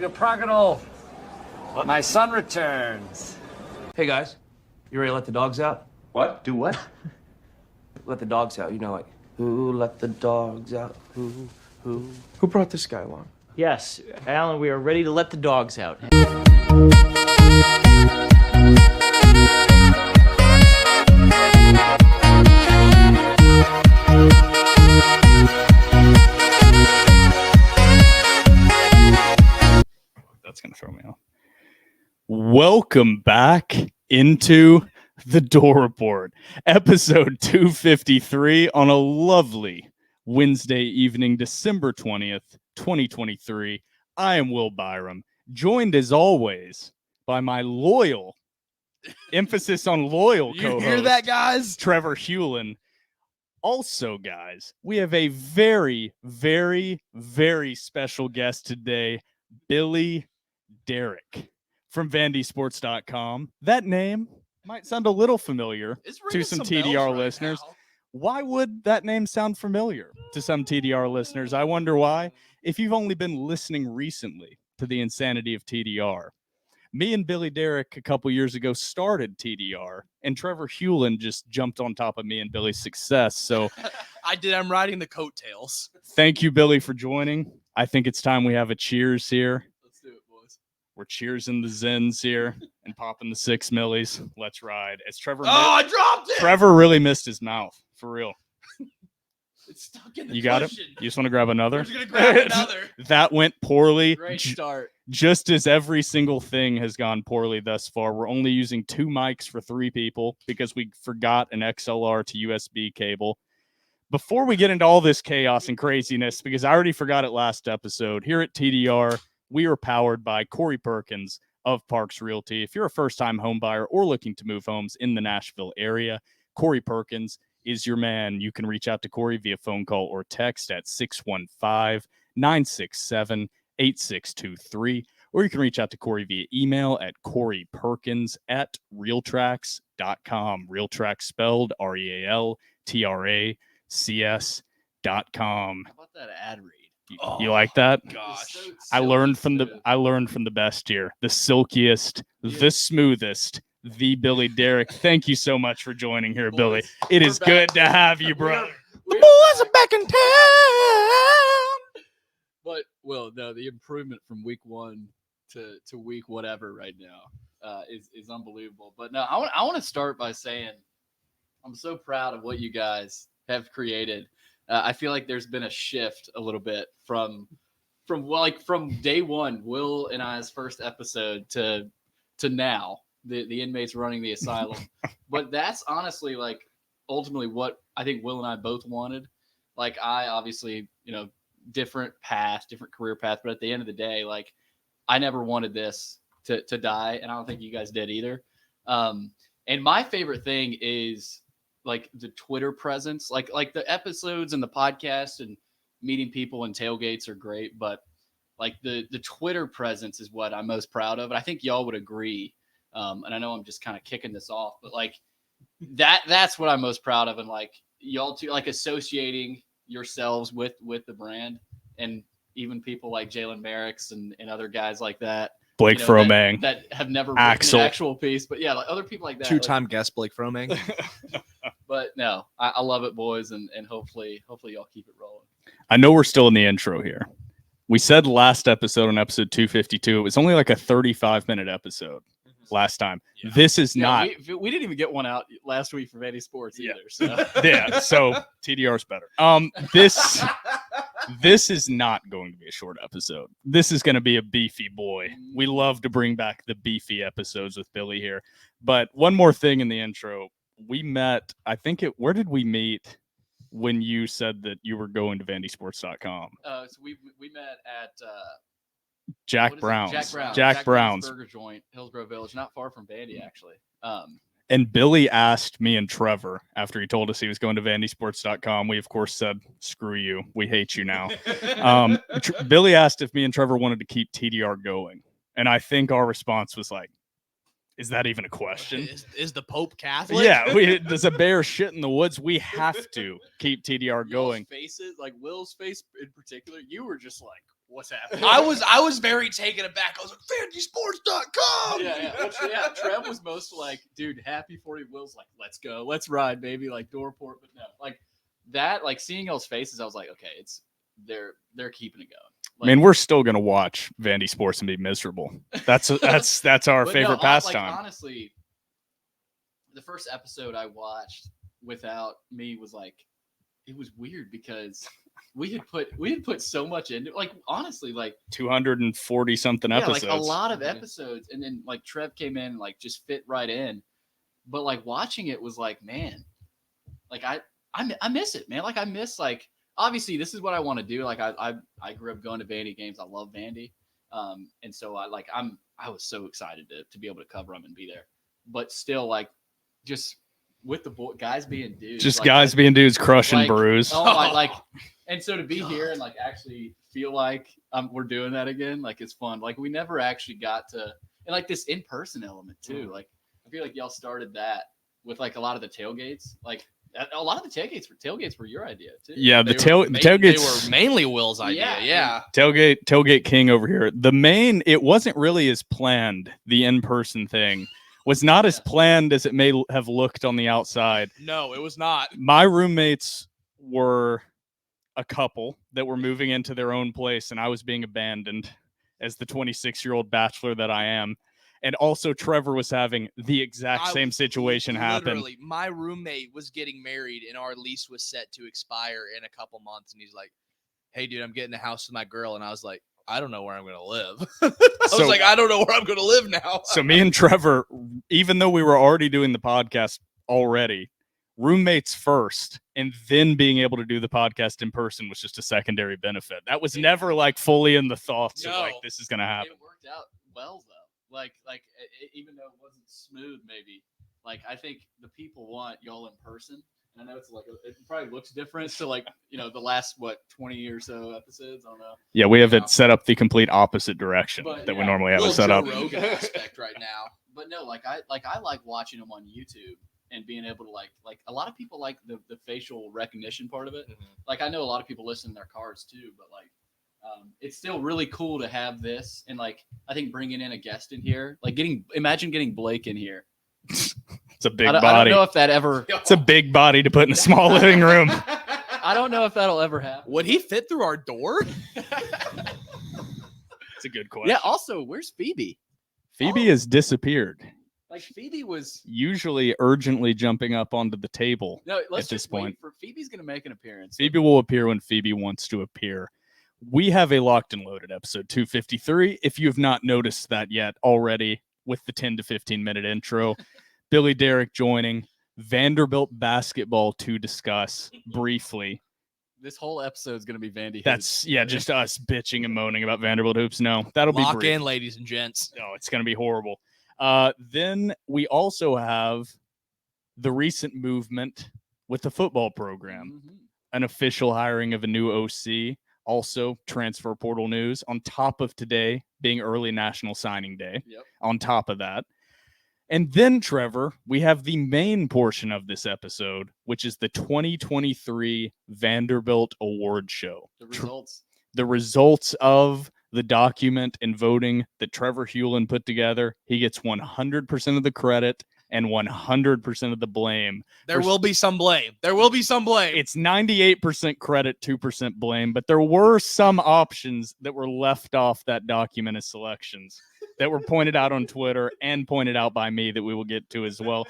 to Pragadol. My son returns. Hey guys, you ready to let the dogs out? What? Do what? Let the dogs out. You know, like, who let the dogs out? Who? Who brought this guy along? Yes, Alan, we are ready to let the dogs out. That's going to throw me off. Welcome back into the Door Report, episode 253 on a lovely Wednesday evening, December 20th, 2023. I am Will Byrum, joined as always by my loyal, emphasis on loyal co-host. You hear that, guys? Trevor Hulan. Also, guys, we have a very, very, very special guest today, Billy Derrick from VandySports.com. That name might sound a little familiar to some TDR listeners. Why would that name sound familiar to some TDR listeners? I wonder why. If you've only been listening recently to the insanity of TDR, me and Billy Derrick a couple years ago started TDR, and Trevor Hulan just jumped on top of me and Billy's success. So I did. I'm riding the coattails. thank you, Billy, for joining. I think it's time we have a cheers here. Let's do it, boys. We're cheersing the Zens here and popping the 6 millis. Let's ride. As Trevor, I dropped it. Trevor really missed his mouth for real. It's stuck in the You got it? cushion. You just want to grab another? I'm just gonna grab another. That went poorly. Great start. Just as every single thing has gone poorly thus far. We're only using 2 mics for 3 people because we forgot an XLR to USB cable. Before we get into all this chaos and craziness, because I already forgot it last episode, here at TDR, we are powered by Corey Perkins of Parks Realty. If you're a first-time home buyer or looking to move homes in the Nashville area, Corey Perkins is your man. You can reach out to Corey via phone call or text at 615-967-8623, or you can reach out to Corey via email at coreyperkins@realtracs.com. Realtracs spelled REALTRACS.com. How about that ad read? You like that? Gosh. So I learned from silky. the best here. The silkiest, the smoothest, the Billy Derrick. Thank you so much for joining here, Billy. It is good to have you, brother. The boys are back in town. But no, the improvement from week 1 to week whatever right now is unbelievable. But no, I want to start by saying I'm so proud of what you guys have created. I feel like there's been a shift a little bit from day one, Will and I's first episode to now, the inmates running the asylum. But that's honestly like ultimately what I think Will and I both wanted. Like I obviously, different career path, but at the end of the day, like I never wanted this to die, and I don't think you guys did either. And my favorite thing is like the Twitter presence, like the episodes and the podcast and meeting people and tailgates are great, but like the Twitter presence is what I'm most proud of. And I think y'all would agree. And I know I'm just kind of kicking this off, but like that's what I'm most proud of. And like y'all two, like associating yourselves with the brand, and even people like Jalen Merricks and other guys like that. Blake Fromang. That have never written Axel. an actual piece, but yeah, like other people like that. Two-time guest Blake Fromang. But no, I love it, boys, and hopefully y'all keep it rolling. I know we're still in the intro here. We said last episode on episode 252, it was only like a 35-minute episode last time. Yeah. This is not. We didn't even get one out last week from Vandy Sports either. So. Yeah, so TDR's better. This is not going to be a short episode. This is going to be a beefy boy. We love to bring back the beefy episodes with Billy here. But one more thing in the intro. We met, where did we meet when you said that you were going to VandySports.com? So we met at Jack Brown's. Jack Brown's Burger Joint, Hillsborough Village, not far from Vandy, actually. And Billy asked me and Trevor, after he told us he was going to VandySports.com, we, of course, said, screw you. We hate you now. Billy asked if me and Trevor wanted to keep TDR going. And I think our response was like, is that even a question? Is the Pope Catholic? Yeah, does a bear shit in the woods? We have to keep TDR going. Faces, like Will's face in particular, you were just like, what's happening? I was very taken aback. I was like, FandySports.com. Yeah. Trev was most like, dude, happy for you. Will's like, let's go, let's ride, baby. Like door report, but no, like that, like seeing y'all's faces, I was like, okay, it's they're keeping it going. Like, I mean, we're still gonna watch Vandy Sports and be miserable. That's our but favorite no, pastime. Like, honestly, the first episode I watched without me was like, it was weird because we had put so much into it. Like, honestly, like 240 something episodes. like a lot of episodes, and then like Trev came in and like just fit right in. But like watching it was like, man, like I miss it, man. Like I miss, like, obviously this is what I want to do. Like I grew up going to Vandy games. I love Vandy, and so I was so excited to be able to cover them and be there. But still, like, just with the guys being dudes, Just like, guys being dudes crushing brews. Oh my, like, and so to be here and like actually feel like we're doing that again, like it's fun. Like we never actually got to, and like this in-person element too. Like I feel like y'all started that with like a lot of the tailgates. Like a lot of the tailgates were your idea too. Yeah, the tailgates. They were mainly Will's idea. Yeah. Tailgate king over here. It wasn't really as planned. The in-person thing was not as planned as it may have looked on the outside. No, it was not. My roommates were a couple that were moving into their own place, and I was being abandoned as the 26-year-old bachelor that I am. And also Trevor was having the exact same situation happen. My roommate was getting married, and our lease was set to expire in a couple months, and he's like, hey, dude, I'm getting a house with my girl. And I was like, I don't know where I'm going to live. I don't know where I'm going to live now. So me and Trevor, even though we were already doing the podcast already, roommates first, and then being able to do the podcast in person was just a secondary benefit. That was never like fully in the thoughts of like, this is going to happen. It worked out well though. Like even though it wasn't smooth, maybe, like, I think the people want y'all in person. And I know it's like it probably looks different. So like, the last 20 or so episodes, I don't know. Yeah, we have it set up the complete opposite direction that we yeah, normally have it set up. Rogan aspect right now. But no, I like watching them on YouTube and being able to like a lot of people like the facial recognition part of it. Mm-hmm. Like I know a lot of people listen in their cars too, but like it's still really cool to have this, and like I think bringing in a guest in here, like imagine getting Blake in here. It's a big body. I don't know if that ever. It's a big body to put in a small living room. I don't know if that'll ever happen. Would he fit through our door? It's a good question. Yeah. Also, where's Phoebe? Phoebe has disappeared. Like Phoebe was Usually urgently jumping up onto the table. No, let's at this just wait point. for Phoebe's going to make an appearance. Phoebe will appear when Phoebe wants to appear. We have a locked and loaded episode 253. If you have not noticed that yet already, with the 10 to 15 minute intro, Billy Derrick joining, Vanderbilt basketball to discuss briefly. This whole episode is going to be Vandy. That's just us bitching and moaning about Vanderbilt hoops. No, that'll be Lock brief. in, ladies and gents. No, it's going to be horrible. Then we also have the recent movement with the football program, an official hiring of a new OC, also transfer portal news on top of today being early National Signing Day. Yep. On top of that. And then, Trevor, we have the main portion of this episode, which is the 2023 Vanderbilt Award Show. The results. The results of the document and voting that Trevor Hulan put together. He gets 100% of the credit and 100% of the blame. There will be some blame. There will be some blame. It's 98% credit, 2% blame, but there were some options that were left off that document as selections that were pointed out on Twitter and pointed out by me that we will get to as well.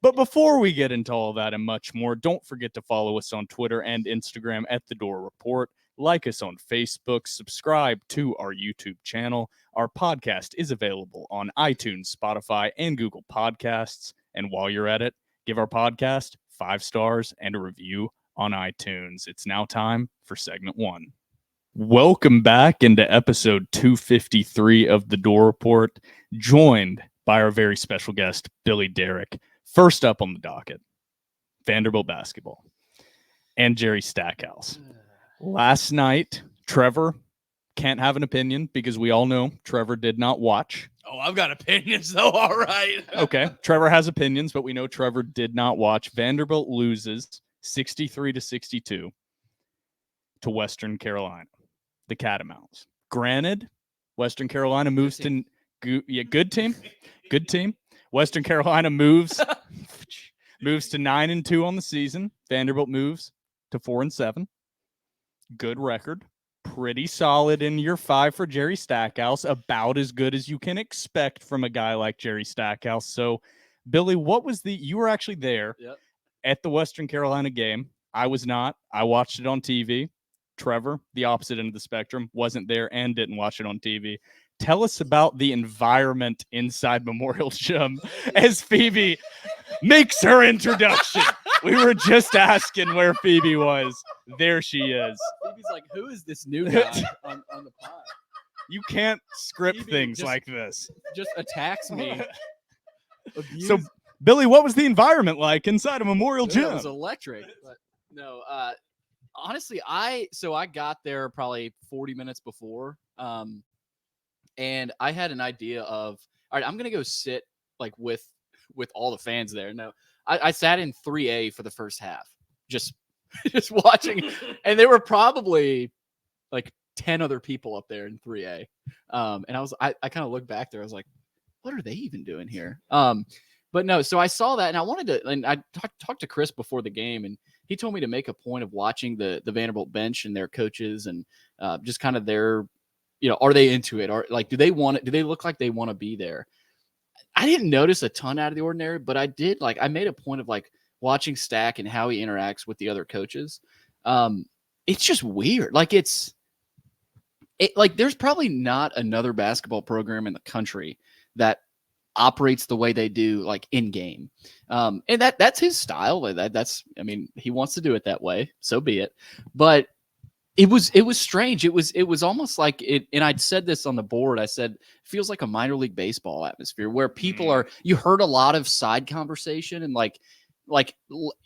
But before we get into all that and much more, don't forget to follow us on Twitter and Instagram at The Door Report. Like us on Facebook, subscribe to our YouTube channel. Our podcast is available on iTunes, Spotify, and Google Podcasts. And while you're at it, give our podcast 5 stars and a review on iTunes. It's now time for segment 1. Welcome back into episode 253 of The Door Report, joined by our very special guest, Billy Derrick. First up on the docket, Vanderbilt basketball and Jerry Stackhouse. Last night, Trevor can't have an opinion because we all know Trevor did not watch. Oh, I've got opinions, though. All right. Okay. Trevor has opinions, but we know Trevor did not watch. Vanderbilt loses 63-62 to Western Carolina, the Catamounts. Granted, Western Carolina moves to good team. Good team. Western Carolina moves to 9-2 on the season. Vanderbilt moves to 4-7. Good record. Pretty solid in year 5 for Jerry Stackhouse. About as good as you can expect from a guy like Jerry Stackhouse. So, Billy, you were actually there at the Western Carolina game. I was not. I watched it on TV. Trevor, the opposite end of the spectrum, wasn't there and didn't watch it on TV. Tell us about the environment inside Memorial Gym as Phoebe makes her introduction. We were just asking where Phoebe was. There she is. Phoebe's like, who is this new guy on the pod? You can't script Phoebe things just- like this. Just attacks me. So, Billy, what was the environment like inside a Memorial Dude, Gym? it was electric. But no, honestly, I got there probably 40 minutes before. And I had an idea of, all right, I'm gonna go sit like with all the fans there. No, I sat in 3A for the first half, just watching, and there were probably like 10 other people up there in 3A. And I kind of looked back there. I was like, what are they even doing here? But no, so I saw that, and I wanted to, and I talked to Chris before the game, and he told me to make a point of watching the Vanderbilt bench and their coaches, and just kind of their, are they into it? Or like, do they look like they want to be there? I didn't notice a ton out of the ordinary, but I did, I made a point of watching Stack and how he interacts with the other coaches. It's just weird. There's probably not another basketball program in the country that operates the way they do, in game. And that's his style. He wants to do it that way. So be it. But it was strange. It was almost like it. And I'd said this on the board. I said, it feels like a minor league baseball atmosphere where people you heard a lot of side conversation and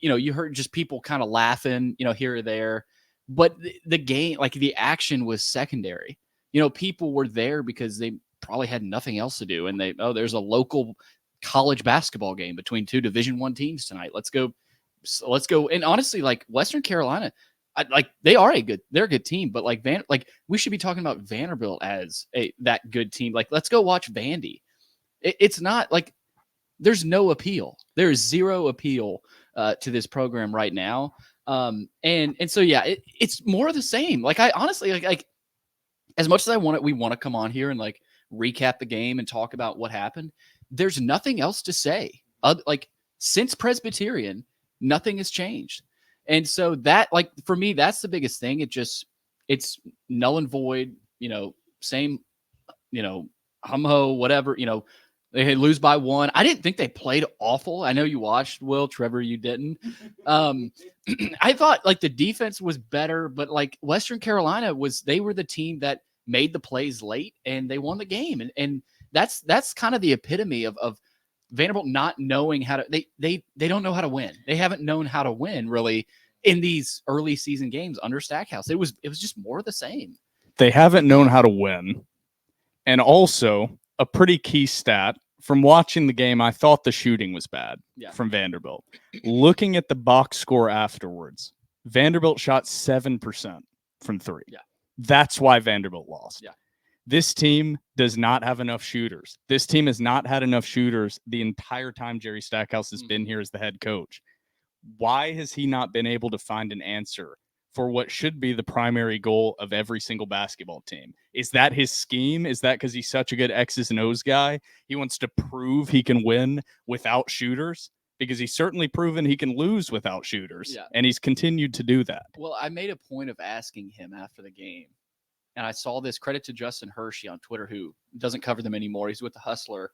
you heard just people kind of laughing, here or there, but the game, the action was secondary. People were there because they probably had nothing else to do. And there's a local college basketball game between 2 Division I teams tonight. Let's go. And honestly, Western Carolina, they're a good team, but we should be talking about Vanderbilt as that good team. Let's go watch Vandy. It's not there's no appeal. There's zero appeal to this program right now. And so, yeah, it's more of the same. I honestly, as much as we want to come on here and recap the game and talk about what happened, there's nothing else to say. Since Presbyterian, nothing has changed. And so that, for me, that's the biggest thing. It's null and void, same, hum-ho, whatever, they lose by 1. I didn't think they played awful. I know you watched, Will, Trevor, you didn't. I thought the defense was better, but Western Carolina they were the team that made the plays late and they won the game. And that's kind of the epitome of Vanderbilt not knowing how to, they don't know how to win. They haven't known how to win really in these early season games under Stackhouse. It was just more of the same. They haven't known how to win. And also a pretty key stat from watching the game, I thought the shooting was bad from Vanderbilt. Looking at the box score afterwards, Vanderbilt shot 7% from 3. Yeah. That's why Vanderbilt lost. Yeah. This team does not have enough shooters. This team has not had enough shooters the entire time Jerry Stackhouse has been here as the head coach. Why has he not been able to find an answer for what should be the primary goal of every single basketball team? Is that his scheme? Is that because he's such a good X's and O's guy? He wants to prove he can win without shooters? Because he's certainly proven he can lose without shooters. Yeah. And he's continued to do that. Well, I made a point of asking him after the game. And I saw this, credit to Justin Hershey on Twitter, who doesn't cover them anymore. He's with the Hustler.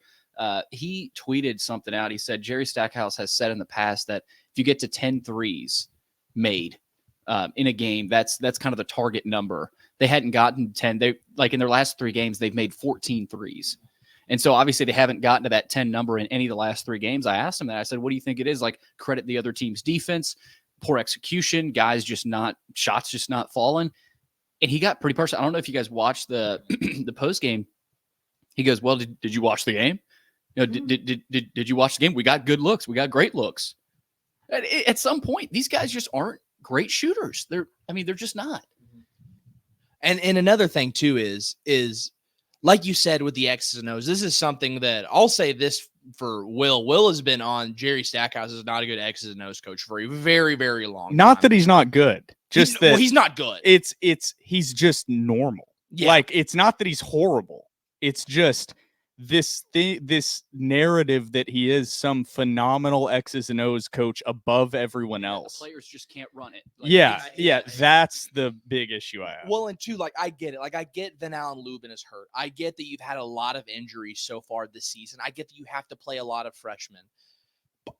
He tweeted something out. He said, Jerry Stackhouse has said in the past that if you get to 10 threes made in a game, that's kind of the target number. They hadn't gotten 10. They in their last 3 games, they've made 14 threes. And so obviously they haven't gotten to that 10 number in any of the last 3 games. I asked him that. I said, what do you think it is? Credit the other team's defense, poor execution, shots just not falling. And he got pretty personal. I don't know if you guys watched the post game. He goes, well, did you watch the game? Did you watch the game? We got good looks. We got great looks. At some point, these guys just aren't great shooters. They're just not. And another thing too is like you said with the X's and O's, this is something that I'll say this for Will. Will has been on Jerry Stackhouse is not a good X's and O's coach for a very, very long Not time. that he's not good, just that he's not good. He's just normal. Yeah. Like, it's not that he's horrible. It's just this narrative that he is some phenomenal X's and O's coach above everyone else. The players just can't run it. That's the big issue I have. Well, and two, like, I get it. Like, I get Van Allen Lubin is hurt. I get that you've had a lot of injuries so far this season. I get that you have to play a lot of freshmen.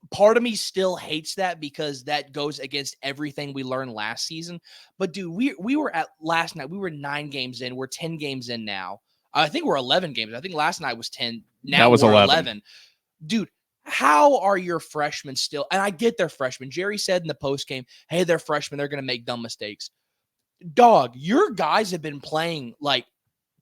Part of me still hates that because that goes against everything we learned last season. But dude, we were at last night. We were 9 games in. We're 10 games in now. I think we're 11 games. I think last night was 10. Now that was we're 11. Dude, how are your freshmen still? And I get they're freshmen. Jerry said in the post game, hey, they're freshmen. They're going to make dumb mistakes. Dog, your guys have been playing like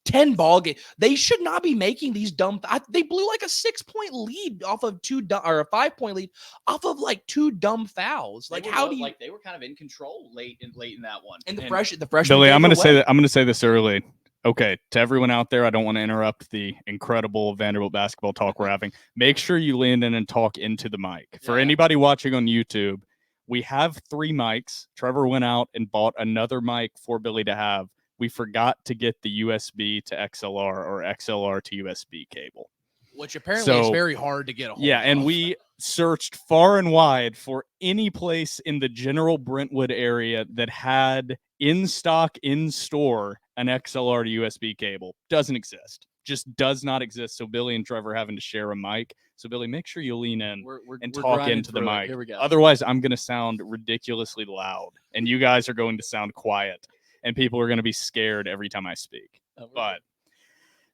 10 ball games. They should not be making these dumb. They blew like a 6-point lead off of or a 5-point lead off of like 2 dumb fouls. Like, how do you? Like, they were kind of in control late in that one. And the freshman. Billy, I'm going to say this early. Okay, to everyone out there, I don't want to interrupt the incredible Vanderbilt basketball talk we're having. Make sure you lean in and talk into the mic. For anybody watching on YouTube, we have 3 mics. Trevor went out and bought another mic for Billy to have. We forgot to get the USB to XLR or XLR to USB cable. Which apparently is very hard to get a hold of. Yeah, and we searched far and wide for any place in the general Brentwood area that had in stock, in store, an XLR to USB cable. Doesn't exist. Just does not exist. So Billy and Trevor having to share a mic. So Billy, make sure you lean in and talk into the mic. Here we go. Otherwise, I'm going to sound ridiculously loud, and you guys are going to sound quiet, and people are going to be scared every time I speak. But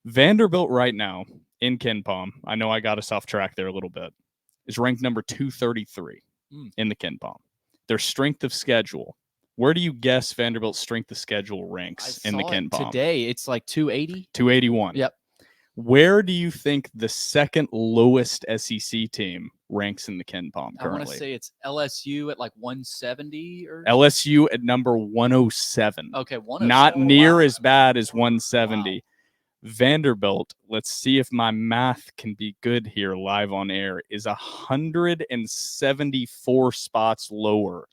Vanderbilt right now in KenPom, I know I got us off track there a little bit, is ranked number 233 in the KenPom. Their strength of schedule. Where do you guess Vanderbilt's strength of schedule ranks in the KenPom? Today, it's like 280. 281. Yep. Where do you think the second lowest SEC team ranks in the KenPom currently? I want to say it's LSU at like 170 or LSU at number 107. Okay, 107. Not near as bad as 170. Wow. Vanderbilt, let's see if my math can be good here live on air, is 174 spots lower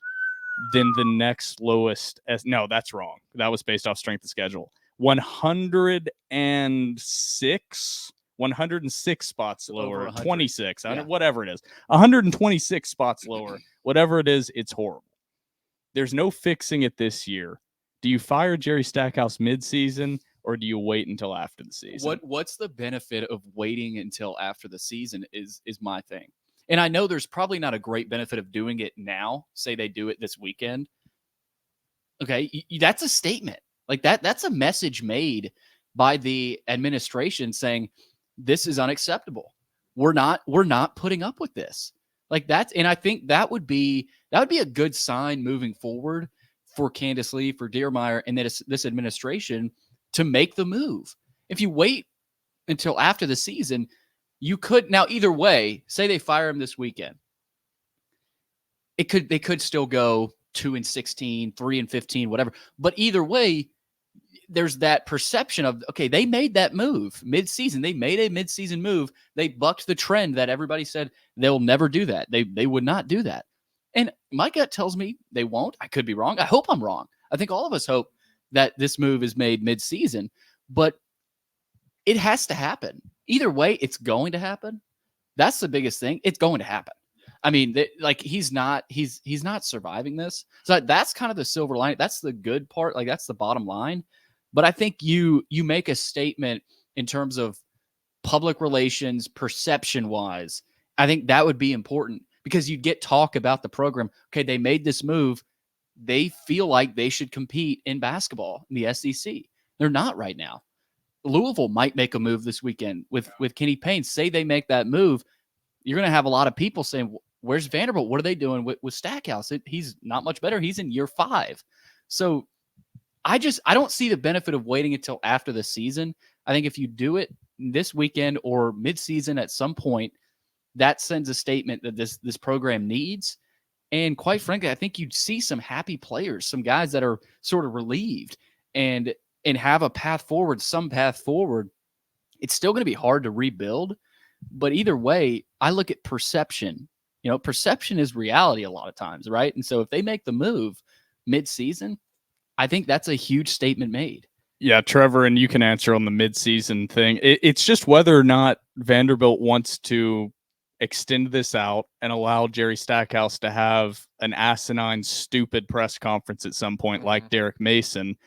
than the next lowest. No, that's wrong. That was based off strength of schedule. 106 spots lower, 26, whatever it is. 126 spots lower, whatever it is, it's horrible. There's no fixing it this year. Do you fire Jerry Stackhouse midseason, or do you wait until after the season? What's the benefit of waiting until after the season is my thing. And I know there's probably not a great benefit of doing it now. Say they do it this weekend. Okay, that's a statement. Like that's a message made by the administration saying this is unacceptable. We're not putting up with this. Like and I think that would be a good sign moving forward for Candace Lee, for Dearmeyer, and this administration to make the move. If you wait until after the season, you could now either way, say they fire him this weekend. They could still go 2-16, 3-15, whatever. But either way, there's that perception of, okay, they made that move mid-season. They made a mid-season move. They bucked the trend that everybody said they'll never do that. They would not do that. And my gut tells me they won't. I could be wrong. I hope I'm wrong. I think all of us hope that this move is made mid-season, but it has to happen. Either way, it's going to happen. That's the biggest thing. It's going to happen. I mean, he's not surviving this. So that's kind of the silver lining. That's the good part. Like, that's the bottom line. But I think you make a statement in terms of public relations, perception-wise. I think that would be important because you get talk about the program. Okay, they made this move. They feel like they should compete in basketball in the SEC. They're not right now. Louisville might make a move this weekend with Kenny Payne. Say they make that move, you're going to have a lot of people saying, where's Vanderbilt? What are they doing with Stackhouse? He's not much better. He's in year 5. So I don't see the benefit of waiting until after the season. I think if you do it this weekend or midseason at some point, that sends a statement that this program needs. And quite frankly, I think you'd see some happy players, some guys that are sort of relieved. And and have a path forward, some path forward, it's still going to be hard to rebuild. But either way, I look at perception. Perception is reality a lot of times, right? And so if they make the move mid-season, I think that's a huge statement made. Yeah, Trevor, and you can answer on the midseason thing. It's just whether or not Vanderbilt wants to extend this out and allow Jerry Stackhouse to have an asinine, stupid press conference at some point, like Derek Mason,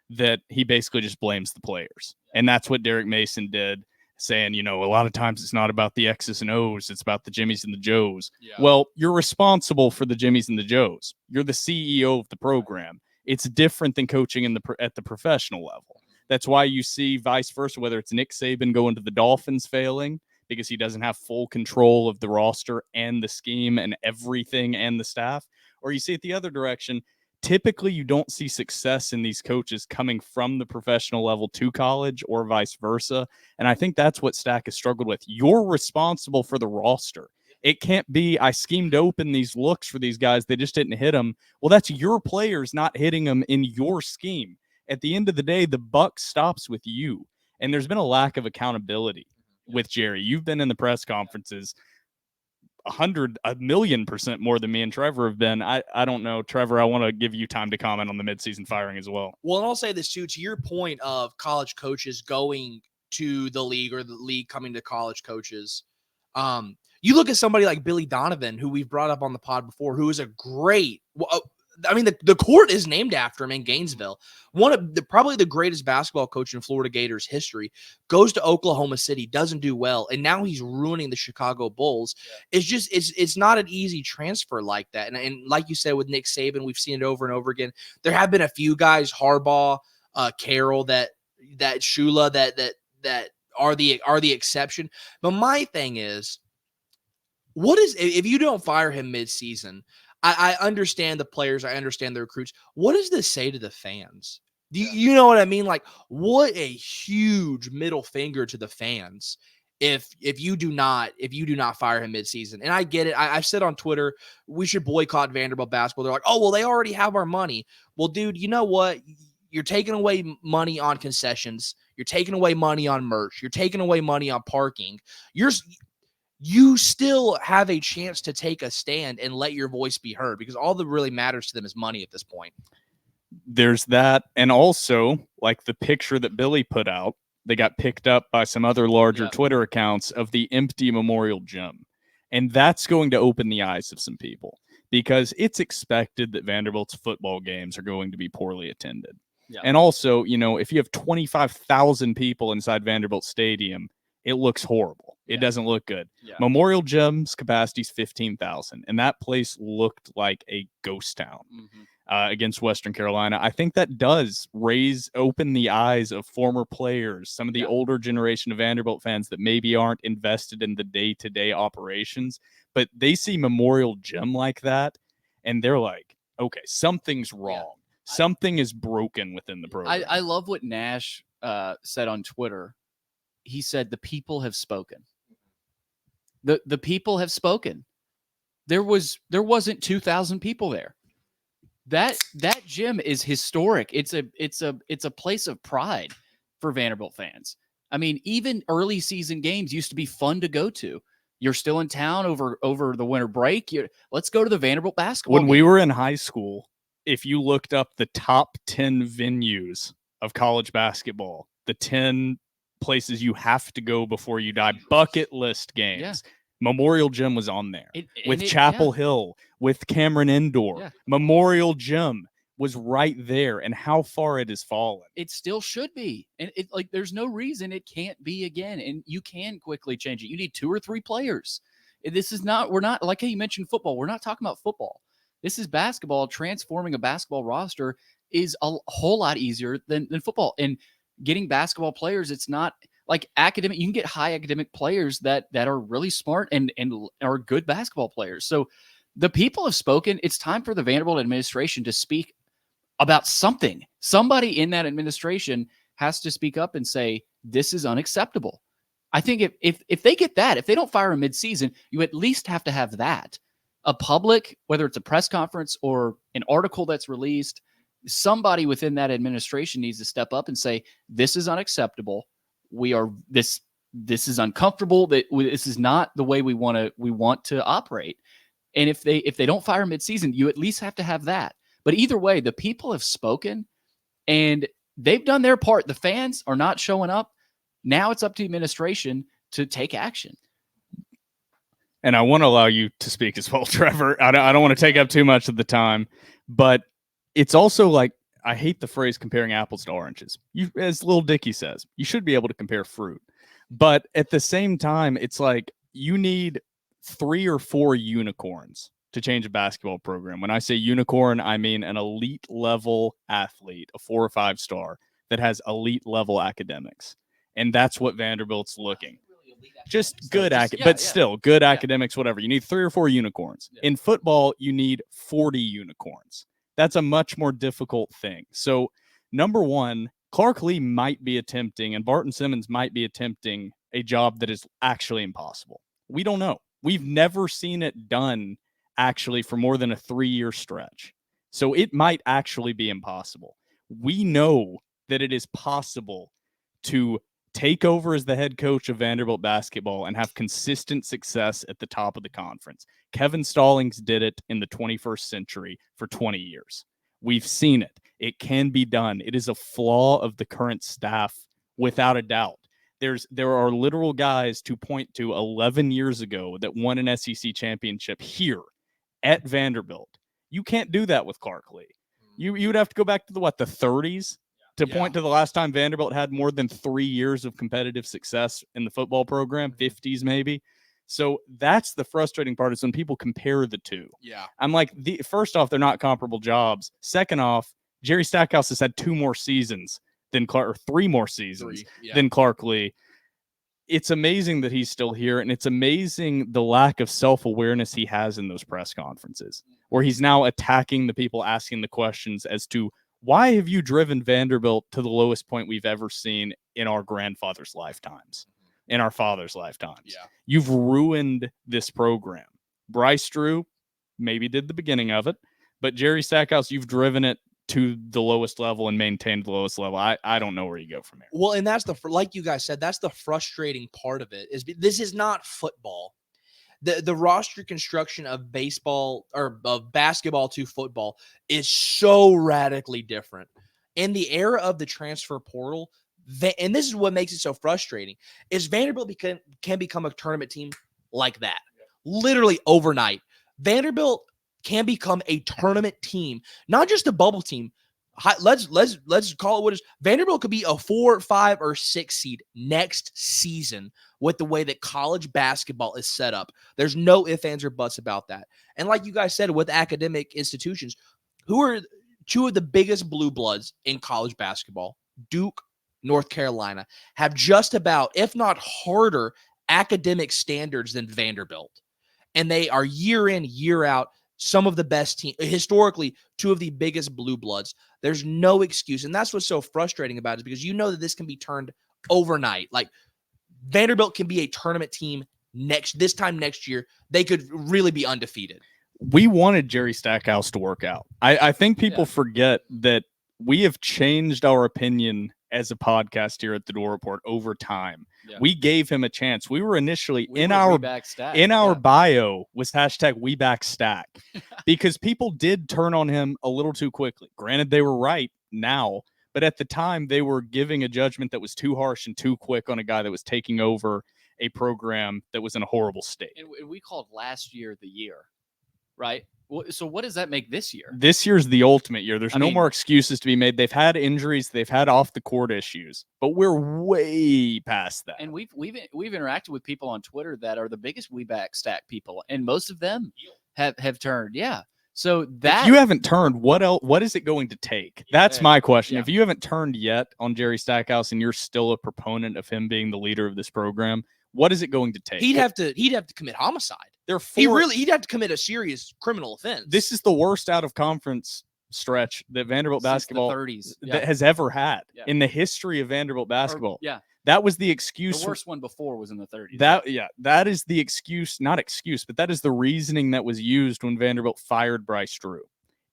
that he basically just blames the players. And that's what Derek Mason did, saying, a lot of times it's not about the X's and O's, it's about the Jimmies and the Joes. Yeah. Well, you're responsible for the Jimmies and the Joes. You're the CEO of the program. It's different than coaching at the professional level. That's why you see vice versa, whether it's Nick Saban going to the Dolphins failing because he doesn't have full control of the roster and the scheme and everything and the staff, or you see it the other direction. Typically, you don't see success in these coaches coming from the professional level to college or vice versa. And I think that's what Stack has struggled with. You're responsible for the roster. It can't be, I schemed open these looks for these guys, they just didn't hit them. Well, that's your players not hitting them in your scheme. At the end of the day, the buck stops with you. And there's been a lack of accountability with Jerry. You've been in the press conferences 1,000,000% more than me and Trevor have been. I don't know. Trevor, I want to give you time to comment on the midseason firing as well. Well, and I'll say this too, to your point of college coaches going to the league or the league coming to college coaches. You look at somebody like Billy Donovan, who we've brought up on the pod before, who is a great, the court is named after him in Gainesville. One of probably the greatest basketball coach in Florida Gators history, goes to Oklahoma City, doesn't do well, and now he's ruining the Chicago Bulls. Yeah. It's not an easy transfer like that. And like you said with Nick Saban, we've seen it over and over again. There have been a few guys, Harbaugh, Carroll, that Shula, that are the exception. But my thing is, if you don't fire him mid-season, I understand the players, I understand the recruits. What does this say to the fans? You know what I mean? Like, what a huge middle finger to the fans if you do not fire him mid-season. And I get it. I've said on Twitter, we should boycott Vanderbilt basketball. They're like, oh, well, they already have our money. Well, dude, you know what? You're taking away money on concessions. You're taking away money on merch. You're taking away money on parking. You still have a chance to take a stand and let your voice be heard, because all that really matters to them is money at this point. There's that. And also, like the picture that Billy put out, they got picked up by some other larger Twitter accounts of the empty Memorial Gym. And that's going to open the eyes of some people, because it's expected that Vanderbilt's football games are going to be poorly attended. Yeah. And also, if you have 25,000 people inside Vanderbilt Stadium, it looks horrible. It doesn't look good. Yeah. Memorial Gym's capacity is 15,000, and that place looked like a ghost town against Western Carolina. I think that does open the eyes of former players, some of the older generation of Vanderbilt fans that maybe aren't invested in the day-to-day operations, but they see Memorial Gym like that, and they're like, okay, something's wrong. Yeah. Something is broken within the program. I love what Nash said on Twitter. He said, the people have spoken. The people have spoken. There wasn't 2,000 people there. That gym is historic. It's a place of pride for Vanderbilt fans. I mean, even early season games used to be fun to go to. You're still in town over the winter break. Let's go to the Vanderbilt basketball game. We were in high school, if you looked up the top 10 venues of college basketball, the 10 places you have to go before you die, bucket list games. Yeah. Memorial Gym was on there with Chapel Hill, with Cameron Indoor. Yeah. Memorial Gym was right there, and how far it has fallen. It still should be. And there's no reason it can't be again. And you can quickly change it. You need 2 or 3 players. We're not like how you mentioned football. We're not talking about football. This is basketball. Transforming a basketball roster is a whole lot easier than football. And getting basketball players, it's not like academic. You can get high academic players that are really smart and are good basketball players. So the people have spoken. It's time for the Vanderbilt administration to speak about something. Somebody in that administration has to speak up and say, this is unacceptable. I think if they get that, if they don't fire a midseason, you at least have to have that. A public, whether it's a press conference or an article that's released, somebody within that administration needs to step up and say, this is unacceptable. This is uncomfortable. This is not the way we want to operate. And if they don't fire midseason, you at least have to have that. But either way, the people have spoken and they've done their part. The fans are not showing up. Now it's up to the administration to take action. And I want to allow you to speak as well, Trevor. I don't want to take up too much of the time, but it's also like, I hate the phrase comparing apples to oranges. As Lil Dicky says, you should be able to compare fruit. But at the same time, it's like you need 3 or 4 unicorns to change a basketball program. When I say unicorn, I mean an elite level athlete, a 4 or 5 star that has elite level academics. And that's what Vanderbilt's looking. Just good, still good academics, whatever. You need 3 or 4 unicorns. In football, you need 40 unicorns. That's a much more difficult thing. So, number one, Clark Lee might be attempting, and Barton Simmons might be attempting a job that is actually impossible. We don't know. We've never seen it done actually for more than a 3-year stretch. So it might actually be impossible. We know that it is possible to take over as the head coach of Vanderbilt basketball and have consistent success at the top of the conference. Kevin Stallings did it in the 21st century for 20 years. We've seen it. It can be done. It is a flaw of the current staff, without a doubt. There are literal guys to point to 11 years ago that won an SEC championship here at Vanderbilt. You can't do that with Clark Lee. You would have to go back to the 30s to point to the last time Vanderbilt had more than 3 years of competitive success in the football program, 50s maybe. So that's the frustrating part, is when people compare the two. Yeah. I'm like, first off, they're not comparable jobs. Second off, Jerry Stackhouse has had 2 more seasons than Clark, or 3 more seasons than Clark Lee. It's amazing that he's still here, and it's amazing the lack of self-awareness he has in those press conferences, where he's now attacking the people asking the questions as to, why have you driven Vanderbilt to the lowest point we've ever seen in our grandfather's lifetimes, in our father's lifetimes? Yeah. You've ruined this program. Bryce Drew maybe did the beginning of it, but Jerry Stackhouse, you've driven it to the lowest level and maintained the lowest level. I don't know where you go from here. Well, and that's like you guys said, that's the frustrating part of it. Is this is not football. The roster construction of baseball or of basketball to football is so radically different. In the era of the transfer portal, and this is what makes it so frustrating, is Vanderbilt can become a tournament team like that. Literally overnight. Vanderbilt can become a tournament team, not just a bubble team. Let's call it what it is. Vanderbilt could be a 4, 5, or 6 seed next season with the way that college basketball is set up. There's no ifs, ands, or buts about that. And like you guys said, with academic institutions, who are 2 of the biggest blue bloods in college basketball, Duke, North Carolina, have just about, if not harder, academic standards than Vanderbilt. And they are year in, year out, some of the best teams, historically, 2 of the biggest blue bloods. There's no excuse. And that's what's so frustrating about it, is because you know that this can be turned overnight. Like, Vanderbilt can be a tournament team this time next year. They could really be undefeated. We wanted Jerry Stackhouse to work out. I think people forget that we have changed our opinion as a podcast here at the Door Report over time. Yeah. We gave him a chance. We were initially in our bio was #WeBackStack because people did turn on him a little too quickly. Granted, they were right now, but at the time they were giving a judgment that was too harsh and too quick on a guy that was taking over a program that was in a horrible state. And we called last year the year, right? So what does that make this year? This year's the ultimate year. There's no more excuses to be made. They've had injuries. They've had off the court issues, but we're way past that. And we've interacted with people on Twitter that are the biggest We Back Stack people, and most of them have turned. Yeah. So that, if you haven't turned, what else? What is it going to take? That's my question. Yeah. If you haven't turned yet on Jerry Stackhouse and you're still a proponent of him being the leader of this program, what is it going to take? He'd have to commit homicide. He'd have to commit a serious criminal offense. This is the worst out of conference stretch that Vanderbilt basketball that has ever had in the history of Vanderbilt basketball. That was the excuse. The worst one before was in the 30s. That is the excuse, not excuse, but that is the reasoning that was used when Vanderbilt fired Bryce Drew.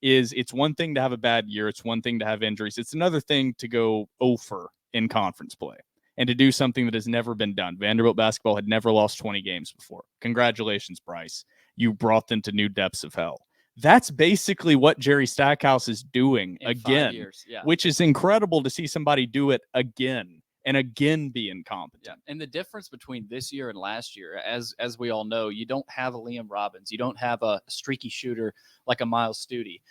is it's one thing to have a bad year. It's one thing to have injuries. It's another thing to go 0-for in conference play and to do something that has never been done. Vanderbilt basketball had never lost 20 games before. Congratulations, Bryce. You brought them to new depths of hell. That's basically what Jerry Stackhouse is doing In 5 again, years, yeah. which is incredible to see somebody do it again and again be incompetent. Yeah, and the difference between this year and last year, as we all know, you don't have a Liam Robbins, you don't have a streaky shooter like a Miles Studi.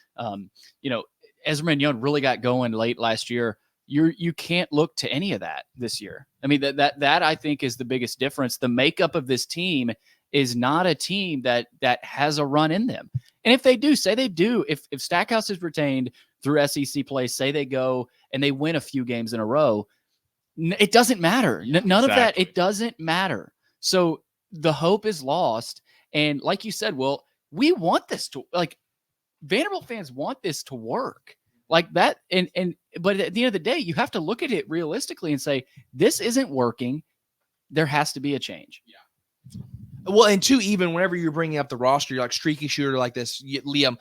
Ezra Young really got going late last year. You can't look to any of that this year. I mean, that I think is the biggest difference. The makeup of this team is not a team that has a run in them. And if they do, say they do, if Stackhouse is retained through SEC play, say they go and they win a few games in a row, it doesn't matter. None of that. It doesn't matter. So the hope is lost. And like you said, well, we want this to, like, Vanderbilt fans want this to work like that. But at the end of the day, you have to look at it realistically and say, this isn't working. There has to be a change. Yeah. Well, and two, even whenever you're bringing up the roster, you're like streaky shooter like this, Liam,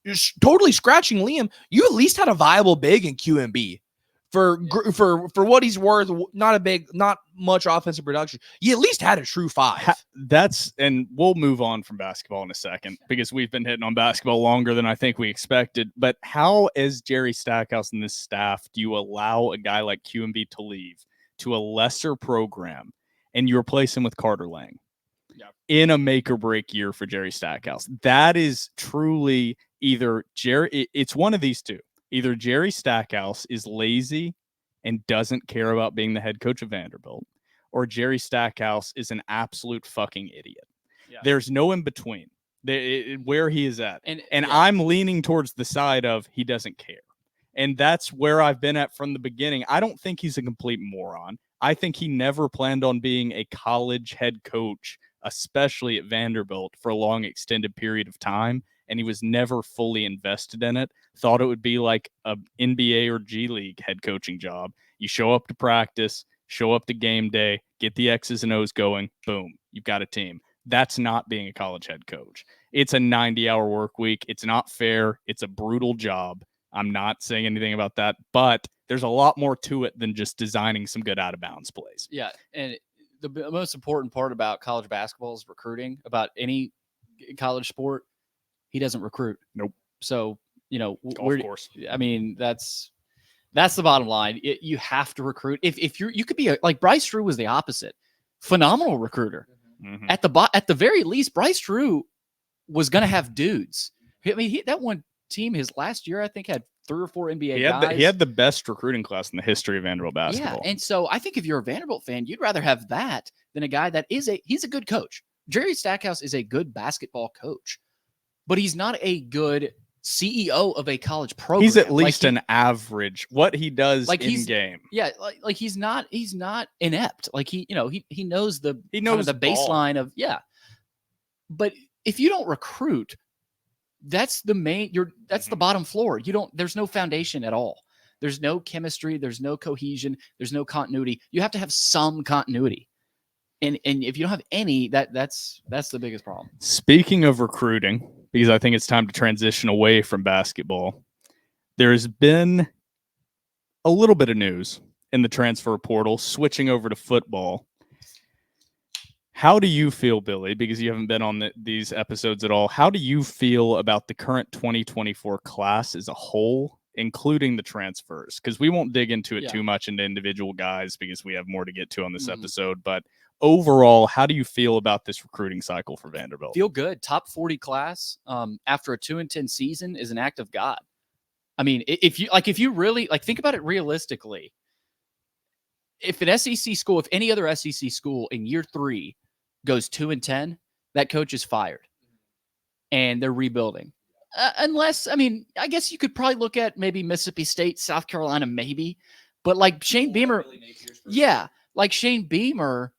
you're totally scratching Liam. You at least had a viable big in QMB for what he's worth. Not much offensive production. You at least had a true 5. And we'll move on from basketball in a second because we've been hitting on basketball longer than I think we expected. But how, as Jerry Stackhouse and this staff, do you allow a guy like QMB to leave to a lesser program and you replace him with Carter Lang? In a make or break year for Jerry Stackhouse? That is truly either it's one of these two. Either Jerry Stackhouse is lazy and doesn't care about being the head coach of Vanderbilt, or Jerry Stackhouse is an absolute fucking idiot. Yeah. There's no in between where he is at. And I'm leaning towards the side of he doesn't care. And that's where I've been at from the beginning. I don't think he's a complete moron. I think he never planned on being a college head coach, especially at Vanderbilt, for a long extended period of time. And he was never fully invested in it. Thought it would be like a NBA or G League head coaching job. You show up to practice, show up to game day, get the X's and O's going, boom, you've got a team. That's not being a college head coach. It's a 90-hour work week. It's not fair. It's a brutal job. I'm not saying anything about that, but there's a lot more to it than just designing some good out-of-bounds plays. Yeah, and the most important part about college basketball is recruiting. About any college sport, he doesn't recruit. Nope. So, of course. I mean, that's the bottom line. You have to recruit. If you could be like Bryce Drew was the opposite. Phenomenal recruiter. Mm-hmm. At the very least, Bryce Drew was going to have dudes. I mean, that one team his last year, I think, had 3 or 4 NBA guys. He had the best recruiting class in the history of Vanderbilt basketball. Yeah, and so I think if you're a Vanderbilt fan, you'd rather have that than a guy that he's a good coach. Jerry Stackhouse is a good basketball coach, but he's not a good CEO of a college program. He's at least an average. What he does in game. Yeah, like he's not inept. Like he knows the the baseline of But if you don't recruit, that's the bottom floor. There's no foundation at all. There's no chemistry, there's no cohesion, there's no continuity. You have to have some continuity. And if you don't have any, that's the biggest problem. Speaking of recruiting, because I think it's time to transition away from basketball, there's been a little bit of news in the transfer portal switching over to football. How do you feel, Billy, because you haven't been on these episodes at all, how do you feel about the current 2024 class as a whole, including the transfers? Because we won't dig into it too much into individual guys because we have more to get to on this episode. But overall, how do you feel about this recruiting cycle for Vanderbilt? Feel good. Top 40 class after a 2-10 season is an act of God. I mean, if you really think about it realistically, if any other SEC school in year 3 goes 2-10, that coach is fired and they're rebuilding. Unless, I mean, I guess you could probably look at maybe Mississippi State, South Carolina, maybe, but like Shane Beamer, Shane Beamer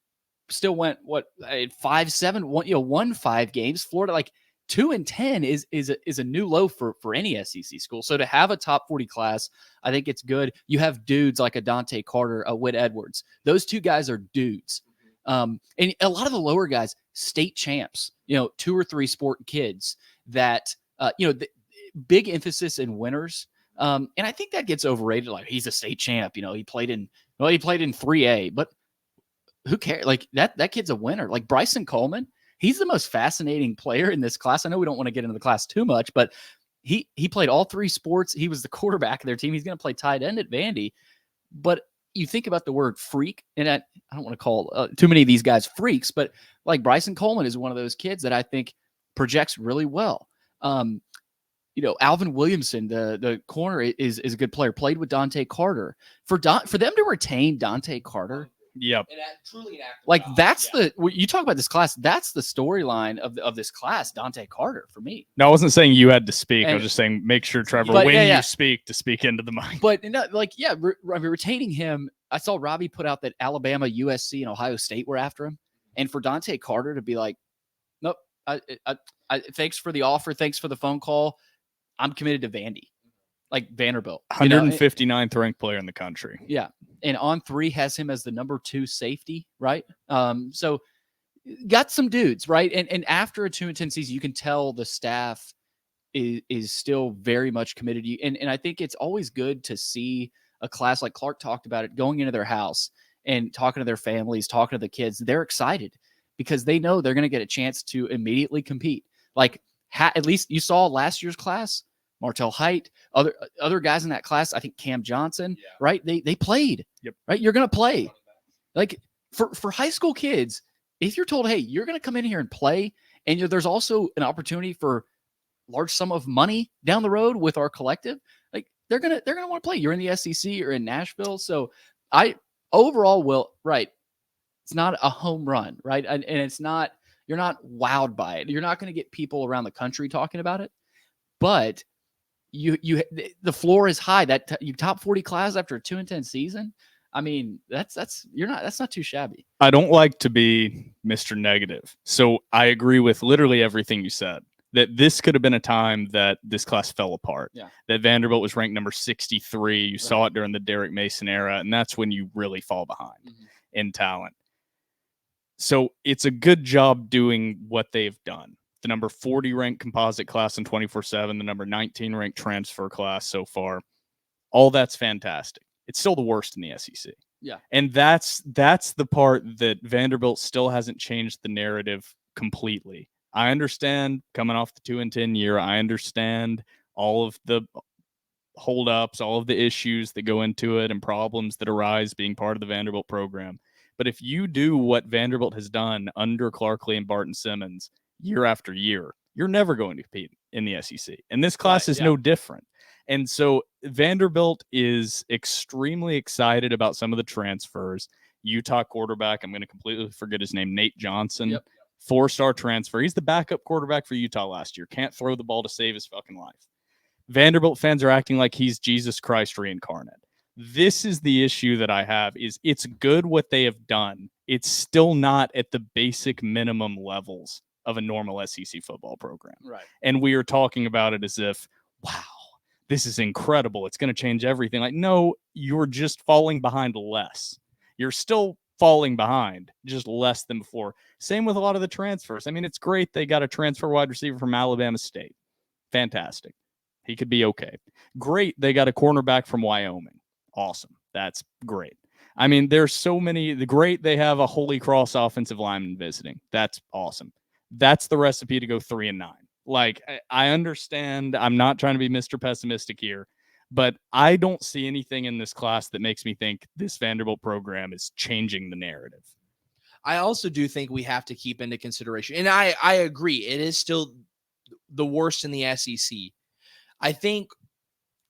still went 5-7, won 5 games. Florida, like 2-10 is a new low for any SEC school. So to have a top 40 class, I think it's good. You have dudes like a Dante Carter, a Whit Edwards. Those 2 guys are dudes. And a lot of the lower guys, state champs, 2 or 3 sport kids that, big emphasis in winners. And I think that gets overrated. Like, he's a state champ. He played in 3A, but who cares? Like, that kid's a winner. Like, Bryson Coleman, he's the most fascinating player in this class. I know we don't want to get into the class too much, but he played all 3 sports. He was the quarterback of their team. He's going to play tight end at Vandy. But you think about the word freak, and I don't want to call too many of these guys freaks, but like Bryson Coleman is one of those kids that I think projects really well. Alvin Williamson, the corner, is a good player. Played with Dante Carter. For them to retain Dante Carter, Yep. And truly an active like job. that's you talk about this class. That's the storyline of this class. Dante Carter for me. No, I wasn't saying you had to speak. I was And- just saying make sure, Trevor, But, when yeah. you speak, to speak into the mic. But retaining him. I saw Robbie put out that Alabama, USC, and Ohio State were after him, and for Dante Carter to be like, nope, thanks for the offer, thanks for the phone call, I'm committed to Vandy, like Vanderbilt, 159th ranked player in the country. Yeah, and On3 has him as the number 2 safety, right? So got some dudes, right? And after a 2-10 season, you can tell the staff is still very much committed. And I think it's always good to see a class like Clark talked about it, going into their house and talking to their families, talking to the kids. They're excited because they know they're going to get a chance to immediately compete. Like at least you saw last year's class, Martell Height, other guys in that class. I think Cam Johnson, right? They played. Yep. Right. You're going to play. Like for high school kids, if you're told, hey, you're going to come in here and play, and there's also an opportunity for large sum of money down the road with our collective, like they're gonna want to play. You're in the SEC or in Nashville, so I overall right. It's not a home run, right? And it's not, you're not wowed by it. You're not going to get people around the country talking about it, but the floor is high. That you top 40 class after a 2-10 season. I mean, that's not too shabby. I don't like to be Mr. Negative, so I agree with literally everything you said. That this could have been a time that this class fell apart. Yeah. That Vanderbilt was ranked number 63. You saw it during the Derrick Mason era, and that's when you really fall behind in talent. So it's a good job doing what they've done. The number 40 ranked composite class in 24/7, the number 19 ranked transfer class so far. All that's fantastic. It's still the worst in the SEC. Yeah. And that's the part that Vanderbilt still hasn't changed the narrative completely. I understand coming off the 2-10 year. I understand all of the holdups, all of the issues that go into it and problems that arise being part of the Vanderbilt program. But if you do what Vanderbilt has done under Clarkley and Barton Simmons year after year, you're never going to compete in the SEC. And this class is no different. And so Vanderbilt is extremely excited about some of the transfers. Utah quarterback, I'm going to completely forget his name, Nate Johnson. Yep. 4-star transfer. He's the backup quarterback for Utah last year. Can't throw the ball to save his fucking life. Vanderbilt fans are acting like he's Jesus Christ reincarnate. This is the issue that I have, is it's good what they have done. It's still not at the basic minimum levels of a normal SEC football program. Right. And we are talking about it as if, wow, this is incredible. It's going to change everything. Like, no, you're just falling behind less. You're still falling behind, just less than before. Same with a lot of the transfers. I mean, it's great they got a transfer wide receiver from Alabama State. Fantastic. He could be okay. Great, they got a cornerback from Wyoming. Awesome. That's great. I mean, there's so many. They have a Holy Cross offensive lineman visiting. That's awesome. That's the recipe to go 3-9. Like, I understand. I'm not trying to be Mr. Pessimistic here, but I don't see anything in this class that makes me think this Vanderbilt program is changing the narrative. I also do think we have to keep into consideration, and I agree, it is still the worst in the SEC. I think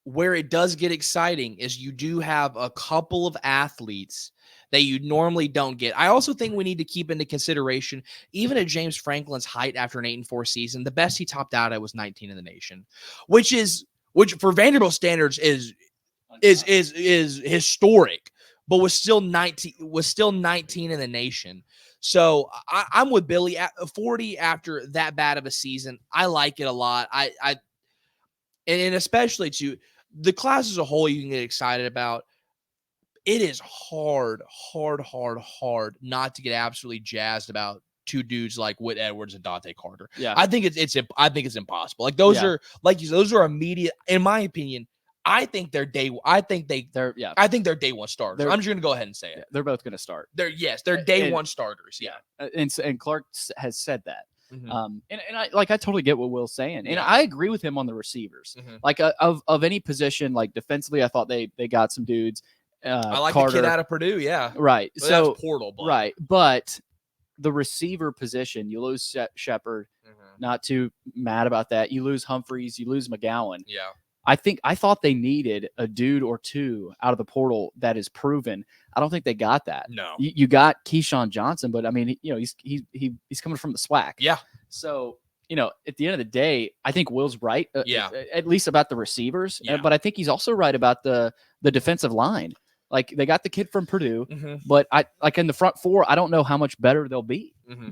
where it does get exciting is you do have a couple of athletes that you normally don't get. I also think we need to keep into consideration, even at James Franklin's height after an 8-4 season, the best he topped out at was 19 in the nation, which for Vanderbilt standards is historic, but was still 19 in the nation. So I'm with Billy at 40 after that bad of a season. I like it a lot. And especially to the class as a whole, you can get excited about. It is hard not to get absolutely jazzed about two dudes like Whit Edwards and Dante Carter. Yeah. I think it's impossible. Like those Yeah. are like you said, those are immediate. In my opinion, I think they're day one starters. They're- I'm just gonna go ahead and say it. They're both going to start. They're day And- one starters. Yeah. And Clark has said that. Mhm. And I totally get what Will's saying, and Yeah. I agree with him on the receivers. Mhm. Like of any position, like defensively, I thought they got some dudes. I like Carter, the kid out of Purdue. Yeah. right. But So that's portal. But, right, but the receiver position, you lose Shepard. Mhm. Not too mad about that. You lose Humphreys, you lose McGowan. Yeah. I thought they needed a dude or two out of the portal that is proven. I don't think they got that. No. You got Keyshawn Johnson, but I mean, he's coming from the SWAC. Yeah. So, at the end of the day, I think Will's right. Yeah. At least about the receivers. Yeah. But I think he's also right about the defensive line. Like they got the kid from Purdue, Mm-hmm. but I like in the front four, I don't know how much better they'll be. Mm-hmm.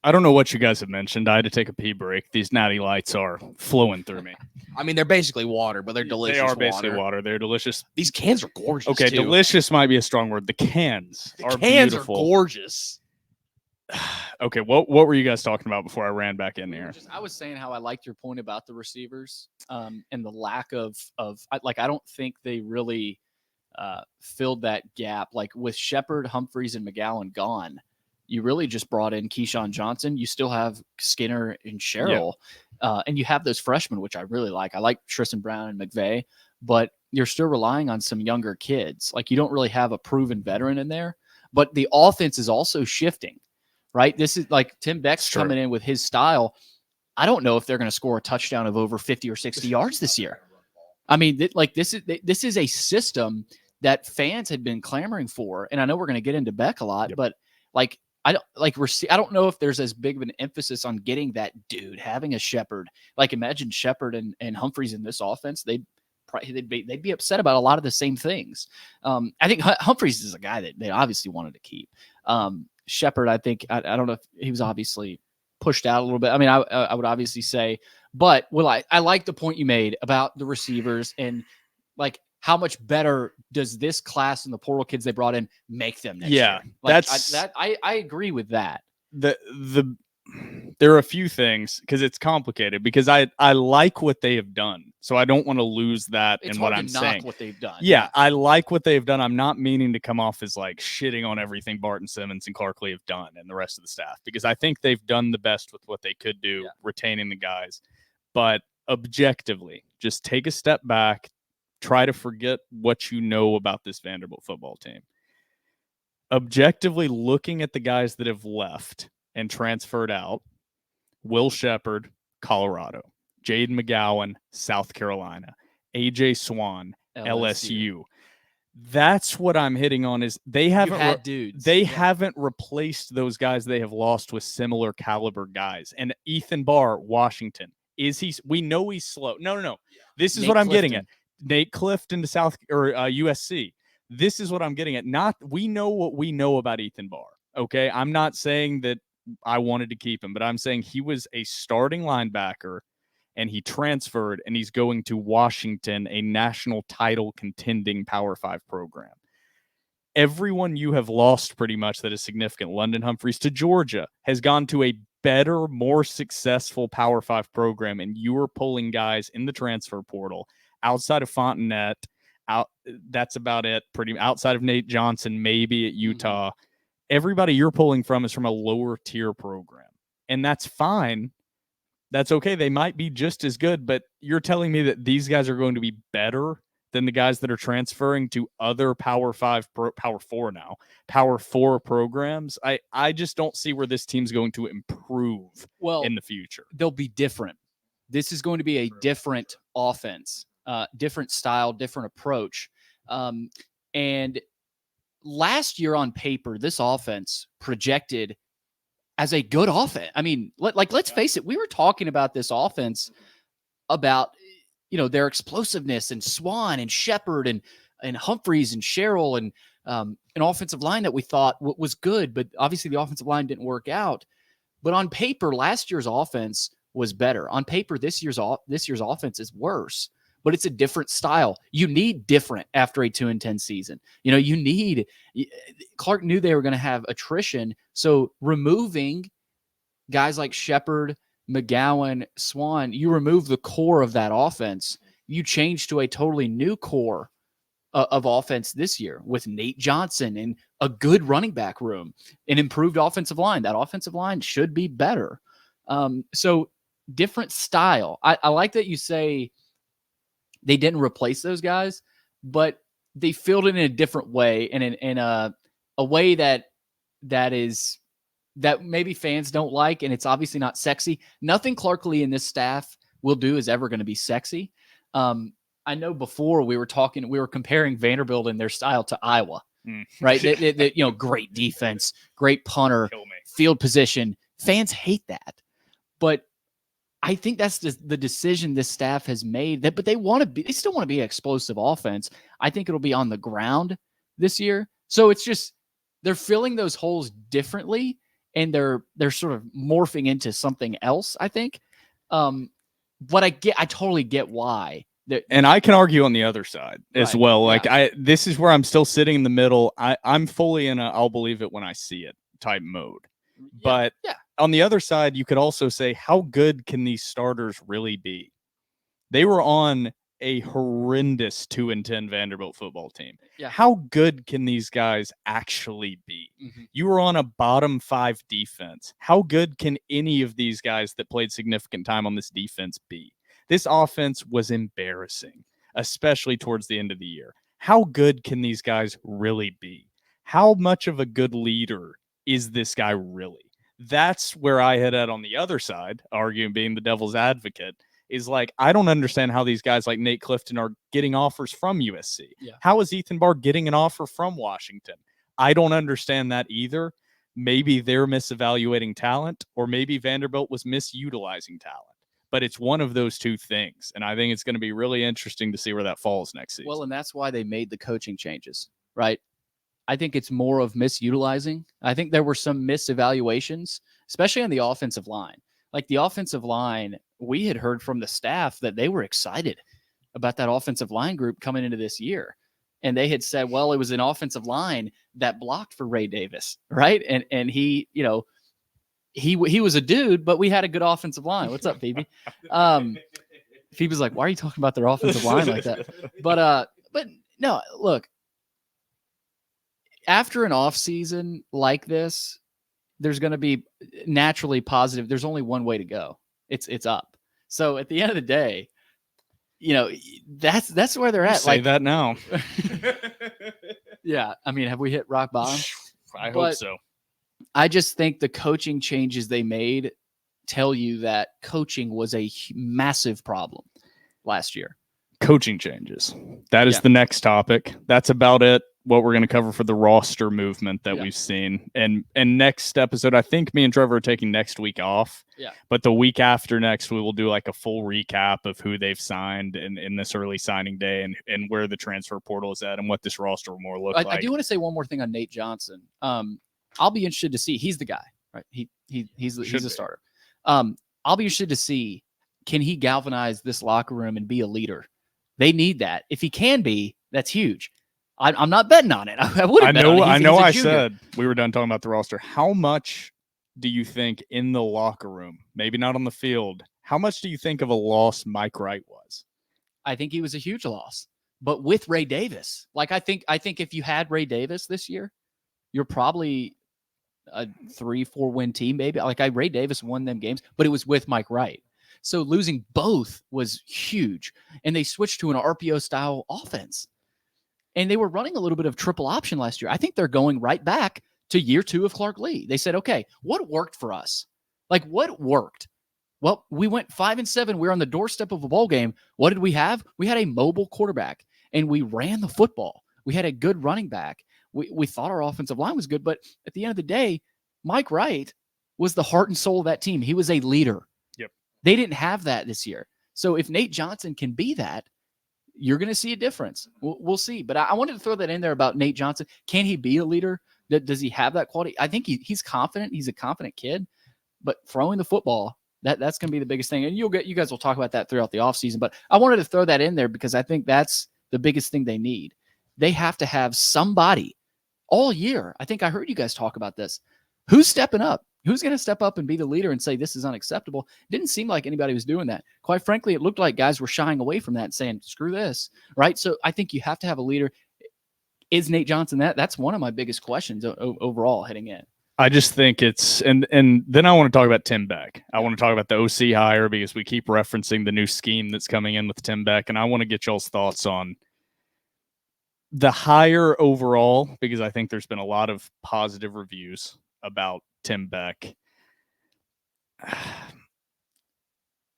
I don't know what you guys have mentioned. I had to take a pee break. These natty lights are flowing through me. I mean, they're basically water, but they're delicious. They are basically water. They're delicious. These cans are gorgeous. Okay, too. delicious might be a strong word. The cans The are cans beautiful. are gorgeous. Okay, what were you guys talking about before I ran back in here? I was saying how I liked your point about the receivers and the lack of I don't think they really filled that gap. Like with Shepard, Humphreys, and McGowan gone, you really just brought in Keyshawn Johnson. You still have Skinner and Sherrill, and you have those freshmen, which I really like. I like Tristan Brown and McVay, but you're still relying on some younger kids. Like you don't really have a proven veteran in there, but the offense is also shifting. Right. This is like Tim Beck's coming in with his style. I don't know if they're going to score a touchdown of over 50 or 60 yards this year. I mean, this is a system that fans had been clamoring for. And I know we're going to get into Beck a lot, but like, I don't know if there's as big of an emphasis on getting that dude, having a Shepard. Like imagine Shepard and Humphreys in this offense. They'd be upset about a lot of the same things. I think Humphreys is a guy that they obviously wanted to keep. Shepard, I think, I don't know if he was obviously pushed out a little bit. I mean, I would obviously say, but I like the point you made about the receivers and like how much better does this class and the portal kids they brought in make them next year? Like, I agree with that. There are a few things because it's complicated because I like what they have done. So I don't want to lose that It's in what hard I'm to knock saying. what they've done. Yeah, I like what they've done. I'm not meaning to come off as like shitting on everything Barton Simmons and Clark Lee have done and the rest of the staff because I think they've done the best with what they could do, retaining the guys. But objectively, just take a step back, try to forget what you know about this Vanderbilt football team. Objectively looking at the guys that have left and transferred out, Will Shepard, Colorado, Jaden McGowan, South Carolina, AJ Swan, LSU. That's what I'm hitting on is they haven't dudes. They haven't replaced those guys they have lost with similar caliber guys. And Ethan Barr, Washington, we know he's slow. No. This is Nate what I'm Clifton. getting at. Nate Clifton to USC. This is what I'm getting at. We know what we know about Ethan Barr. Okay. I'm not saying that I wanted to keep him, but I'm saying he was a starting linebacker and he transferred and he's going to Washington, a national title contending Power 5 program. Everyone you have lost pretty much that is significant, London Humphreys to Georgia, has gone to a better, more successful Power 5 program, and you are pulling guys in the transfer portal outside of Fontenette. That's about it. Pretty outside of Nate Johnson, maybe at Utah. Everybody you're pulling from is from a lower tier program, and that's fine. That's okay. They might be just as good, but you're telling me that these guys are going to be better than the guys that are transferring to other Power 4 programs. I just don't see where this team's going to improve in the future. They'll be different. This is going to be a different offense, different style, different approach. And last year on paper, this offense projected as a good offense. I mean, let's face it. We were talking about this offense about, their explosiveness and Swan and Shepard and Humphreys and Sherrill and an offensive line that we thought was good, but obviously the offensive line didn't work out. But on paper, last year's offense was better. On paper, this year's offense is worse. but it's a different style. You need different after a 2-10 season. You know, you need Clark knew they were going to have attrition. So removing guys like Shepard, McGowan, Swan, you remove the core of that offense. You change to a totally new core of offense this year with Nate Johnson and a good running back room, an improved offensive line. That offensive line should be better. So different style. I like that you say they didn't replace those guys, but they filled it in a different way and in a way that maybe fans don't like, and it's obviously not sexy. Nothing Clark Lee and this staff will do is ever going to be sexy. I know before we were comparing Vanderbilt and their style to Iowa, right? They, you know, great defense, great punter, field position. Fans hate that, but I think that's the decision this staff has made. But they still want to be an explosive offense. I think it'll be on the ground this year. So it's just they're filling those holes differently, and they're sort of morphing into something else, I think. But I totally get why. And I can argue on the other side as well. Like this is where I'm still sitting in the middle. I'm fully in a I'll believe it when I see it type mode. But on the other side, you could also say, how good can these starters really be? They were on a horrendous 2-10 Vanderbilt football team. Yeah. How good can these guys actually be? Mm-hmm. You were on a bottom 5 defense. How good can any of these guys that played significant time on this defense be? This offense was embarrassing, especially towards the end of the year. How good can these guys really be? How much of a good leader is this guy really? That's where I head at on the other side, arguing being the devil's advocate, is like, I don't understand how these guys like Nate Clifton are getting offers from USC. Yeah. How is Ethan Barr getting an offer from Washington? I don't understand that either. Maybe they're misevaluating talent, or maybe Vanderbilt was misutilizing talent. But it's one of those two things. And I think it's going to be really interesting to see where that falls next season. Well, and that's why they made the coaching changes, right? I think it's more of misutilizing. I think there were some misevaluations, especially on the offensive line. Like the offensive line, we had heard from the staff that they were excited about that offensive line group coming into this year. And they had said, well, it was an offensive line that blocked for Ray Davis, right? And he, you know, he was a dude, but we had a good offensive line. What's up, Phoebe? Phoebe's like, why are you talking about their offensive line like that? But no, look, after an off season like this, there's going to be naturally positive. There's only one way to go. It's up. So at the end of the day, you know, that's where they're at. Say like that now. Yeah. I mean, have we hit rock bottom? I hope so. I just think the coaching changes they made tell you that coaching was a massive problem last year. Coaching changes. That is the next topic. That's about it. What we're going to cover for the roster movement that we've seen. And next episode, I think me and Trevor are taking next week off. Yeah. But the week after next, we will do like a full recap of who they've signed in this early signing day and where the transfer portal is at and what this roster will more look like. I do want to say one more thing on Nate Johnson. I'll be interested to see. He's the guy, right? He's a starter. I'll be interested to see, can he galvanize this locker room and be a leader? They need that. If he can be, that's huge. I'm not betting on it. I would have bet on it. I know. I said we were done talking about the roster. How much do you think in the locker room, maybe not on the field, how much do you think of a loss Mike Wright was? I think he was a huge loss, but with Ray Davis, like I think if you had Ray Davis this year, you're probably a 3-4 win team, maybe. Like Ray Davis won them games, but it was with Mike Wright. So losing both was huge. And they switched to an RPO style offense. And they were running a little bit of triple option last year. I think they're going right back to year 2 of Clark Lee. They said, okay, what worked for us? Like what worked? Well, we went 5-7. We were on the doorstep of a bowl game. What did we have? We had a mobile quarterback and we ran the football. We had a good running back. We thought our offensive line was good, but at the end of the day, Mike Wright was the heart and soul of that team. He was a leader. Yep. They didn't have that this year. So if Nate Johnson can be that, you're going to see a difference. We'll see. But I wanted to throw that in there about Nate Johnson. Can he be a leader? Does he have that quality? I think he's confident. He's a confident kid. But throwing the football, That's going to be the biggest thing. And you guys will talk about that throughout the offseason. But I wanted to throw that in there because I think that's the biggest thing they need. They have to have somebody all year. I think I heard you guys talk about this. Who's stepping up? Who's going to step up and be the leader and say this is unacceptable? Didn't seem like anybody was doing that. Quite frankly, it looked like guys were shying away from that and saying, screw this, right? So I think you have to have a leader. Is Nate Johnson that? That's one of my biggest questions overall heading in. I just think it's and then I want to talk about Tim Beck. I want to talk about the OC hire because we keep referencing the new scheme that's coming in with Tim Beck, and I want to get y'all's thoughts on the hire overall because I think there's been a lot of positive reviews about Tim Beck.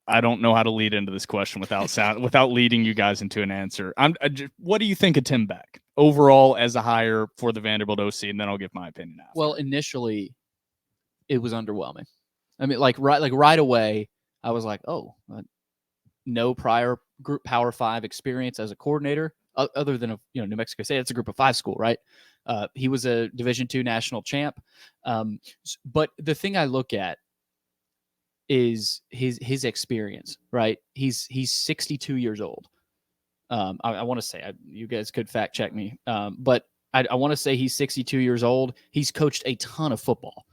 I don't know how to lead into this question without leading you guys into an answer. What do you think of Tim Beck overall as a hire for the Vanderbilt OC? And then I'll give my opinion after. Well, initially, it was underwhelming. I mean, right away, I was like, oh, no prior group Power 5 experience as a coordinator, other than New Mexico State. It's a Group of 5 school, right? He was a Division II national champ. But the thing I look at is his experience, right? He's 62 years old. I want to say, you guys could fact check me, but I want to say he's 62 years old. He's coached a ton of football.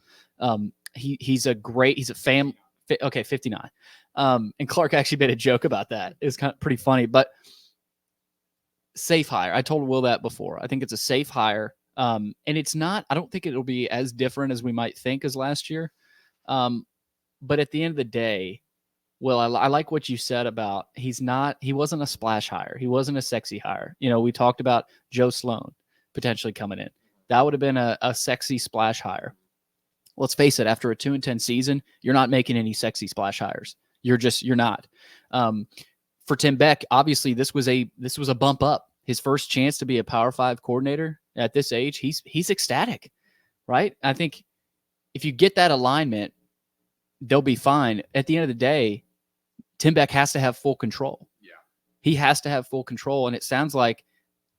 He's a 59. And Clark actually made a joke about that. It's kind of pretty funny, but safe hire. I told Will that before. I think it's a safe hire. And it's not, I don't think it'll be as different as we might think as last year. But at the end of the day, Will, I like what you said about he wasn't a splash hire. He wasn't a sexy hire. We talked about Joe Sloan potentially coming in. That would have been a sexy splash hire. Let's face it, after a 2-10 season, you're not making any sexy splash hires. You're not. For Tim Beck, obviously this was a bump up. His first chance to be a Power 5 coordinator at this age, he's ecstatic, right? I think if you get that alignment, they'll be fine. At the end of the day, Tim Beck has to have full control. Yeah. He has to have full control, and it sounds like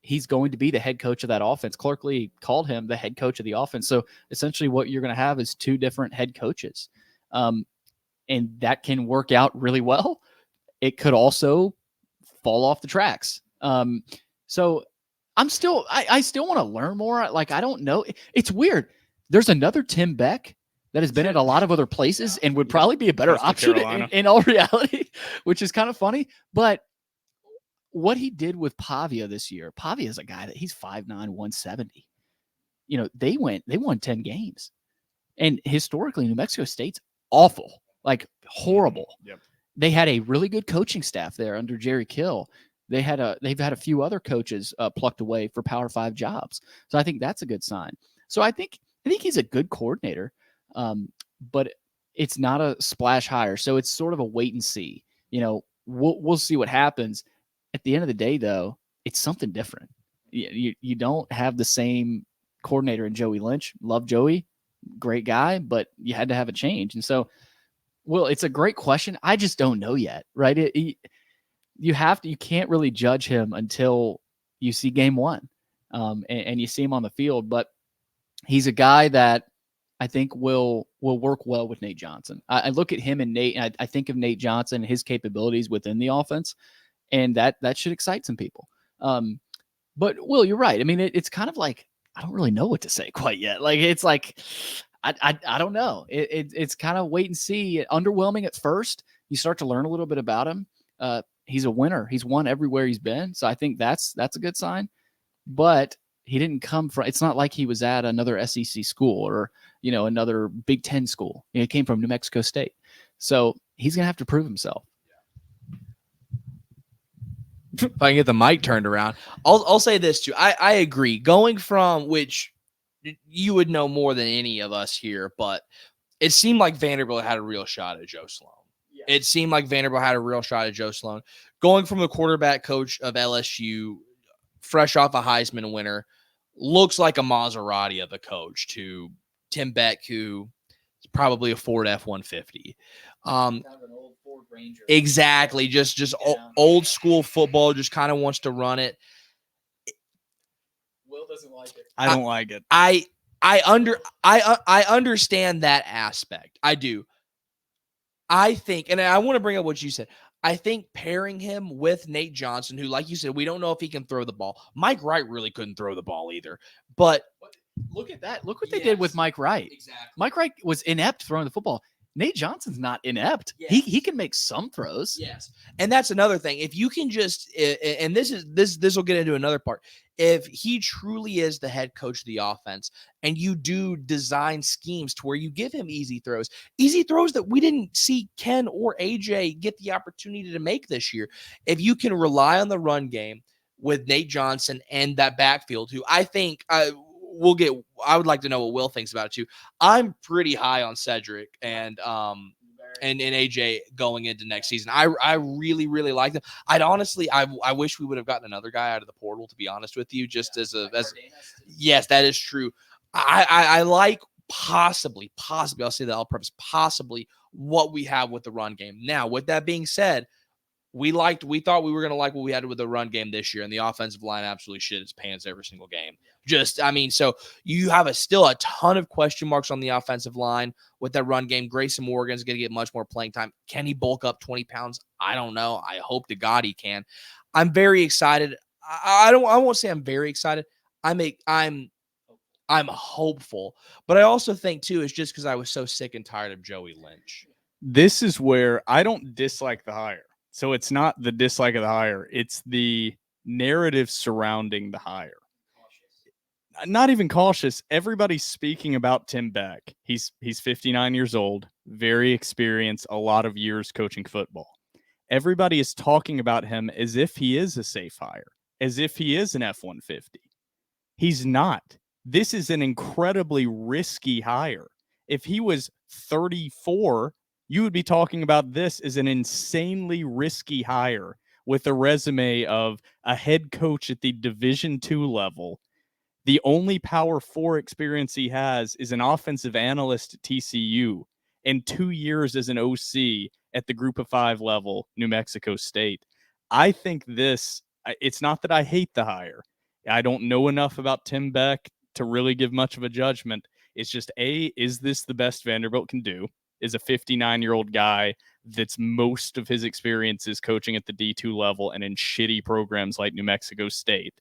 he's going to be the head coach of that offense. Clark Lee called him the head coach of the offense. So essentially what you're going to have is two different head coaches. And that can work out really well. It could also fall off the tracks. So I still want to learn more. I don't know. It's weird. There's another Tim Beck that has been at a lot of other places and would probably be a better option in all reality, which is kind of funny. But what he did with Pavia this year, Pavia is a guy that he's 5'9", 170. They won 10 games. And historically, New Mexico State's awful, horrible. Yep. They had a really good coaching staff there under Jerry Kill. They've had a few other coaches plucked away for Power 5 jobs. So I think that's a good sign. So I think he's a good coordinator. But it's not a splash hire. So it's sort of a wait and see. We'll see what happens. At the end of the day, though, it's something different. You don't have the same coordinator in Joey Lynch. Love Joey, great guy, but you had to have a change. And so, well, it's a great question. I just don't know yet, right? You can't really judge him until you see game one, and you see him on the field. But he's a guy that I think will work well with Nate Johnson. I look at him and Nate, and I think of Nate Johnson and his capabilities within the offense, and that should excite some people. But Will, you're right. I mean, it's kind of like I don't really know what to say quite yet. It's like I don't know. It's kind of wait and see. Underwhelming at first. You start to learn a little bit about him. He's a winner. He's won everywhere he's been. So I think that's a good sign. But he didn't come from. It's not like he was at another SEC school or another Big Ten school. He came from New Mexico State. So he's gonna have to prove himself. If I can get the mic turned around, I'll say this too. I agree. Going from which you would know more than any of us here, but it seemed like Vanderbilt had a real shot at Joe Sloan. Yeah. It seemed like Vanderbilt had a real shot at Joe Sloan. Going from the quarterback coach of LSU, fresh off a Heisman winner, looks like a Maserati of a coach, to Tim Beck, who is probably a Ford F-150. Kind of an old Ford Ranger. Exactly. Just old school football, just kind of wants to run it. Will doesn't like it. I don't like it. I understand that aspect. I do. I think, and I want to bring up what you said. I think pairing him with Nate Johnson, who, like you said, we don't know if he can throw the ball. Mike Wright really couldn't throw the ball either. But look at that. Look what they did with Mike Wright. Exactly. Mike Wright was inept throwing the football. Nate Johnson's not inept. Yes. He can make some throws. Yes. And that's another thing. If you can just, and this will get into another part. If he truly is the head coach of the offense and you do design schemes to where you give him easy throws that we didn't see Ken or AJ get the opportunity to make this year. If you can rely on the run game with Nate Johnson and that backfield, who I think I would like to know what Will thinks about it too. I'm pretty high on Cedric and AJ going into next season. I really, really like them. I wish we would have gotten another guy out of the portal, to be honest with you, just as yes, that is true. I like possibly, I'll say that I'll preface possibly what we have with the run game. Now, with that being said, we thought we were going to like what we had with the run game this year, and the offensive line absolutely shit its pants every single game. So you have still a ton of question marks on the offensive line with that run game. Grayson Morgan's going to get much more playing time. Can he bulk up 20 pounds? I don't know. I hope to God he can. I'm very excited. I won't say I'm very excited. I'm hopeful, but I also think too, it's just because I was so sick and tired of Joey Lynch. This is where I don't dislike the hire. So it's not the dislike of the hire. It's the narrative surrounding the hire. Not even cautious. Everybody's speaking about Tim Beck. He's 59 years old, very experienced, a lot of years coaching football. Everybody is talking about him as if he is a safe hire, as if he is an F-150. He's not. This is an incredibly risky hire. If he was 34, you would be talking about this as an insanely risky hire with a resume of a head coach at the Division II level. The only Power 4 experience he has is an offensive analyst at TCU and 2 years as an OC at the Group of 5 level, New Mexico State. I think it's not that I hate the hire. I don't know enough about Tim Beck to really give much of a judgment. It's just, is this the best Vanderbilt can do? Is a 59-year-old guy that's most of his experience is coaching at the D2 level and in shitty programs like New Mexico State.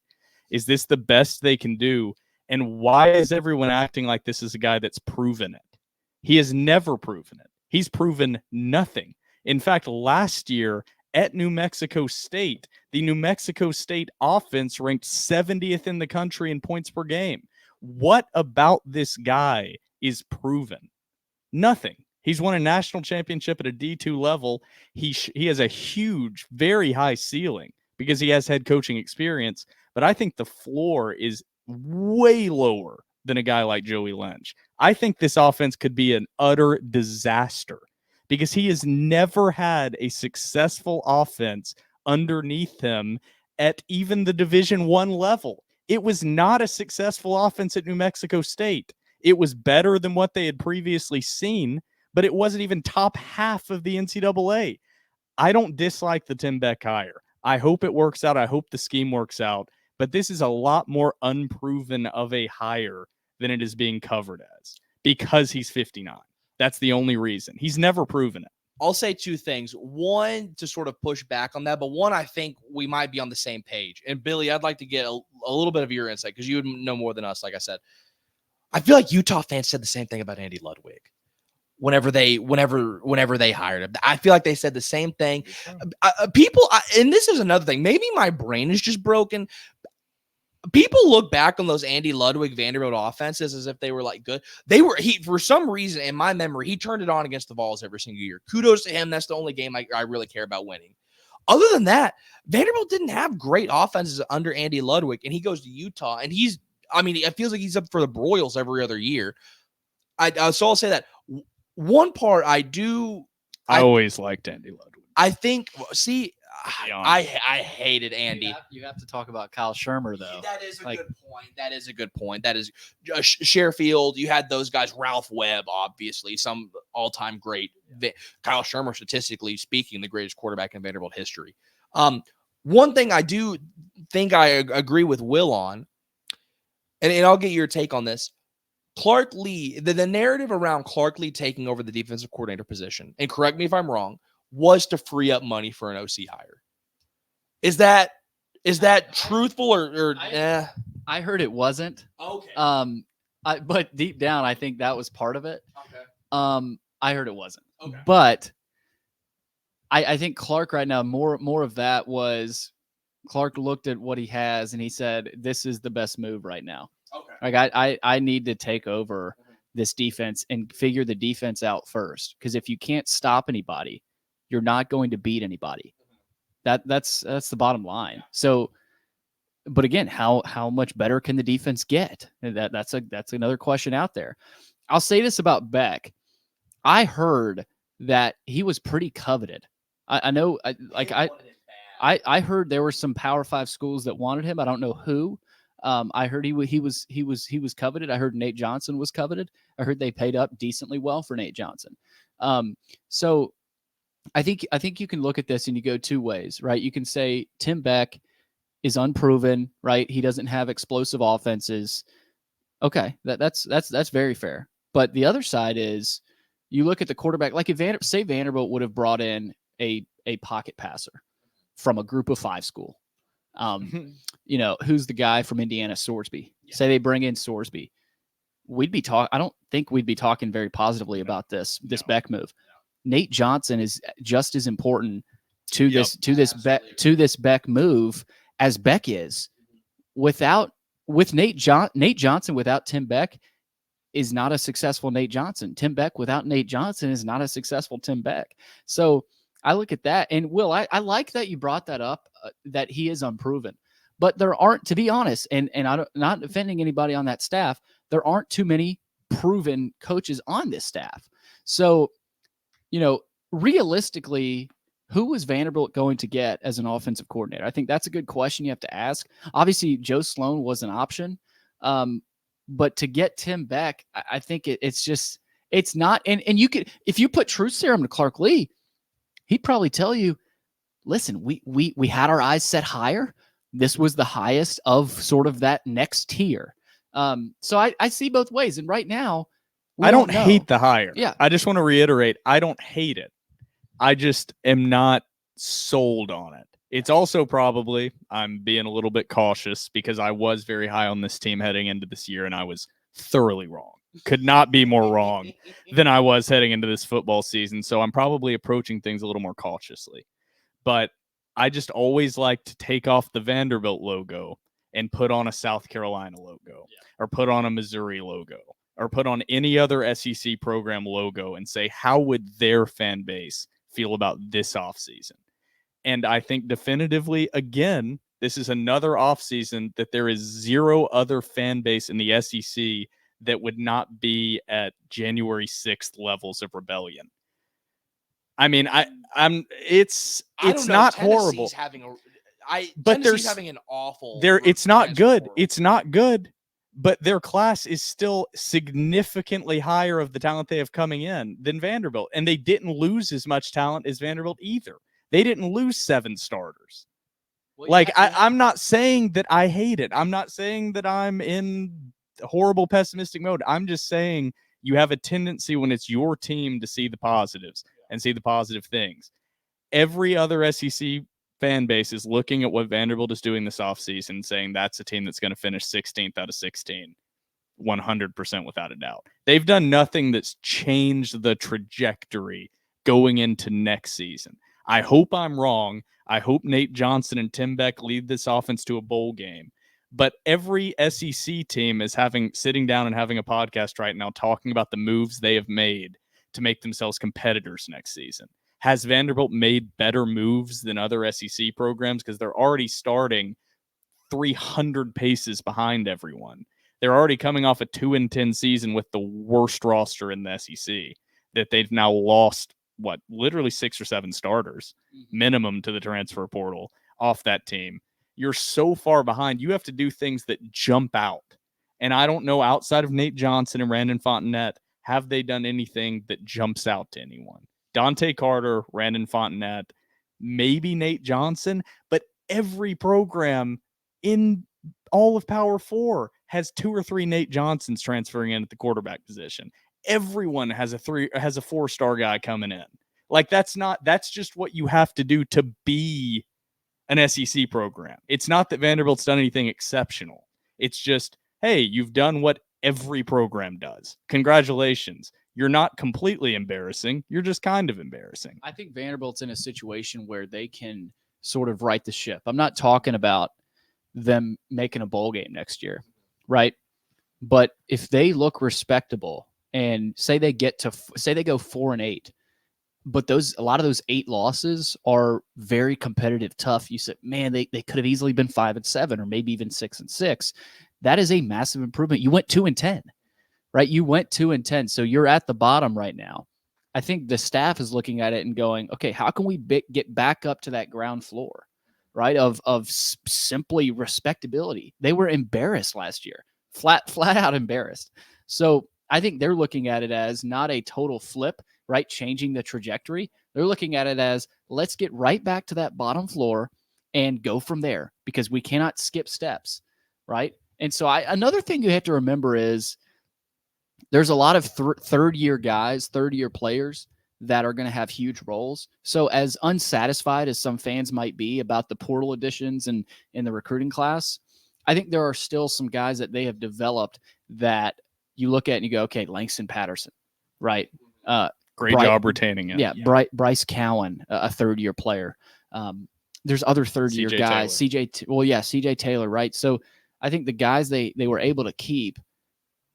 Is this the best they can do? And why is everyone acting like this is a guy that's proven it? He has never proven it. He's proven nothing. In fact, last year at New Mexico State, the New Mexico State offense ranked 70th in the country in points per game. What about this guy is proven? Nothing. He's won a national championship at a D2 level. He has a huge, very high ceiling because he has head coaching experience. But I think the floor is way lower than a guy like Joey Lynch. I think this offense could be an utter disaster because he has never had a successful offense underneath him at even the Division I level. It was not a successful offense at New Mexico State. It was better than what they had previously seen, but it wasn't even top half of the NCAA. I don't dislike the Tim Beck hire. I hope it works out. I hope the scheme works out. But this is a lot more unproven of a hire than it is being covered as because he's 59. That's the only reason. He's never proven it. I'll say two things. One, to sort of push back on that, but one, I think we might be on the same page. And Billy, I'd like to get a little bit of your insight because you would know more than us, like I said. I feel like Utah fans said the same thing about Andy Ludwig whenever they hired him. I feel like they said the same thing. And this is another thing. Maybe my brain is just broken. People look back on those Andy Ludwig Vanderbilt offenses as if they were like good. For some reason in my memory, he turned it on against the Vols every single year. Kudos to him. That's the only game I really care about winning. Other than that, Vanderbilt didn't have great offenses under Andy Ludwig, and he goes to Utah, and it feels like he's up for the broils every other year. So I'll say that one part I always liked Andy Ludwig. I think, I hated Andy. You have to talk about Kyle Shermer, though. That is a good point. That is Sherfield. You had those guys. Ralph Webb, obviously, some all-time great. Kyle Shermer, statistically speaking, the greatest quarterback in Vanderbilt history. One thing I do think I agree with Will on, and I'll get your take on this. Clark Lee, the narrative around Clark Lee taking over the defensive coordinator position, and correct me if I'm wrong, was to free up money for an OC hire. Is that truthful or I heard it wasn't. Okay. But deep down, I think that was part of it. Okay. I heard it wasn't. Okay. But I think Clark right now, more of that was Clark looked at what he has and he said, this is the best move right now. Okay. Like I need to take over this defense and figure the defense out first. Because if you can't stop anybody, you're not going to beat anybody. That's the bottom line. So, but again, how much better can the defense get? That's another question out there. I'll say this about Beck. I heard that he was pretty coveted. I know, I heard there were some Power 5 schools that wanted him. I don't know who. I heard he was coveted. I heard Nate Johnson was coveted. I heard they paid up decently well for Nate Johnson. So I think you can look at this and you go two ways, right? You can say Tim Beck is unproven, right? He doesn't have explosive offenses. Okay, that's very fair. But the other side is you look at the quarterback, like if Vanderbilt would have brought in a pocket passer from a group of 5 school. Who's the guy from Indiana, Sorsby? Yeah. Say they bring in Sorsby. I don't think we'd be talking very positively about this Beck move. Nate Johnson is just as important to this Beck move as Beck is. With Nate Johnson without Tim Beck is not a successful Nate Johnson. Tim Beck without Nate Johnson is not a successful Tim Beck. So I look at that, and Will, I like that you brought that up, that he is unproven. But there aren't, to be honest, and I'm not offending anybody on that staff, there aren't too many proven coaches on this staff. So, realistically, who was Vanderbilt going to get as an offensive coordinator? I think that's a good question you have to ask. Obviously, Joe Sloan was an option. But to get Tim Beck, I think it's not. And you could, if you put truth serum to Clark Lee, he'd probably tell you, listen, we had our eyes set higher. This was the highest of sort of that next tier. So I see both ways. And right now, I don't hate the hire. Yeah. I just want to reiterate, I don't hate it. I just am not sold on it. It's also probably, I'm being a little bit cautious because I was very high on this team heading into this year, and I was thoroughly wrong. Could not be more wrong than I was heading into this football season. So I'm probably approaching things a little more cautiously. But I just always like to take off the Vanderbilt logo and put on a South Carolina logo, or put on a Missouri logo, or put on any other SEC program logo and say, how would their fan base feel about this offseason? And I think definitively, again, this is another offseason that there is zero other fan base in the SEC that would not be at January 6th levels of rebellion. I mean, it's not horrible. Tennessee's having an awful. It's not good. It's not good. But their class is still significantly higher of the talent they have coming in than Vanderbilt. And they didn't lose as much talent as Vanderbilt either. They didn't lose 7 starters. Well, I'm not saying that I hate it. I'm not saying that I'm in horrible pessimistic mode. I'm just saying you have a tendency when it's your team to see the positives and see the positive things. Every other SEC fan base is looking at what Vanderbilt is doing this offseason, saying that's a team that's going to finish 16th out of 16, 100% without a doubt. They've done nothing that's changed the trajectory going into next season. I hope I'm wrong. I hope Nate Johnson and Tim Beck lead this offense to a bowl game. But every SEC team is sitting down and having a podcast right now talking about the moves they have made to make themselves competitors next season. Has Vanderbilt made better moves than other SEC programs? Because they're already starting 300 paces behind everyone. They're already coming off a 2-10 season with the worst roster in the SEC that they've now lost, literally 6 or 7 starters minimum to the transfer portal off that team. You're so far behind. You have to do things that jump out. And I don't know, outside of Nate Johnson and Randon Fontenette, have they done anything that jumps out to anyone? Dante Carter, Randon Fontenette, maybe Nate Johnson, but every program in all of Power 4 has 2 or 3 Nate Johnsons transferring in at the quarterback position. Everyone has a 4-star guy coming in. Like that's just what you have to do to be an SEC program. It's not that Vanderbilt's done anything exceptional. It's just, hey, you've done what every program does. Congratulations. You're not completely embarrassing. You're just kind of embarrassing. I think Vanderbilt's in a situation where they can sort of right the ship. I'm not talking about them making a bowl game next year, right? But if they look respectable and say they go 4-8, but a lot of those 8 losses are very competitive, tough. You said, man, they could have easily been 5-7 or maybe even 6-6. That is a massive improvement. You went 2-10, right? You went 2-10. So you're at the bottom right now. I think the staff is looking at it and going, okay, how can we get back up to that ground floor, right? Of simply respectability. They were embarrassed last year, flat out embarrassed. So I think they're looking at it as not a total flip, right? Changing the trajectory. They're looking at it as let's get right back to that bottom floor and go from there because we cannot skip steps, right? And so another thing you have to remember is there's a lot of third-year guys, third-year players that are going to have huge roles. So as unsatisfied as some fans might be about the portal additions and in the recruiting class, I think there are still some guys that they have developed that you look at and you go, okay, Langston Patterson, right? Great job retaining him. Yeah, Bryce Cowan, a third-year player. There's other third-year guys. CJ Taylor, right? So I think the guys they were able to keep,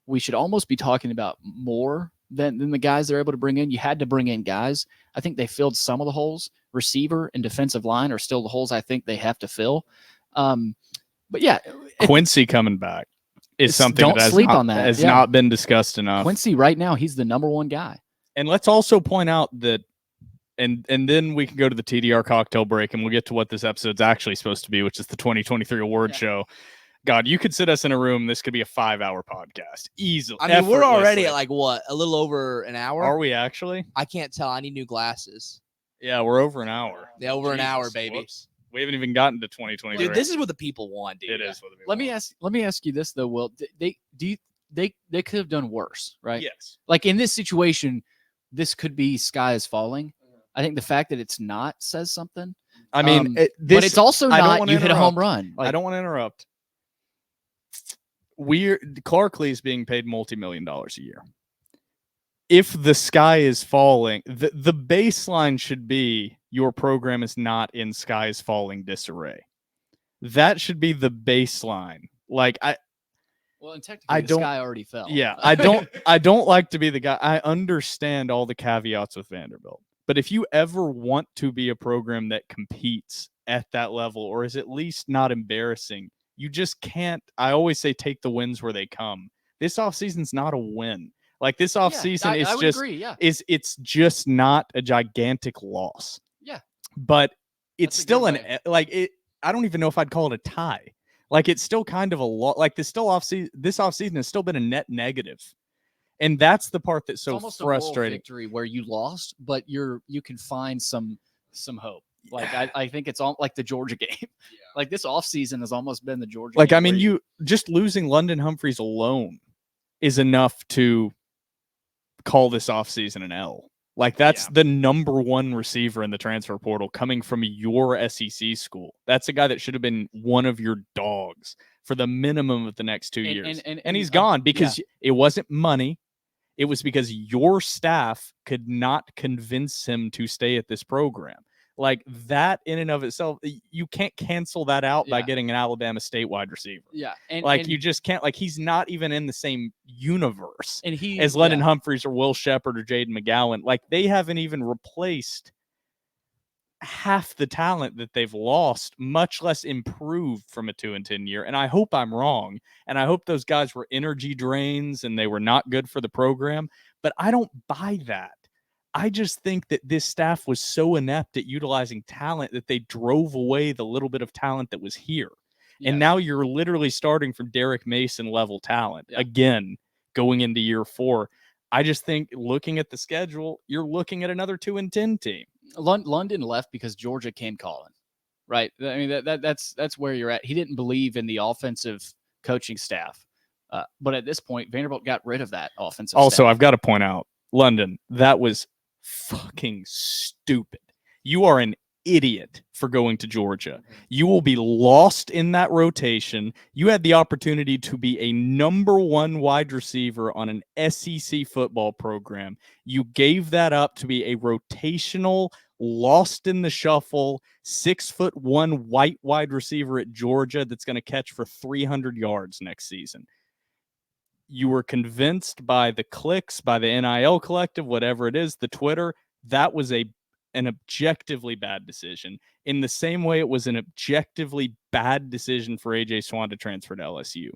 we should almost be talking about more than the guys they're able to bring in. You had to bring in guys. I think they filled some of the holes. Receiver and defensive line are still the holes I think they have to fill. But yeah, Quincy coming back is something that has not been discussed enough. Quincy right now, he's the number 1 guy. And let's also point out that, and then we can go to the TDR cocktail break and we'll get to what this episode's actually supposed to be, which is the 2023 award show. God, you could sit us in a room. This could be a 5-hour podcast easily. I mean, we're already at like what, a little over an hour? Are we actually? I can't tell. I need new glasses. Yeah, we're over an hour. Yeah, over an hour, baby. Whoops. We haven't even gotten to 2023. Dude, this is what the people want, dude. It is what the people want. Let me ask you this though, Will. They could have done worse, right? Yes. Like in this situation, this could be sky is falling. I think the fact that it's not says something. I mean, but it's also not you hit a home run. I don't want to interrupt. Clark Lee is being paid multi-million-dollars a year. If the sky is falling, the baseline should be your program is not in sky is falling disarray. That should be the baseline. Like and technically the sky already fell. Yeah, I don't like to be the guy. I understand all the caveats with Vanderbilt. But if you ever want to be a program that competes at that level or is at least not embarrassing, you just can't. I always say take the wins where they come. This offseason's not a win. Like this offseason it's just not a gigantic loss. Yeah. But it's still I don't even know if I'd call it a tie. Like it's still kind of a lot. Like this offseason has still been a net negative. And that's the part that's so almost frustrating. A victory where you lost, but you can find some hope. Like I think it's all like the Georgia game. Yeah. Like this offseason has almost been the Georgia game. I mean, you just losing London Humphreys alone is enough to call this offseason an L. Like that's the number 1 receiver in the transfer portal coming from your SEC school. That's a guy that should have been one of your dogs for the minimum of the next 2 years. And he's gone because it wasn't money. It was because your staff could not convince him to stay at this program. Like that in and of itself, you can't cancel that out by getting an Alabama State wide receiver. Yeah. You just can't. Like he's not even in the same universe as London Humphreys or Will Shepherd or Jaden McGowan. Like they haven't even replaced half the talent that they've lost, much less improved from a 2-10 year. And I hope I'm wrong. And I hope those guys were energy drains and they were not good for the program. But I don't buy that. I just think that this staff was so inept at utilizing talent that they drove away the little bit of talent that was here. Yeah. And now you're literally starting from Derek Mason level talent again, going into year 4. I just think looking at the schedule, you're looking at another 2-10 team. London left because Georgia came calling, right? I mean, that's where you're at. He didn't believe in the offensive coaching staff, But at this point, Vanderbilt got rid of that offensive Also, staff. I've got to point out, London, that was fucking stupid. You are an idiot for going to Georgia. You will be lost in that rotation. You had the opportunity to be a number 1 wide receiver on an SEC football program. You gave that up to be a rotational, lost in the shuffle, 6'1" white wide receiver at Georgia that's going to catch for 300 yards next season. You were convinced by the clicks, by the NIL collective, whatever it is, the Twitter, that was an objectively bad decision. In the same way, it was an objectively bad decision for AJ Swan to transfer to LSU.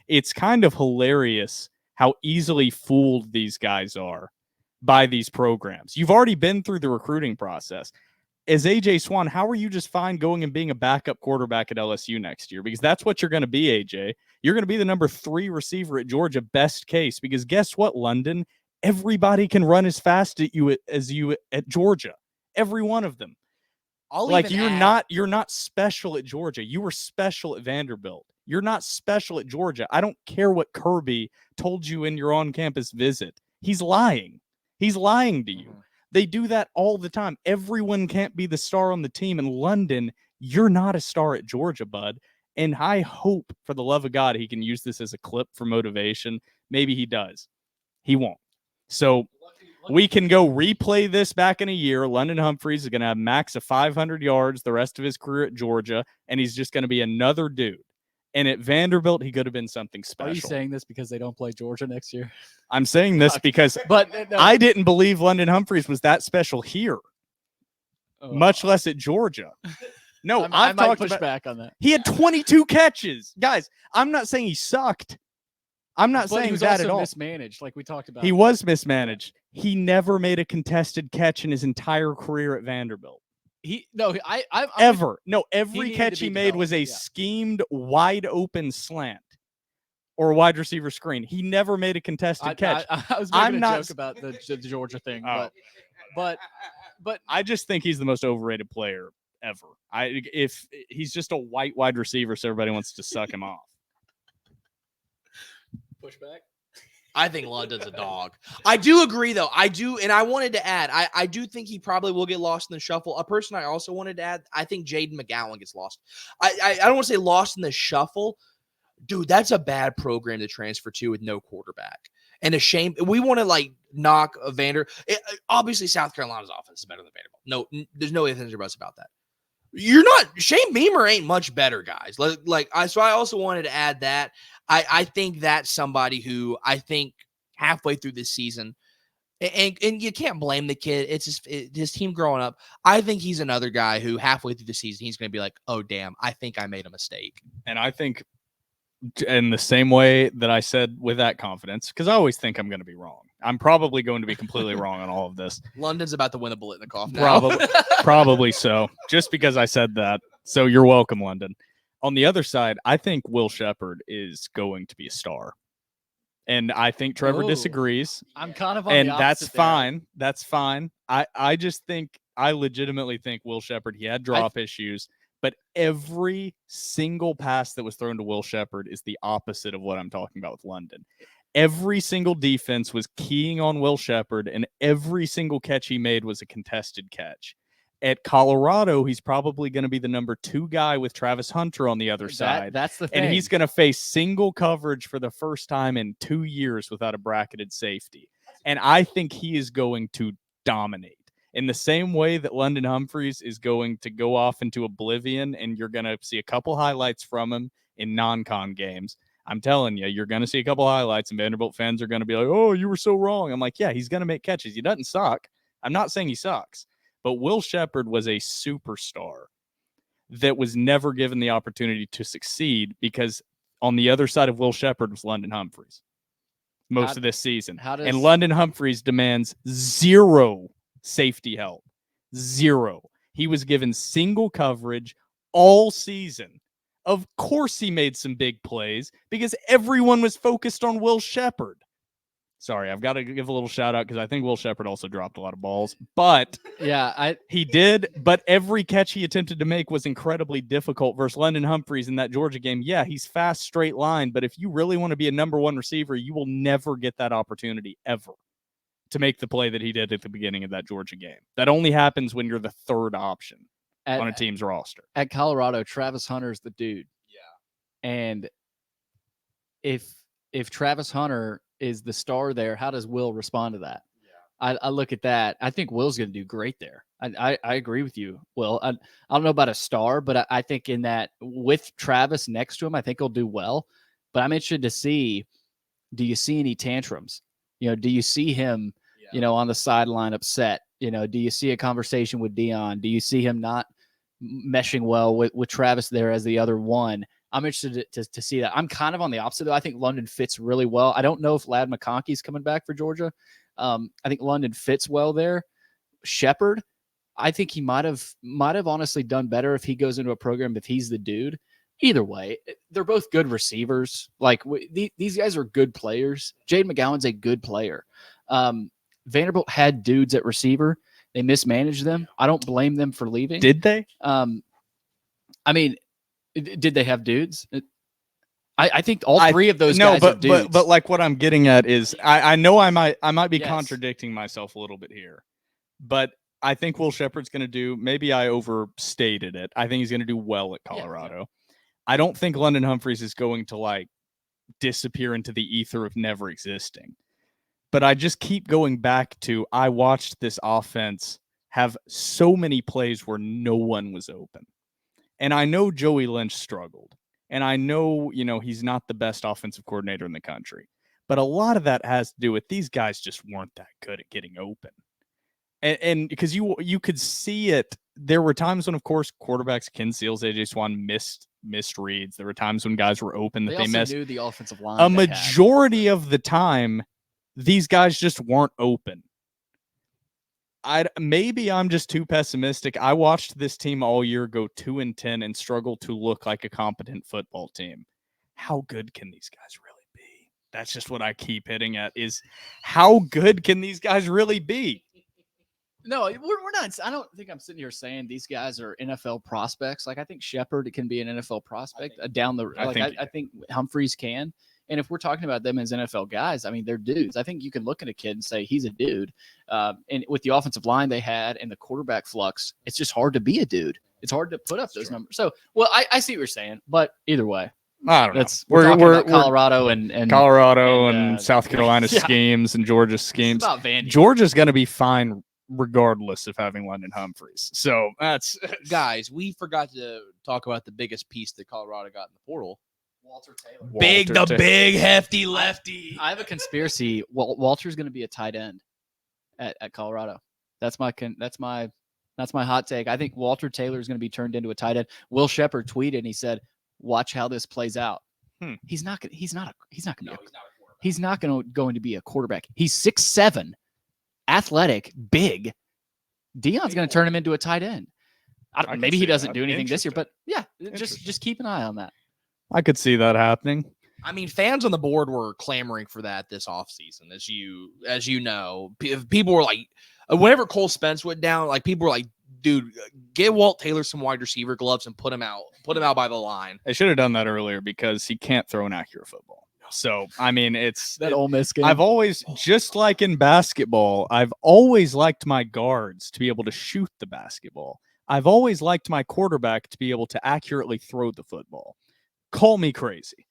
It's kind of hilarious how easily fooled these guys are by these programs. You've already been through the recruiting process. As AJ Swan, how are you just fine going and being a backup quarterback at LSU next year? Because that's what you're going to be, AJ. You're going to be the number 3 receiver at Georgia, best case. Because guess what, London? Everybody can run as fast as you at Georgia. Every one of them. You're not special at Georgia. You were special at Vanderbilt. You're not special at Georgia. I don't care what Kirby told you in your on-campus visit. He's lying. He's lying to you. They do that all the time. Everyone can't be the star on the team. In London, you're not a star at Georgia, bud. And I hope, for the love of God, he can use this as a clip for motivation. Maybe he does. He won't. So we can go replay this back in a year. London Humphreys is going to have max of 500 yards the rest of his career at Georgia, and he's just going to be another dude. And at Vanderbilt, he could have been something special. Are you saying this because they don't play Georgia next year? I'm saying this because I didn't believe London Humphreys was that special here, much less at Georgia. No, I might push back on that. He had 22 catches. Guys, I'm not saying he sucked. I'm not saying he was that also at all. mismanaged, like we talked about. He was mismanaged. He never made a contested catch in his entire career at Vanderbilt. Every catch he made was a schemed wide open slant or a wide receiver screen. He never made a contested catch. I was making a joke about the Georgia thing, but I just think he's the most overrated player ever. If he's just a white wide receiver, so everybody wants to suck him off. Pushback. I think London's a dog. I do agree, though. I do, and I wanted to add, I do think he probably will get lost in the shuffle. A person I also wanted to add, I think Jaden McGowan gets lost. I don't want to say lost in the shuffle. Dude, that's a bad program to transfer to with no quarterback. And a shame. We want to, knock obviously, South Carolina's offense is better than Vanderbilt. No, there's no ifs, ands, or buts about that. Shane Beamer ain't much better, guys. So I also wanted to add that. I think that's somebody who I think halfway through this season, and you can't blame the kid. It's his team growing up. I think he's another guy who halfway through the season, he's going to be like, oh, damn, I think I made a mistake. And I think in the same way that I said with that confidence, because I always think I'm going to be wrong. I'm probably going to be completely wrong on all of this. London's about to win a bullet in the cough now. Probably so, just because I said that. So you're welcome, London. On the other side, I think Will Shepherd is going to be a star. And I think Trevor disagrees. I'm kind of on and the that's opposite fine. there. That's fine. I legitimately think Will Shepherd, he had drop issues, but every single pass that was thrown to Will Shepherd is the opposite of what I'm talking about with London. Every single defense was keying on Will Shepherd, and every single catch he made was a contested catch. At Colorado, he's probably going to be the number 2 guy with Travis Hunter on the other side. That's the thing. And he's going to face single coverage for the first time in 2 years without a bracketed safety. And I think he is going to dominate. In the same way that London Humphreys is going to go off into oblivion, and you're going to see a couple highlights from him in non-con games. I'm telling you, you're going to see a couple highlights, and Vanderbilt fans are going to be like, oh, you were so wrong. I'm like, yeah, he's going to make catches. He doesn't suck. I'm not saying he sucks. But Will Shepherd was a superstar that was never given the opportunity to succeed because on the other side of Will Shepherd was London Humphreys most of this season. And London Humphreys demands 0 safety help. 0. He was given single coverage all season. Of course he made some big plays because everyone was focused on Will Shepherd. Sorry, I've got to give a little shout out because I think Will Sheppard also dropped a lot of balls, but Yeah, he did. But every catch he attempted to make was incredibly difficult versus London Humphreys in that Georgia game. Yeah, he's fast, straight line, but if you really want to be a number one receiver, you will never get that opportunity ever to make the play that he did at the beginning of that Georgia game. That only happens when you're the third option on a team's roster. At Colorado, Travis Hunter's the dude. Yeah. And if Travis Hunter is the star there, how does Will respond to that? Yeah. I look at that. I think Will's going to do great there. I agree with you, Will. I don't know about a star, but I think in that with Travis next to him, I think he'll do well. But I'm interested to see, do you see any tantrums? Do you see him, on the sideline upset? Do you see a conversation with Dion? Do you see him not meshing well with Travis there as the other one? I'm interested to see that. I'm kind of on the opposite, though. I think London fits really well. I don't know if Ladd McConkey's coming back for Georgia. I think London fits well there. Sheppard, I think he might have honestly done better if he goes into a program if he's the dude. Either way, they're both good receivers. Like these guys are good players. Jade McGowan's a good player. Vanderbilt had dudes at receiver. They mismanaged them. I don't blame them for leaving. Did they? I mean, did they have dudes? I think all three of those guys are dudes. But like what I'm getting at is I know I might be Yes. contradicting myself a little bit here, but I think Will Sheppard's going to do, maybe I overstated it. I think he's going to do well at Colorado. Yeah. I don't think London Humphreys is going to like disappear into the ether of never existing. But I just keep going back to, I watched this offense have so many plays where no one was open. And I know Joey Lynch struggled. And I know, he's not the best offensive coordinator in the country. But a lot of that has to do with these guys just weren't that good at getting open. And because you could see it, there were times when, of course, quarterbacks, Ken Seals, AJ Swan missed reads. There were times when guys were open that they missed. Knew the offensive line. A majority of the time, these guys just weren't open. Maybe I'm just too pessimistic. I watched this team all year go 2-10 and struggle to look like a competent football team. How good can these guys really be? That's just what I keep hitting at, is how good can these guys really be? No, we're not. I don't think I'm sitting here saying these guys are NFL prospects. Like, I think Sheppard can be an NFL prospect down the. I think Humphreys can. And if we're talking about them as NFL guys, I mean, they're dudes. I think you can look at a kid and say he's a dude. And with the offensive line they had and the quarterback flux, it's just hard to be a dude. It's hard to put up those numbers. So, well, I see what you're saying, but either way, I don't know. We're talking about Colorado and Colorado and South Carolina schemes and Georgia schemes. It's about Vandy. Georgia's going to be fine regardless of having London Humphreys. So that's guys. We forgot to talk about the biggest piece that Colorado got in the portal. Walter Taylor. Big hefty lefty. I have a conspiracy. Walter's going to be a tight end at Colorado. That's my hot take. I think Walter Taylor is going to be turned into a tight end. Will Sheppard tweeted and he said, "Watch how this plays out." He's not going to be a quarterback. He's 6'7", athletic, big. Deion's going to turn him into a tight end. Maybe he doesn't do anything this year, but yeah, just keep an eye on that. I could see that happening. I mean, fans on the board were clamoring for that this offseason, as you know. People were like, whenever Cole Spence went down, like people were like, dude, get Walt Taylor some wide receiver gloves and put him out by the line. They should have done that earlier because he can't throw an accurate football. So, I mean, that Ole Miss game. I've always, just like in basketball, I've always liked my guards to be able to shoot the basketball. I've always liked my quarterback to be able to accurately throw the football. Call me crazy,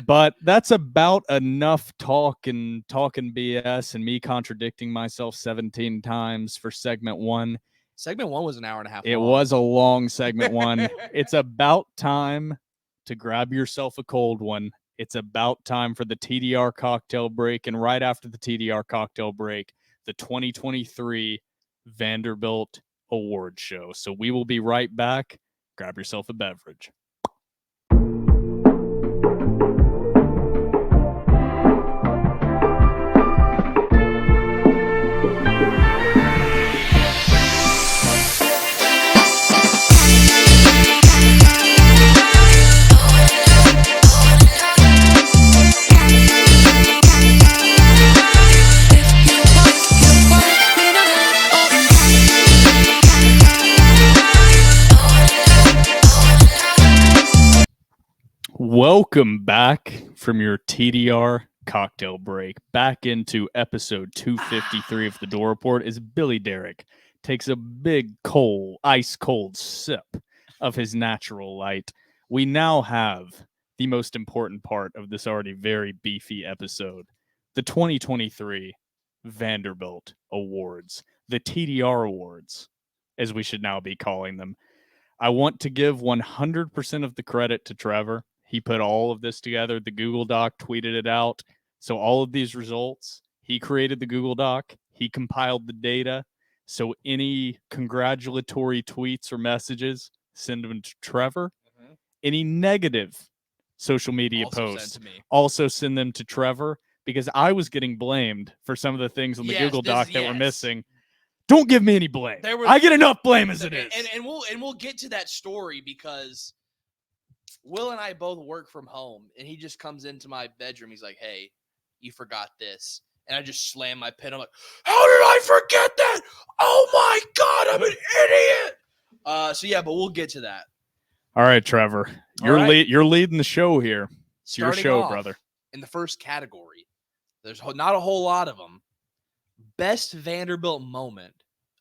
but that's about enough talking BS and me contradicting myself 17 times for segment one. Segment one was an hour and a half. It was a long segment one. It's about time to grab yourself a cold one. It's about time for the TDR cocktail break. And right after the TDR cocktail break, the 2023 Vanderbilt Awards show. So we will be right back. Grab yourself a beverage. Welcome back from your TDR cocktail break back into episode 253 of the Door Report as Billy Derrick takes a big ice cold sip of his natural light. We now have the most important part of this already very beefy episode, the 2023 Vanderbilt Awards, the TDR Awards, as we should now be calling them. I want to give 100% of the credit to Trevor. He put all of this together. The Google Doc tweeted it out. So all of these results, he created the Google Doc. He compiled the data. So any congratulatory tweets or messages, send them to Trevor. Mm-hmm. Any negative social media posts, also send them to Trevor, because I was getting blamed for some of the things on the Google Doc that were missing. Don't give me any blame. I get enough blame as it is. And we'll get to that story, because Will and I both work from home, and he just comes into my bedroom. He's like, "Hey, you forgot this." And I just slam my pen. I'm like, "How did I forget that? Oh my God, I'm an idiot." So yeah, but we'll get to that. All right, Trevor. You're leading the show here. It's your show, brother. In the first category, there's not a whole lot of them. Best Vanderbilt moment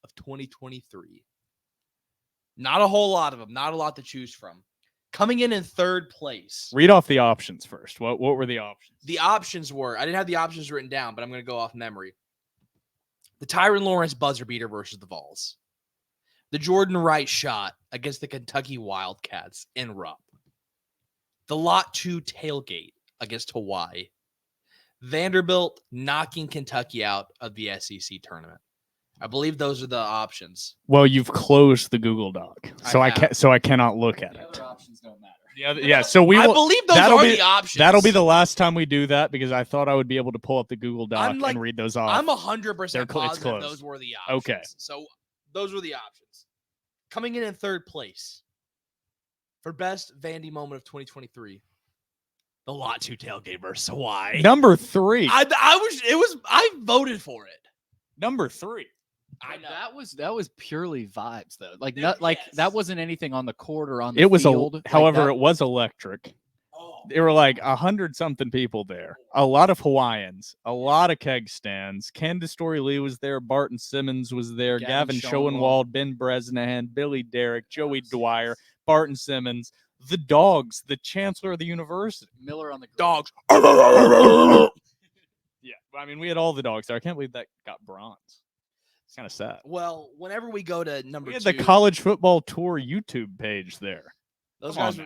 of 2023. Not a whole lot of them. Not a lot to choose from. Coming in third place. Read off the options first. What were the options? The options were, I didn't have the options written down, but I'm going to go off memory. The Tyron Lawrence buzzer beater versus the Vols. The Jordan Wright shot against the Kentucky Wildcats in Rupp. The Lot 2 tailgate against Hawaii. Vanderbilt knocking Kentucky out of the SEC tournament. I believe those are the options. Well, you've closed the Google Doc, so I cannot look at it. The other options don't matter. So I believe those are the options. That'll be the last time we do that, because I thought I would be able to pull up the Google Doc and read those off. I'm 100% positive those were the options. Okay. So those were the options. Coming in third place for best Vandy moment of 2023. The Lot 2 tailgate versus Hawaii. Number 3. I voted for it. Number 3. I know. That was purely vibes, though. That wasn't anything on the court or on the field. However, it was electric. There were like 100-something people there. A lot of Hawaiians, a lot of keg stands. Candace Story-Lee was there. Barton Simmons was there. Gavin Schoenwald, Ben Bresnahan, Billy Derrick, Joey Dwyer, Barton Simmons. The dogs, the chancellor of the university. Miller on the dogs. Yeah, I mean, we had all the dogs there. I can't believe that got bronze. It's kind of sad. Well, whenever we go to number 2. We had the College Football Tour YouTube page there. Those guys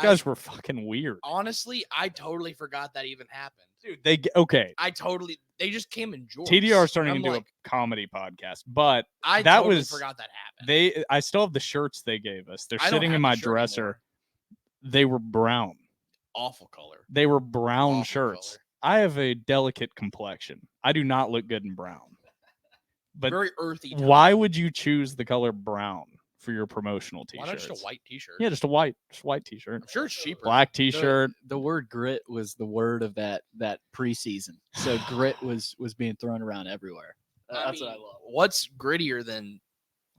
guys were fucking weird. Honestly, I totally forgot that even happened. Dude, they just came in jorts. TDR starting to do a comedy podcast, but I totally forgot that happened. I still have the shirts they gave us. They're sitting in my dresser. Anymore. They were brown. Awful color. They were brown Awful shirts. Color. I have a delicate complexion. I do not look good in brown. But very earthy. Why would you choose the color brown for your promotional t-shirts? Why not just a white t-shirt? Yeah, just a white t-shirt. I'm sure it's cheaper. Black t-shirt. The word grit was the word of that preseason. So grit was being thrown around everywhere. That's what I love. What's grittier than?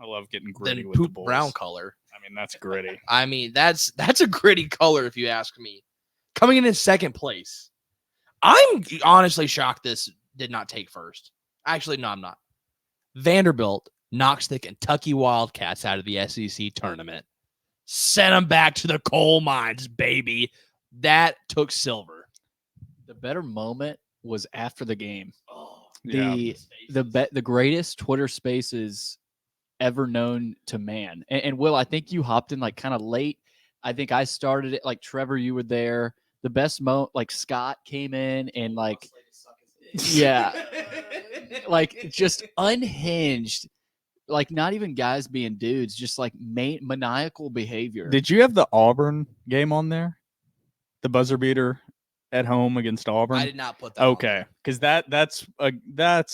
I love getting gritty than with poop the Bulls. Brown color. I mean, that's gritty. I mean, that's a gritty color if you ask me. Coming in second place. I'm honestly shocked this did not take first. Actually, no, I'm not. Vanderbilt knocks the Kentucky Wildcats out of the SEC tournament. Sent them back to the coal mines, baby. That took silver. The better moment was after the game. The greatest Twitter Spaces ever known to man. And Will, I think you hopped in like kind of late. I think I started it. Like Trevor, you were there. The best like Scott came in and like, yeah, like just unhinged. Like not even guys being dudes, just like maniacal behavior. Did you have the Auburn game on there? The buzzer beater at home against Auburn? I did not put that on there. Because that's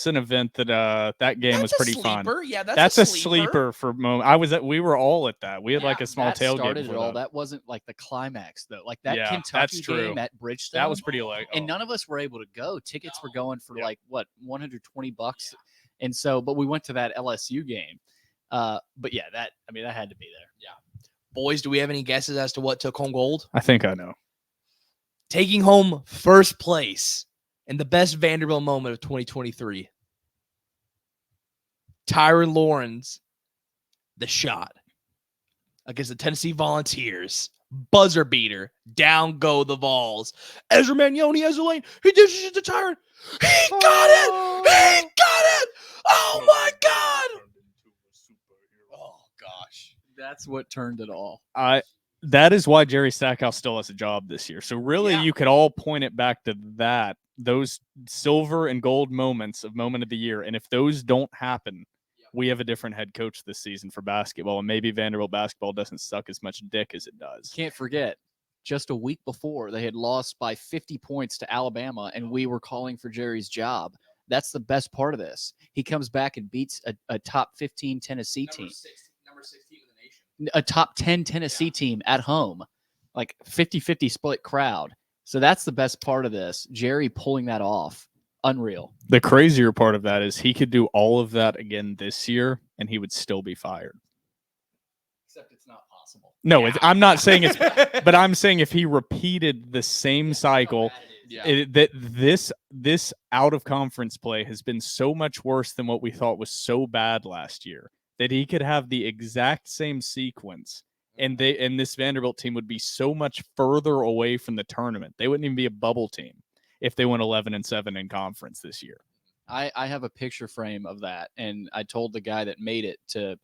an event that that game was pretty fun. Yeah, that's a sleeper for moment. We were all at that. We had like a small tailgate. Started it all. That wasn't like the climax though. Like that Kentucky game at Bridgestone. That was pretty and none of us were able to go. Tickets were going for like what, $120. And so, but we went to that LSU game. But yeah, that had to be there. Yeah. Boys, do we have any guesses as to what took home gold? I think I know. taking home first place in the best Vanderbilt moment of 2023. Tyron Lawrence, the shot against the Tennessee Volunteers. Buzzer beater. Down go the Vols. Ezra Mangione has a lane. He dishes it to Tyron. He got it. He got it. Oh, my God. Oh, gosh. That's what turned it all. That is why Jerry Stackhouse still has a job this year. So really, Yeah. you could all point it back to that, those silver and gold moments of moment of the year. And if those don't happen, we have a different head coach this season for basketball. And maybe Vanderbilt basketball doesn't suck as much dick as it does. Can't forget, just a week before, they had lost by 50 points to Alabama, and we were calling for Jerry's job. That's the best part of this. He comes back and beats a top 15 Tennessee team. Number 16 in the nation. A top 10 Tennessee team at home, like 50-50 split crowd. So that's the best part of this. Jerry pulling that off. Unreal. The crazier part of that is he could do all of that again this year and he would still be fired. Except it's not possible. No, I'm not saying it's, but I'm saying if he repeated the same cycle, that this out of conference play has been so much worse than what we thought was so bad last year that he could have the exact same sequence and this Vanderbilt team would be so much further away from the tournament. They wouldn't even be a bubble team if they went 11-7 in conference this year. I have a picture frame of that, and I told the guy that made it to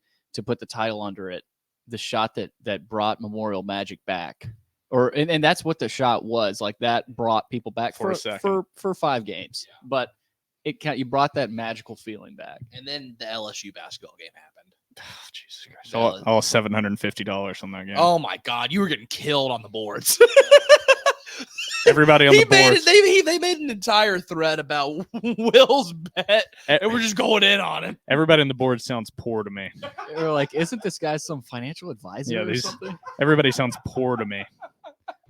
put the title under it, the shot that brought Memorial Magic back. And that's what the shot was. Like, that brought people back For a second. for 5 games. Yeah. But you brought that magical feeling back. And then the LSU basketball game happened. Oh, Jesus Christ. All $750 on that game. Oh, my God. You were getting killed on the boards. Everybody on the board. They made an entire thread about Will's bet, and we're just going in on him. Everybody on the board sounds poor to me. They were like, isn't this guy some financial advisor or something? Everybody sounds poor to me.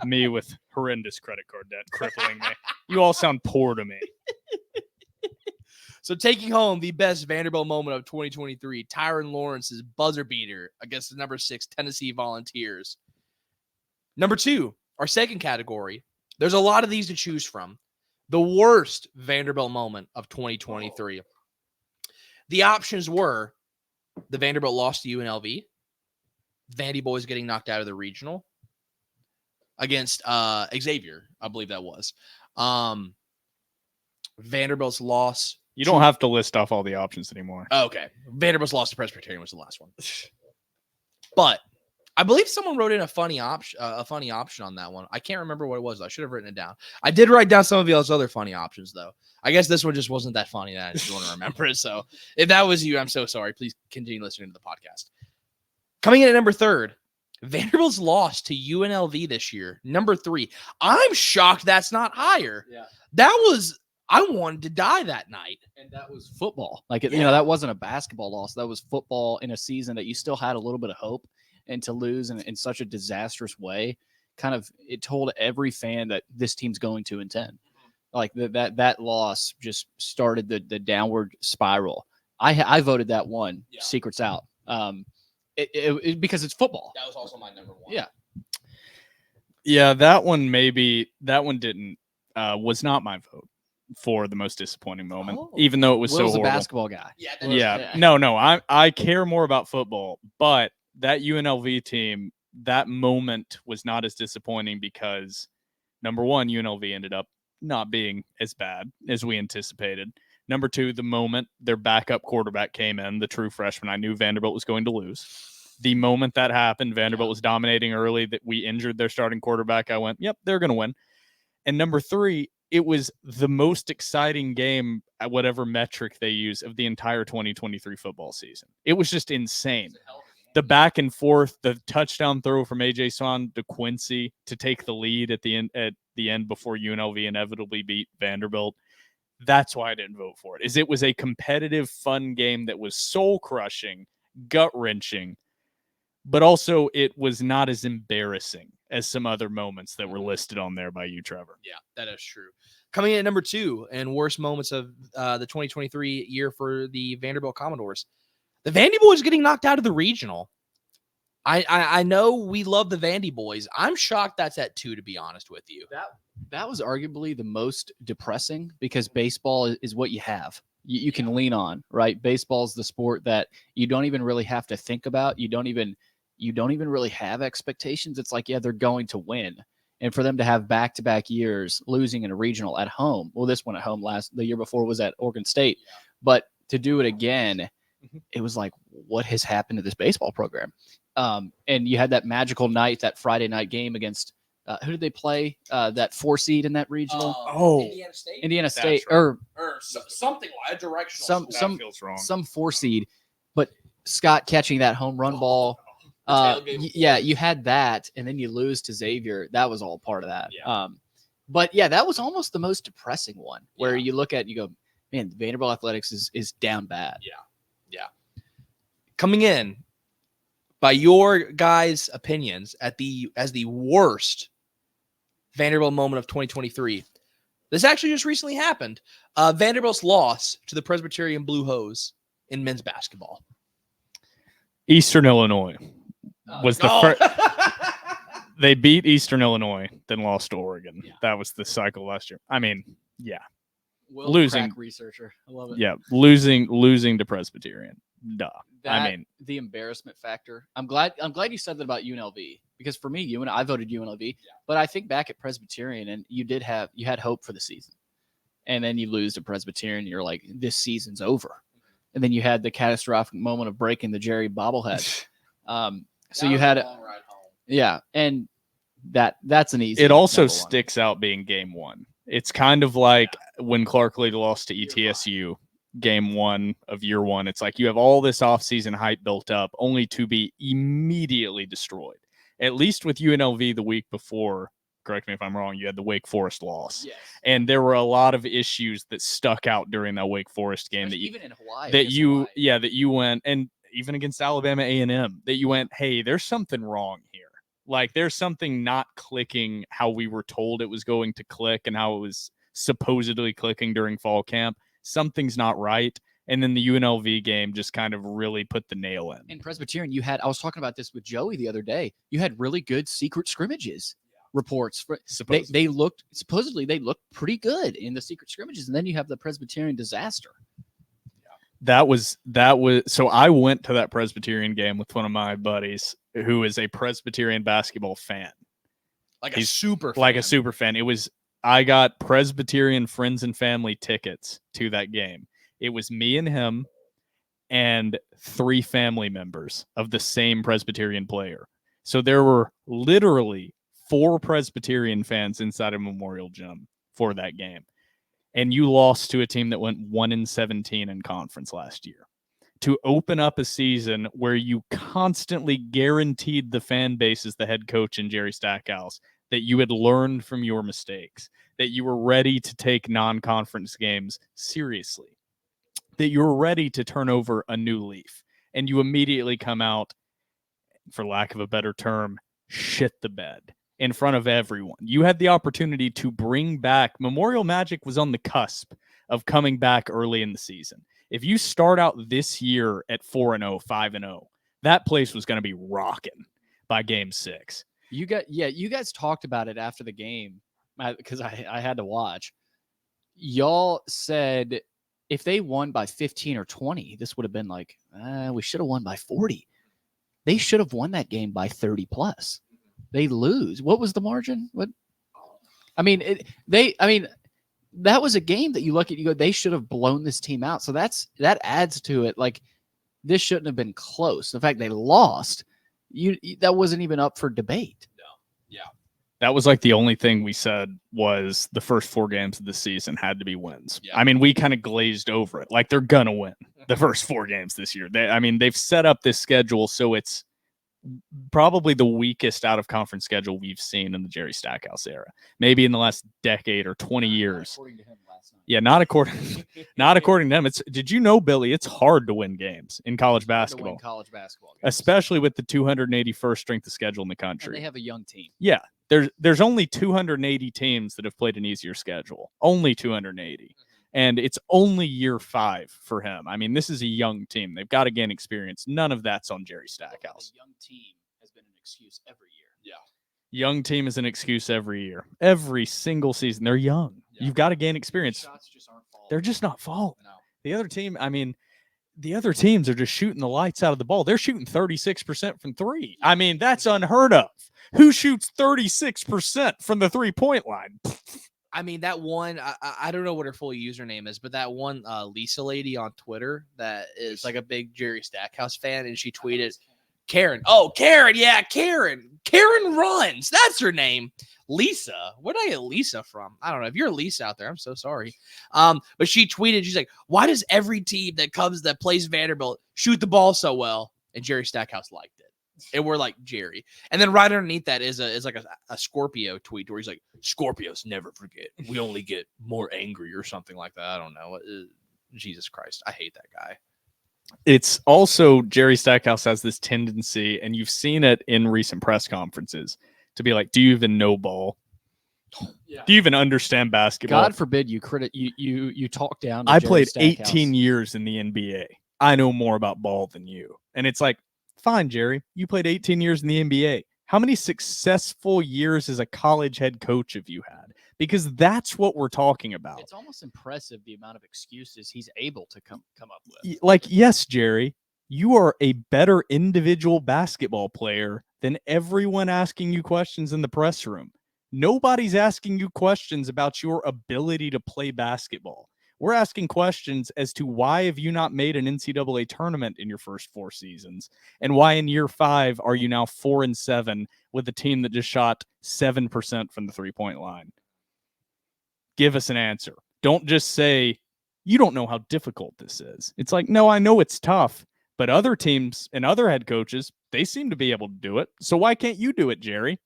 Me with horrendous credit card debt crippling me. You all sound poor to me. So taking home the best Vanderbilt moment of 2023, Tyron Lawrence's buzzer beater against the number 6 Tennessee Volunteers. Number 2, our second category. There's a lot of these to choose from. The worst Vanderbilt moment of 2023. The options were the Vanderbilt loss to UNLV, Vandy boys getting knocked out of the regional against Xavier, I believe that was. Vanderbilt's loss. You don't have to list off all the options anymore. Okay. Vanderbilt's loss to Presbyterian was the last one. But I believe someone wrote in a funny option on that one. I can't remember what it was. I should have written it down. I did write down some of y'all's other funny options, though. I guess this one just wasn't that funny that I just want to remember it. So if that was you, I'm so sorry. Please continue listening to the podcast. Coming in at number 3, Vanderbilt's loss to UNLV this year. Number 3. I'm shocked that's not higher. Yeah. I wanted to die that night. And that was football. Like, that wasn't a basketball loss. That was football in a season that you still had a little bit of hope. And to lose in such a disastrous way, it told every fan that this team's going to 10. Like, that loss just started the downward spiral. I voted that one. Yeah. Secrets out. Because it's football. That was also my number 1. Yeah. Yeah, that one didn't was not my vote for the most disappointing moment, even though it was Will's so horrible. a basketball guy. Yeah. No, I care more about football, but that UNLV team, that moment was not as disappointing because, number 1, UNLV ended up not being as bad as we anticipated. Number 2, the moment their backup quarterback came in, the true freshman, I knew Vanderbilt was going to lose. The moment that happened, Vanderbilt was dominating early, that we injured their starting quarterback. I went, yep, they're going to win. And number 3, it was the most exciting game at whatever metric they use of the entire 2023 football season. It was just insane. The back and forth, the touchdown throw from A.J. Swan to Quincy to take the lead at the end before UNLV inevitably beat Vanderbilt. That's why I didn't vote for it. It was a competitive, fun game that was soul-crushing, gut-wrenching, but also it was not as embarrassing as some other moments that were listed on there by you, Trevor. Yeah, that is true. Coming in at number 2 and worst moments of the 2023 year for the Vanderbilt Commodores. The Vandy boys getting knocked out of the regional. I know we love the Vandy boys. I'm shocked that's at 2, to be honest with you. That was arguably the most depressing because baseball is what you have. You can lean on, right? Baseball is the sport that you don't even really have to think about. You don't even really have expectations. It's like, yeah, they're going to win. And for them to have back-to-back years losing in a regional at home, well, this one at home the year before was at Oregon State, but to do it again, it was like, what has happened to this baseball program? And you had that magical night, that Friday night game against who did they play? That 4 seed in that regional. Indiana State, right. or something like a directional. feels wrong. some 4 seed, but Scott catching that home run ball. You had that, and then you lose to Xavier. That was all part of that. Yeah. But yeah, that was almost the most depressing one, where you look at, you go, man, Vanderbilt athletics is down bad. Yeah. Coming in by your guys' opinions as the worst Vanderbilt moment of 2023. This actually just recently happened. Vanderbilt's loss to the Presbyterian Blue Hose in men's basketball. Eastern Illinois was the first. They beat Eastern Illinois, then lost to Oregon. Yeah. That was the cycle last year. I mean, yeah, Will Losing. crack researcher. I love it. yeah, losing to Presbyterian. Duh. That, the embarrassment factor. I'm glad you said that about UNLV, because for me, I voted UNLV, but I think back at Presbyterian, and you had hope for the season, and then you lose to Presbyterian, and you're like, this season's over, and then you had the catastrophic moment of breaking the Jerry bobblehead. So you had and that's an easy. It also number one. sticks out being game one. It's kind of like when Clark Lee lost to ETSU. Game 1 of year 1. It's like you have all this offseason hype built up only to be immediately destroyed. At least with UNLV the week before, correct me if I'm wrong, you had the Wake Forest loss. Yes. And there were a lot of issues that stuck out during that Wake Forest game Even in Hawaii. that you went, and even against Alabama A&M, that you went, hey, there's something wrong here. Like there's something not clicking how we were told it was going to click and how it was supposedly clicking during fall camp. Something's not right. And then the UNLV game just kind of really put the nail in. In Presbyterian, I was talking about this with Joey the other day. You had really good secret scrimmages reports. They looked pretty good in the secret scrimmages. And then you have the Presbyterian disaster. That was so I went to that Presbyterian game with one of my buddies who is a Presbyterian basketball fan. A super fan. I got Presbyterian friends and family tickets to that game. It was me and him and 3 family members of the same Presbyterian player. So there were literally 4 Presbyterian fans inside a Memorial Gym for that game. And you lost to a team that went 1-17 in conference last year. To open up a season where you constantly guaranteed the fan base as the head coach in Jerry Stackhouse that you had learned from your mistakes, that you were ready to take non-conference games seriously, that you were ready to turn over a new leaf, and you immediately come out, for lack of a better term, shit the bed in front of everyone. You had the opportunity to bring back. Memorial Magic was on the cusp of coming back early in the season. If you start out this year at 4-0, 5-0, that place was going to be rocking by game 6. You guys talked about it after the game because I had to watch. Y'all said if they won by 15 or 20, this would have been like, we should have won by 40. They should have won that game by 30 plus. They lose. What was the margin? That was a game that you look at, you go, they should have blown this team out. So that adds to it. Like, this shouldn't have been close. The fact they lost, that wasn't even up for debate. No. Yeah. That was like the only thing we said was the first 4 games of the season had to be wins. Yeah. I mean, we kind of glazed over it. Like, they're going to win the first 4 games this year. They've set up this schedule so it's probably the weakest out of conference schedule we've seen in the Jerry Stackhouse era. Maybe in the last decade or 20 years. According to him last night. Yeah, not according to them. Did you know, Billy, it's hard to win games in college basketball. Games. Especially with the 281st strength of schedule in the country. And they have a young team. Yeah. There's only 280 teams that have played an easier schedule. Only 280. And it's only year 5 for him. I mean, this is a young team. They've got to gain experience. None of that's on Jerry Stackhouse. A young team excuse every year. Young team is an excuse every year. Every single season. They're young. Yeah. You've got to gain experience. Shots just aren't falling. They're just not falling. No. The other team, the other teams are just shooting the lights out of the ball. They're shooting 36% from three. That's unheard of. Who shoots 36% from the 3-point line? That one, I don't know what her full username is, but that one Lisa lady on Twitter that is like a big Jerry Stackhouse fan, and she tweeted, Karen. Oh, Karen. Yeah, Karen. Karen runs. That's her name. Lisa. Where did I get Lisa from? I don't know. If you're a Lisa out there, I'm so sorry. But she tweeted, she's like, why does every team that plays Vanderbilt shoot the ball so well? And Jerry Stackhouse liked it. And we're like, Jerry. And then right underneath that is like a Scorpio tweet where he's like, Scorpios never forget. We only get more angry or something like that. I don't know. Jesus Christ. I hate that guy. It's also Jerry Stackhouse has this tendency, and you've seen it in recent press conferences, to be like, do you even know ball? Yeah. Do you even understand basketball? God forbid you you talk down to I Jerry played Stackhouse. 18 years in the NBA. I know more about ball than you. And it's like, fine, Jerry, you played 18 years in the NBA. How many successful years as a college head coach have you had? Because that's what we're talking about. It's almost impressive the amount of excuses he's able to come up with. Like, yes, Jerry, you are a better individual basketball player than everyone asking you questions in the press room. Nobody's asking you questions about your ability to play basketball. We're asking questions as to why have you not made an NCAA tournament in your first 4 seasons, and why in year 5 are you now 4-7 with a team that just shot 7% from the 3-point line? Give us an answer. Don't just say, you don't know how difficult this is. It's like, no, I know it's tough, but other teams and other head coaches, they seem to be able to do it. So why can't you do it, Jerry?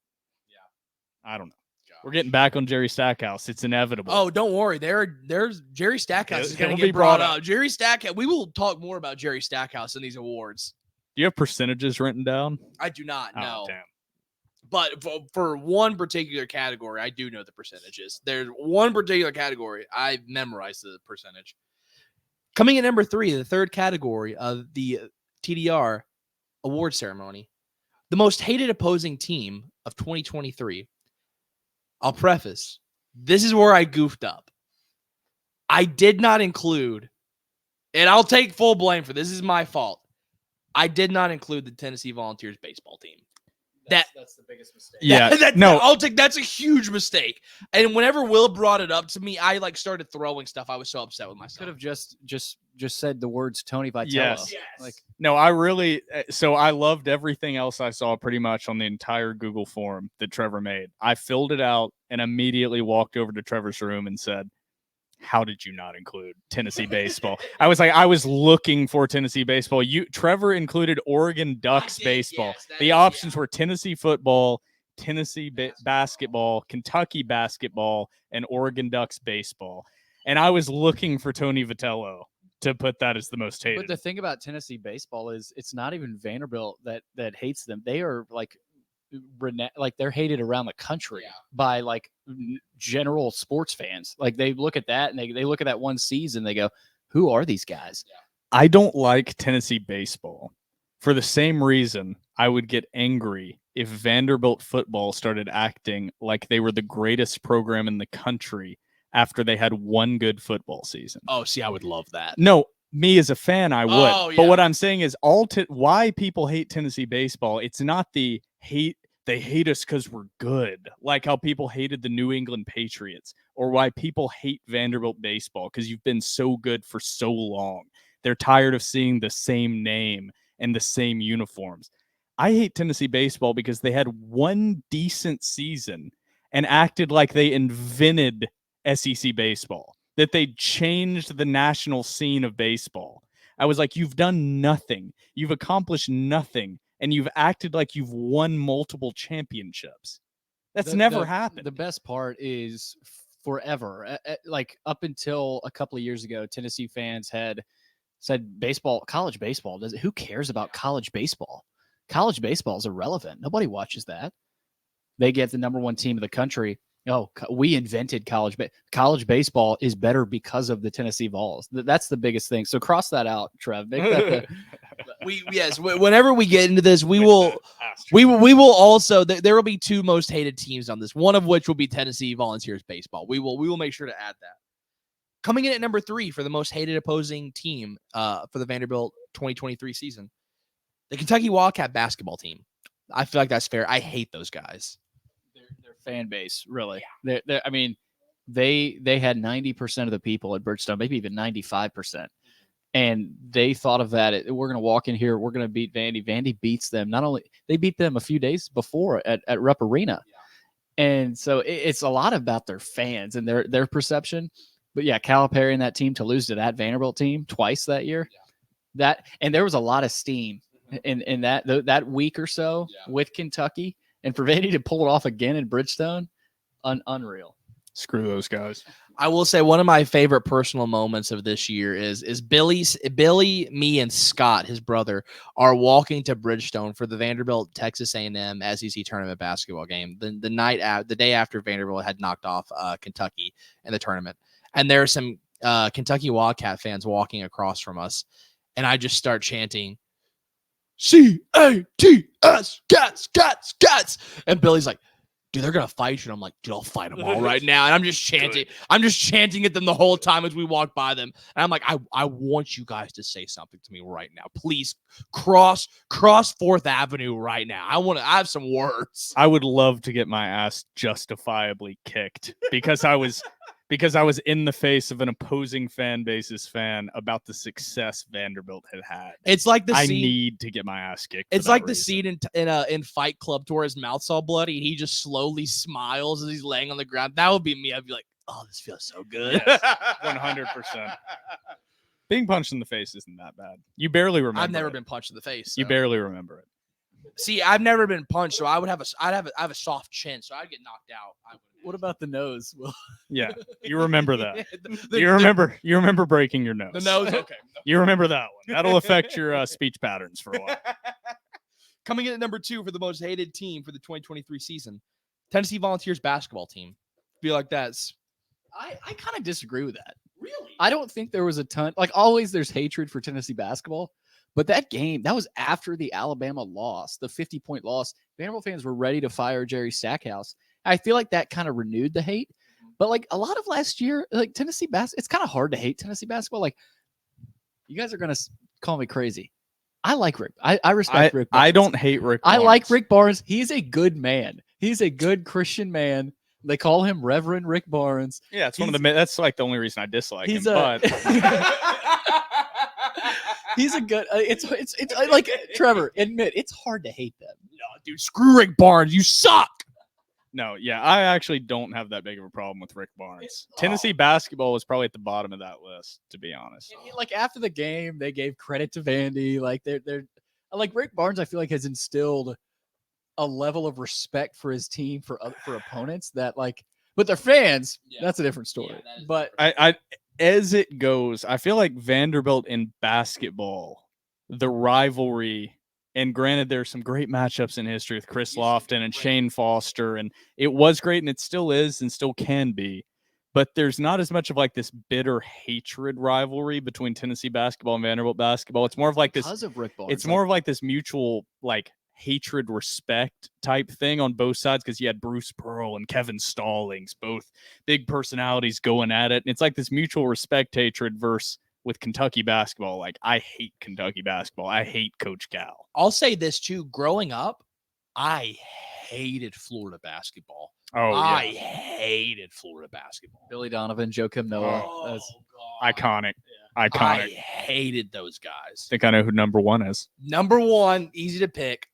Yeah. I don't know. We're getting back on Jerry Stackhouse. It's inevitable. Oh, don't worry. There's Jerry Stackhouse is going to It'll be get brought brought up. Jerry Stackhouse. We will talk more about Jerry Stackhouse in these awards. Do you have percentages written down? I do not know. Oh, damn. But for one particular category, I do know the percentages. There's one particular category I memorized the percentage. Coming in number 3, the third category of the TDR award ceremony, the most hated opposing team of 2023. I'll preface, this is where I goofed up. I did not include, and I'll take full blame for this. This is my fault. I did not include the Tennessee Volunteers baseball team. That's the biggest mistake. Yeah, That's a huge mistake. And whenever Will brought it up to me, I started throwing stuff. I was so upset with myself. Could have just said the words Tony Vitello. Yes. Like, No, I really, so I loved everything else I saw pretty much on the entire Google form that Trevor made. I filled it out and immediately walked over to Trevor's room and said, how did you not include Tennessee baseball? I was looking for Tennessee baseball. Trevor included Oregon Ducks baseball. Yes, the options were Tennessee football, Tennessee basketball, Kentucky basketball, and Oregon Ducks baseball. And I was looking for Tony Vitello to put that as the most hated. but the thing about Tennessee baseball is it's not even Vanderbilt that hates them. They are like they're hated around the country by like general sports fans. Like they look at that and they look at that one season, they go, who are these guys? I don't like Tennessee baseball for the same reason I would get angry if Vanderbilt football started acting like they were the greatest program in the country after they had one good football season. Oh, see, I would love that. No, me as a fan, I would. Oh, But yeah. what I'm saying is why people hate Tennessee baseball, it's not the hate. They hate us because we're good, like how people hated the New England Patriots, or why people hate Vanderbilt baseball because you've been so good for so long. They're tired of seeing the same name and the same uniforms. I hate Tennessee baseball because they had one decent season and acted like they invented SEC baseball, that they changed the national scene of baseball. I was like, you've done nothing. You've accomplished nothing. And you've acted like you've won multiple championships. That's never happened. The best part is forever, like up until a couple of years ago, Tennessee fans had said college baseball, who cares about college baseball? College baseball is irrelevant. Nobody watches that. They get the number 1 team of the country. Oh, we invented college baseball is better because of the Tennessee Vols. That's the biggest thing. So cross that out, Trev. Make that Whenever we get into this, we will also there will be two most hated teams on this. One of which will be Tennessee Volunteers baseball. We will make sure to add that. Coming in at number 3 for the most hated opposing team for the Vanderbilt 2023 season, the Kentucky Wildcat basketball team. I feel like that's fair. I hate those guys. Their fan base, really. I mean, they had 90% of the people at Bridgestone, maybe even 95%. And they thought of that. We're going to walk in here. We're going to beat Vandy. Vandy beats them. Not only they beat them a few days before at Rupp Arena. Yeah. And so it's a lot about their fans and their perception. But yeah, Calipari and that team to lose to that Vanderbilt team twice that year. Yeah. And there was a lot of steam in that week or so with Kentucky. And for Vandy to pull it off again in Bridgestone, unreal. Screw those guys. I will say one of my favorite personal moments of this year is Billy, me, and Scott, his brother, are walking to Bridgestone for the Vanderbilt Texas A&M SEC tournament basketball game. The day after Vanderbilt had knocked off Kentucky in the tournament, and there are some Kentucky Wildcat fans walking across from us, and I just start chanting, C-A-T-S, cats, cats, cats, and Billy's like, dude, they're gonna fight you. And I'm like, dude, I'll fight them all right now. And I'm just chanting. I'm just chanting at them the whole time as we walk by them. And I'm like, I want you guys to say something to me right now. Please cross 4th Avenue right now. I have some words. I would love to get my ass justifiably kicked because I was in the face of an opposing fan base's fan about the success Vanderbilt had. It's like the scene. I need to get my ass kicked. It's like the scene in Fight Club to where his mouth's all bloody and he just slowly smiles as he's laying on the ground. That would be me. I'd be like, oh, this feels so good. Yes, 100%. Being punched in the face isn't that bad. You barely remember. I've never been punched in the face. So. You barely remember it. See, I've never been punched, so I have a soft chin, so I'd get knocked out. What about the nose? Well, yeah, you remember that. You remember breaking your nose. The nose, okay. You remember that one. That'll affect your speech patterns for a while. Coming in at number 2 for the most hated team for the 2023 season, Tennessee Volunteers basketball team. Feel like that's. I kind of disagree with that. Really? I don't think there was a ton. Like always, there's hatred for Tennessee basketball. But that game, that was after the Alabama loss, the 50-point loss. Vanderbilt fans were ready to fire Jerry Stackhouse. I feel like that kind of renewed the hate. But like a lot of last year, like Tennessee basketball, it's kind of hard to hate Tennessee basketball. Like you guys are going to call me crazy. I like Rick. I respect Rick Barnes. I don't hate Rick Barnes. I like Rick Barnes. He's a good man. He's a good Christian man. They call him Reverend Rick Barnes. Yeah, it's that's like the only reason I dislike him. He's a good. It's like Trevor. Admit it's hard to hate them. No, dude, screw Rick Barnes. You suck. No, yeah, I actually don't have that big of a problem with Rick Barnes. Tennessee basketball was probably at the bottom of that list, to be honest. And like after the game, they gave credit to Vandy. Like they're like Rick Barnes. I feel like has instilled a level of respect for his team for opponents that like, but their fans. Yeah. That's a different story. Yeah, but I as it goes, I feel like Vanderbilt in basketball, the rivalry, and granted, there's some great matchups in history with Chris Lofton and Shane Foster, and it was great, and it still is and still can be. But there's not as much of like this bitter hatred rivalry between Tennessee basketball and Vanderbilt basketball. It's more of like because of Rick Barnes. It's more of like this mutual like hatred respect type thing on both sides because you had Bruce Pearl and Kevin Stallings, both big personalities going at it. And it's like this mutual respect hatred versus with Kentucky basketball. Like I hate Kentucky basketball. I hate Coach Cal. I'll say this too. Growing up, I hated Florida basketball. Oh, I hated Florida basketball. Billy Donovan, Joakim Noah. That's iconic. Yeah. Iconic. I hated those guys. I think I know who number 1 is. Number 1, easy to pick.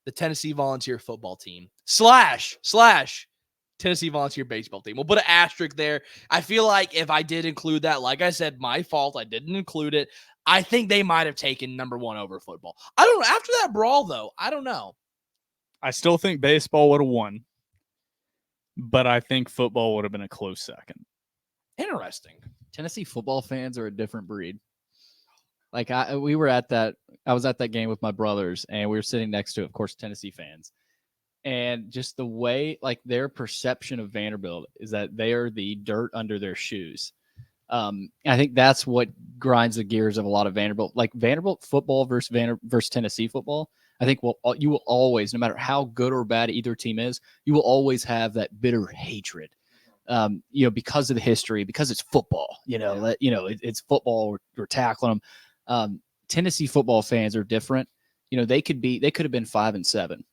The Tennessee Volunteer football team / Tennessee Volunteer baseball team. We'll put an asterisk there. I feel like if I did include that, like I said, my fault. I didn't include it. I think they might have taken number 1 over football. I don't know. After that brawl, though, I don't know. I still think baseball would have won, but I think football would have been a close second. Interesting. Tennessee football fans are a different breed. Like I was at that game with my brothers, and we were sitting next to, of course, Tennessee fans. And just the way, like, their perception of Vanderbilt is that they are the dirt under their shoes. I think that's what grinds the gears of a lot of Vanderbilt, like Vanderbilt football versus Tennessee football. I think you will always, no matter how good or bad either team is, you will always have that bitter hatred. Because of the history, because it's football. It's football. We're tackling them. Tennessee football fans are different. They could have been 5-7,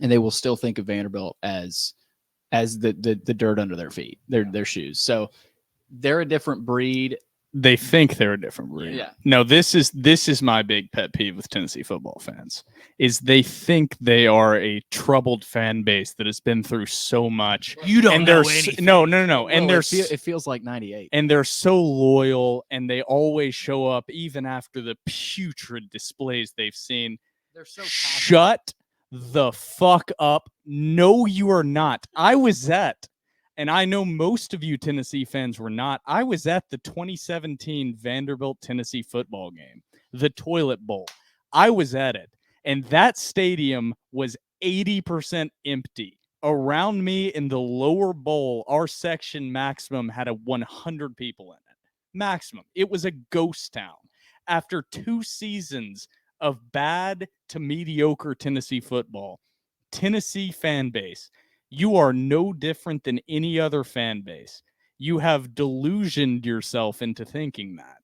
and they will still think of Vanderbilt as the dirt under their feet, their shoes. So they're a different breed. They think they're a different breed. Yeah. No, this is my big pet peeve with Tennessee football fans, is they think they are a troubled fan base that has been through so much. You don't know anything. No. And it feels like 98. And they're so loyal, and they always show up even after the putrid displays they've seen. They're so Shut the fuck up. No, you are not. I was at, and I know most of you Tennessee fans were not, I was at the 2017 Vanderbilt Tennessee football game, the Toilet Bowl. I was at it, and that stadium was 80% empty. Around me in the lower bowl, our section maximum had 100 people in it. Maximum. It was a ghost town. After 2 seasons of bad to mediocre Tennessee football, Tennessee fan base, you are no different than any other fan base. You have delusioned yourself into thinking that.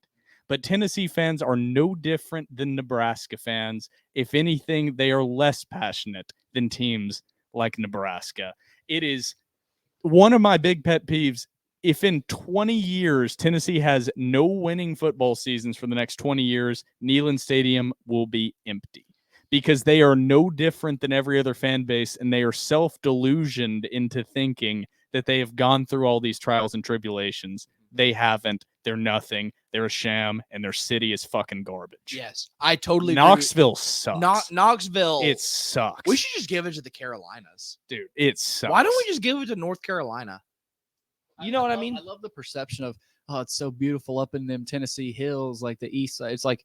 But Tennessee fans are no different than Nebraska fans. If anything, they are less passionate than teams like Nebraska. It is one of my big pet peeves. If in 20 years Tennessee has no winning football seasons for the next 20 years, Neyland Stadium will be empty, because they are no different than every other fan base, and they are self-delusioned into thinking that they have gone through all these trials and tribulations. They haven't. They're nothing. They're a sham, and their city is fucking garbage. Yes, I totally Knoxville sucks. Knoxville. It sucks. We should just give it to the Carolinas. Dude, it sucks. Why don't we just give it to North Carolina? You know what I mean? I love the perception of, oh, it's so beautiful up in them Tennessee hills, like the east side. It's like,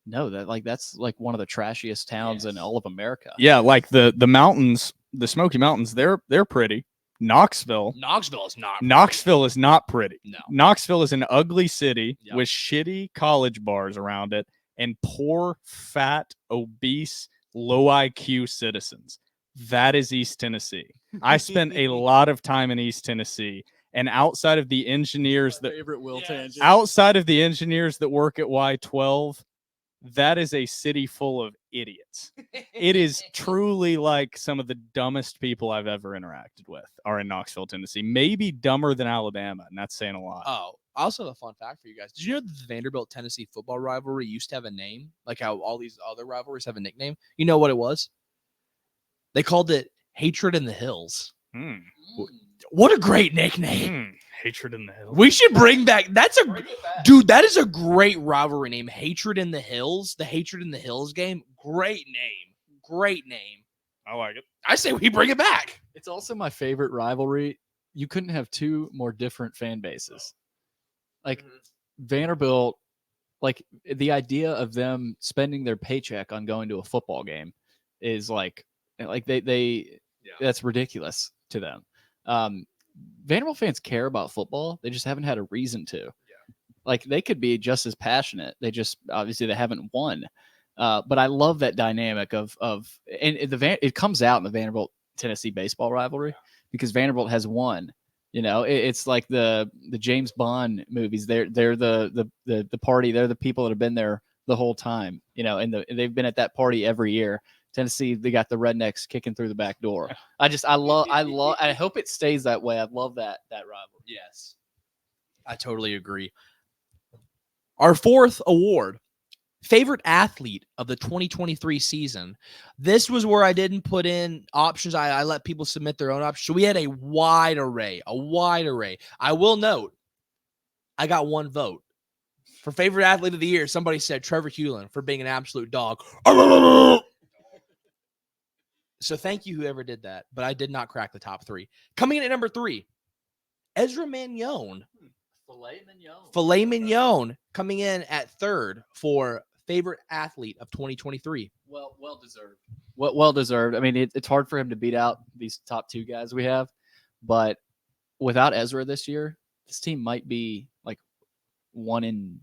no, that's like one of the trashiest towns in all of America. Yeah, like the mountains, the Smoky Mountains, they're pretty. Knoxville is not pretty. No. Knoxville is an ugly city with shitty college bars around it and poor, fat, obese, low IQ citizens. That is East Tennessee. I spent a lot of time in East Tennessee, and outside of the engineers that work at Y12, that is a city full of idiots. It is truly like some of the dumbest people I've ever interacted with are in Knoxville, Tennessee. Maybe dumber than Alabama, and that's saying a lot. Oh, I also have a fun fact for you guys. Did you know that the Vanderbilt-Tennessee football rivalry used to have a name? Like how all these other rivalries have a nickname? You know what it was? They called it Hatred in the Hills. What a great nickname. Hatred in the Hills. We should bring back. That is a great rivalry name. Hatred in the Hills. The Hatred in the Hills game. Great name. I like it. I say we bring it back. It's also my favorite rivalry. You couldn't have two more different fan bases. Like Vanderbilt, like the idea of them spending their paycheck on going to a football game is like that's ridiculous to them. Vanderbilt fans care about football. They just haven't had a reason to. Like they could be just as passionate. They just obviously they haven't won. But I love that dynamic of it comes out in the Vanderbilt Tennessee baseball rivalry because Vanderbilt has won. It's like the James Bond movies. They're the party. They're the people that have been there the whole time. And they've been at that party every year. Tennessee, they got the rednecks kicking through the back door. I hope it stays that way. I love that rivalry. Yes, I totally agree. Our fourth award, favorite athlete of the 2023 season. This was where I didn't put in options. I let people submit their own options. So we had a wide array. I will note, I got one vote. For favorite athlete of the year, somebody said Trevor Hulan for being an absolute dog. So thank you, whoever did that. But I did not crack the top 3. Coming in at number 3, Ezra Manjon. Filet mignon coming in at 3rd for favorite athlete of 2023. Well deserved. Well deserved. I mean, it's hard for him to beat out these top 2 guys we have, but without Ezra this year, this team might be like 1 in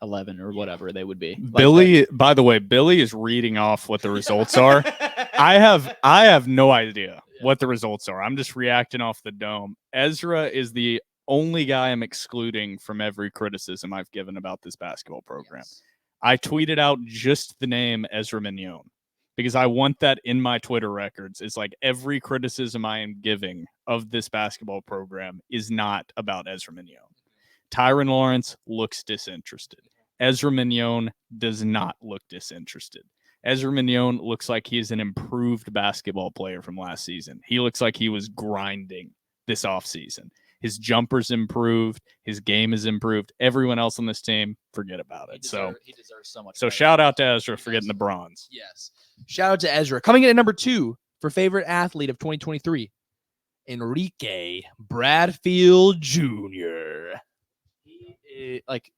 11 or whatever they would be. Like Billy, by the way, Billy is reading off what the results are. I have no idea what the results are. I'm just reacting off the dome. Ezra is the only guy I'm excluding from every criticism I've given about this basketball program. Yes. I tweeted out just the name Ezra Mignon because I want that in my Twitter records. It's like every criticism I am giving of this basketball program is not about Ezra Mignon. Tyron Lawrence looks disinterested. Ezra Mignon does not look disinterested. Ezra Mignon looks like he is an improved basketball player from last season. He looks like he was grinding this offseason. His jumper's improved. His game is improved. Everyone else on this team, forget about it. He deserves so much. So credit. shout out to Ezra for getting the bronze. Yes. Shout out to Ezra. Coming in at number 2 for favorite athlete of 2023, Enrique Bradfield Jr. Like,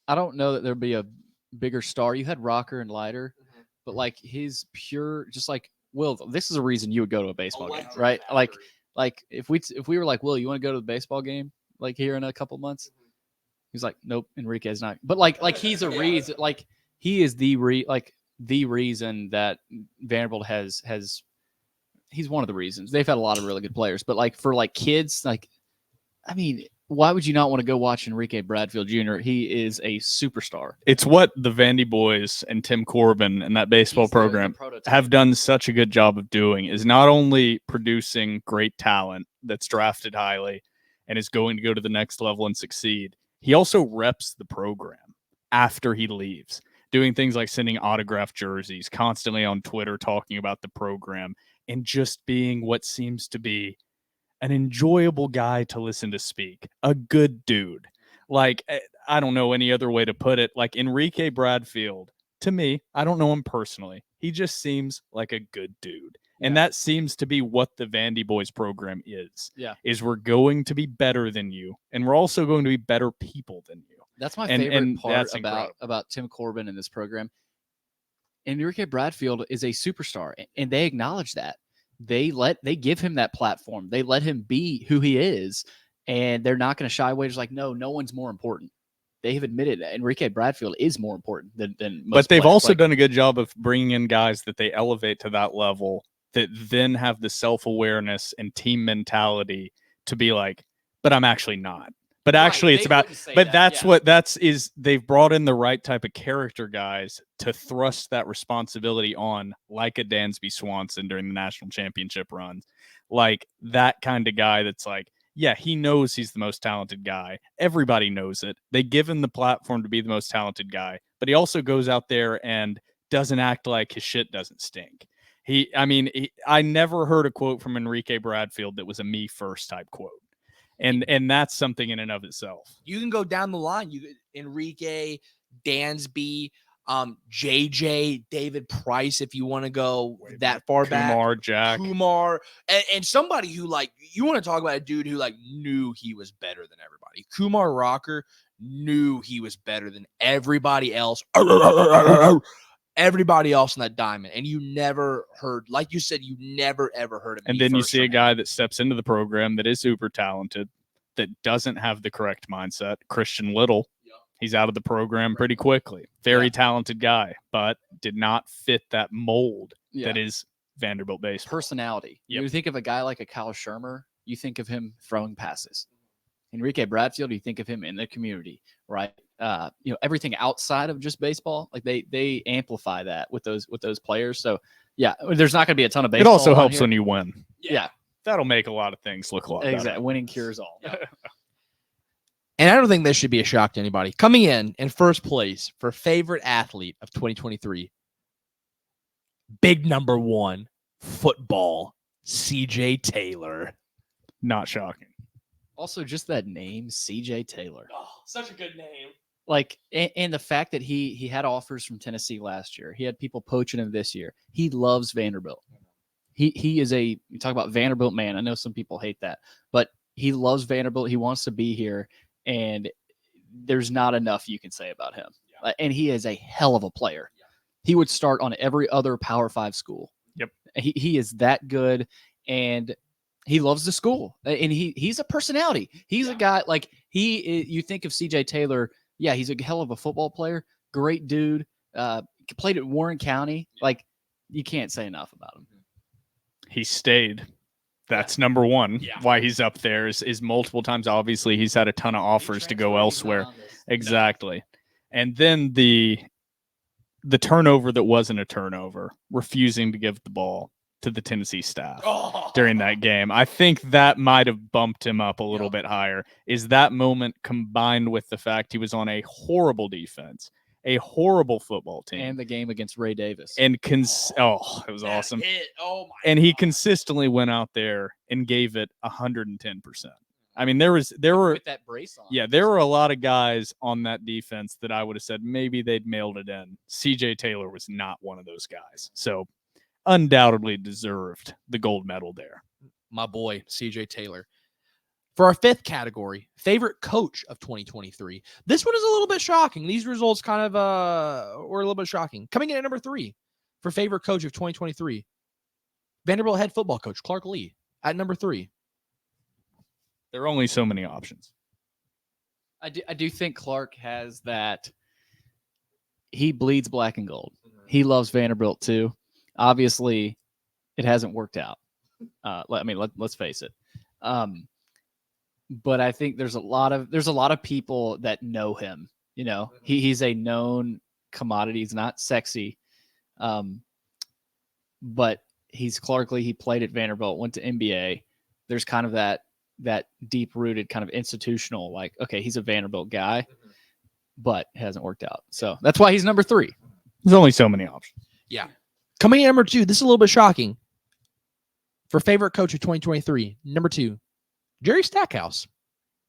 I don't know that there'd be a bigger star. You had Rocker and Leiter, but like his pure, just like Will. This is a reason you would go to a baseball game, right? Like if we were like, Will, you want to go to the baseball game like here in a couple months? He's like, nope, Enrique's not. But like he's a reason. Like he is the reason that Vanderbilt has. He's one of the reasons. They've had a lot of really good players, but like for like kids, like I mean, why would you not want to go watch Enrique Bradfield Jr.? He is a superstar. It's what the Vandy boys and Tim Corbin and that baseball program have done such a good job of doing, is not only producing great talent that's drafted highly and is going to go to the next level and succeed, he also reps the program after he leaves, doing things like sending autographed jerseys, constantly on Twitter talking about the program, and just being what seems to be an enjoyable guy to listen to speak, a good dude. Like, I don't know any other way to put it. Like Enrique Bradfield, to me, I don't know him personally. He just seems like a good dude. Yeah. And that seems to be what the Vandy Boys program is. Yeah. Is we're going to be better than you, and we're also going to be better people than you. That's my favorite part incredible. about Tim Corbin in this program. Enrique Bradfield is a superstar, and they acknowledge that. They give him that platform. They let him be who he is, and they're not going to shy away. Just like, no one's more important. They have admitted that Enrique Bradfield is more important than most But they've players. also done a good job of bringing in guys that they elevate to that level that then have the self-awareness and team mentality to be like, but I'm actually not. But actually, it's about. But that's they've brought in the right type of character guys to thrust that responsibility on, like a Dansby Swanson during the national championship runs, like that kind of guy that's like, yeah, he knows he's the most talented guy. Everybody knows it. They give him the platform to be the most talented guy, but he also goes out there and doesn't act like his shit doesn't stink. I never heard a quote from Enrique Bradfield that was a me first type quote. And that's something in and of itself. You can go down the line. Enrique, Dansby, JJ, David Price, if you want to go that far back. Kumar, and somebody who, like, you want to talk about a dude who, like, knew he was better than everybody. Kumar Rocker knew he was better than everybody else. Everybody else in that diamond. And you never heard, like you said, you never ever heard of him. And then you see a guy that steps into the program that is super talented, that doesn't have the correct mindset. Christian Little. He's out of the program pretty quickly. Very talented guy, but did not fit that mold that is Vanderbilt baseball. Personality. Yep. You think of a guy like a Kyle Shermer, you think of him throwing passes. Enrique Bradfield, you think of him in the community, right? Everything outside of just baseball, like they amplify that with those players. So yeah, there's not going to be a ton of baseball. It also helps when you win. Yeah. That'll make a lot of things look a lot better. Exactly. Winning cures all. And I don't think this should be a shock to anybody. Coming in first place for favorite athlete of 2023, big number 1, football, CJ Taylor. Not shocking. Also, just that name, CJ Taylor. Oh, such a good name. Like, and the fact that he had offers from Tennessee last year. He had people poaching him this year. He loves Vanderbilt. He is you talk about Vanderbilt man. I know some people hate that, but he loves Vanderbilt. He wants to be here, and there's not enough you can say about him. Yeah. And he is a hell of a player. Yeah. He would start on every other Power 5 school. Yep. He is that good, and he loves the school, and he's a personality. He's a guy like you think of CJ Taylor. Yeah, he's a hell of a football player. Great dude. Played at Warren County. Like, you can't say enough about him. He stayed. That's number one. Yeah. Why he's up there is multiple times. Obviously, he's had a ton of offers to go elsewhere. Exactly. No. And then the turnover that wasn't a turnover, refusing to give the ball to the Tennessee staff during that game. I think that might have bumped him up a little bit higher. Is that moment combined with the fact he was on a horrible defense, a horrible football team, and the game against Ray Davis, and it was awesome. And he consistently went out there and gave it 110%. I mean, there were with that brace on. Yeah, there were a lot of guys on that defense that I would have said maybe they'd mailed it in. CJ Taylor was not one of those guys, so undoubtedly deserved the gold medal there. My boy, CJ Taylor. For our fifth category, favorite coach of 2023. This one is a little bit shocking. These results kind of were a little bit shocking. Coming in at number 3 for favorite coach of 2023, Vanderbilt head football coach Clark Lee at number 3. There are only so many options. I do think Clark has that. He bleeds black and gold. He loves Vanderbilt too. Obviously, it hasn't worked out. Let's face it. But I think there's a lot of people that know him. You know, he's a known commodity. He's not sexy, but he's Clark Lee. He played at Vanderbilt, went to NBA. There's kind of that deep-rooted kind of institutional, like, okay, he's a Vanderbilt guy, but it hasn't worked out. So that's why he's number 3. There's only so many options. Yeah. Coming in at number 2, this is a little bit shocking. For favorite coach of 2023, number 2, Jerry Stackhouse.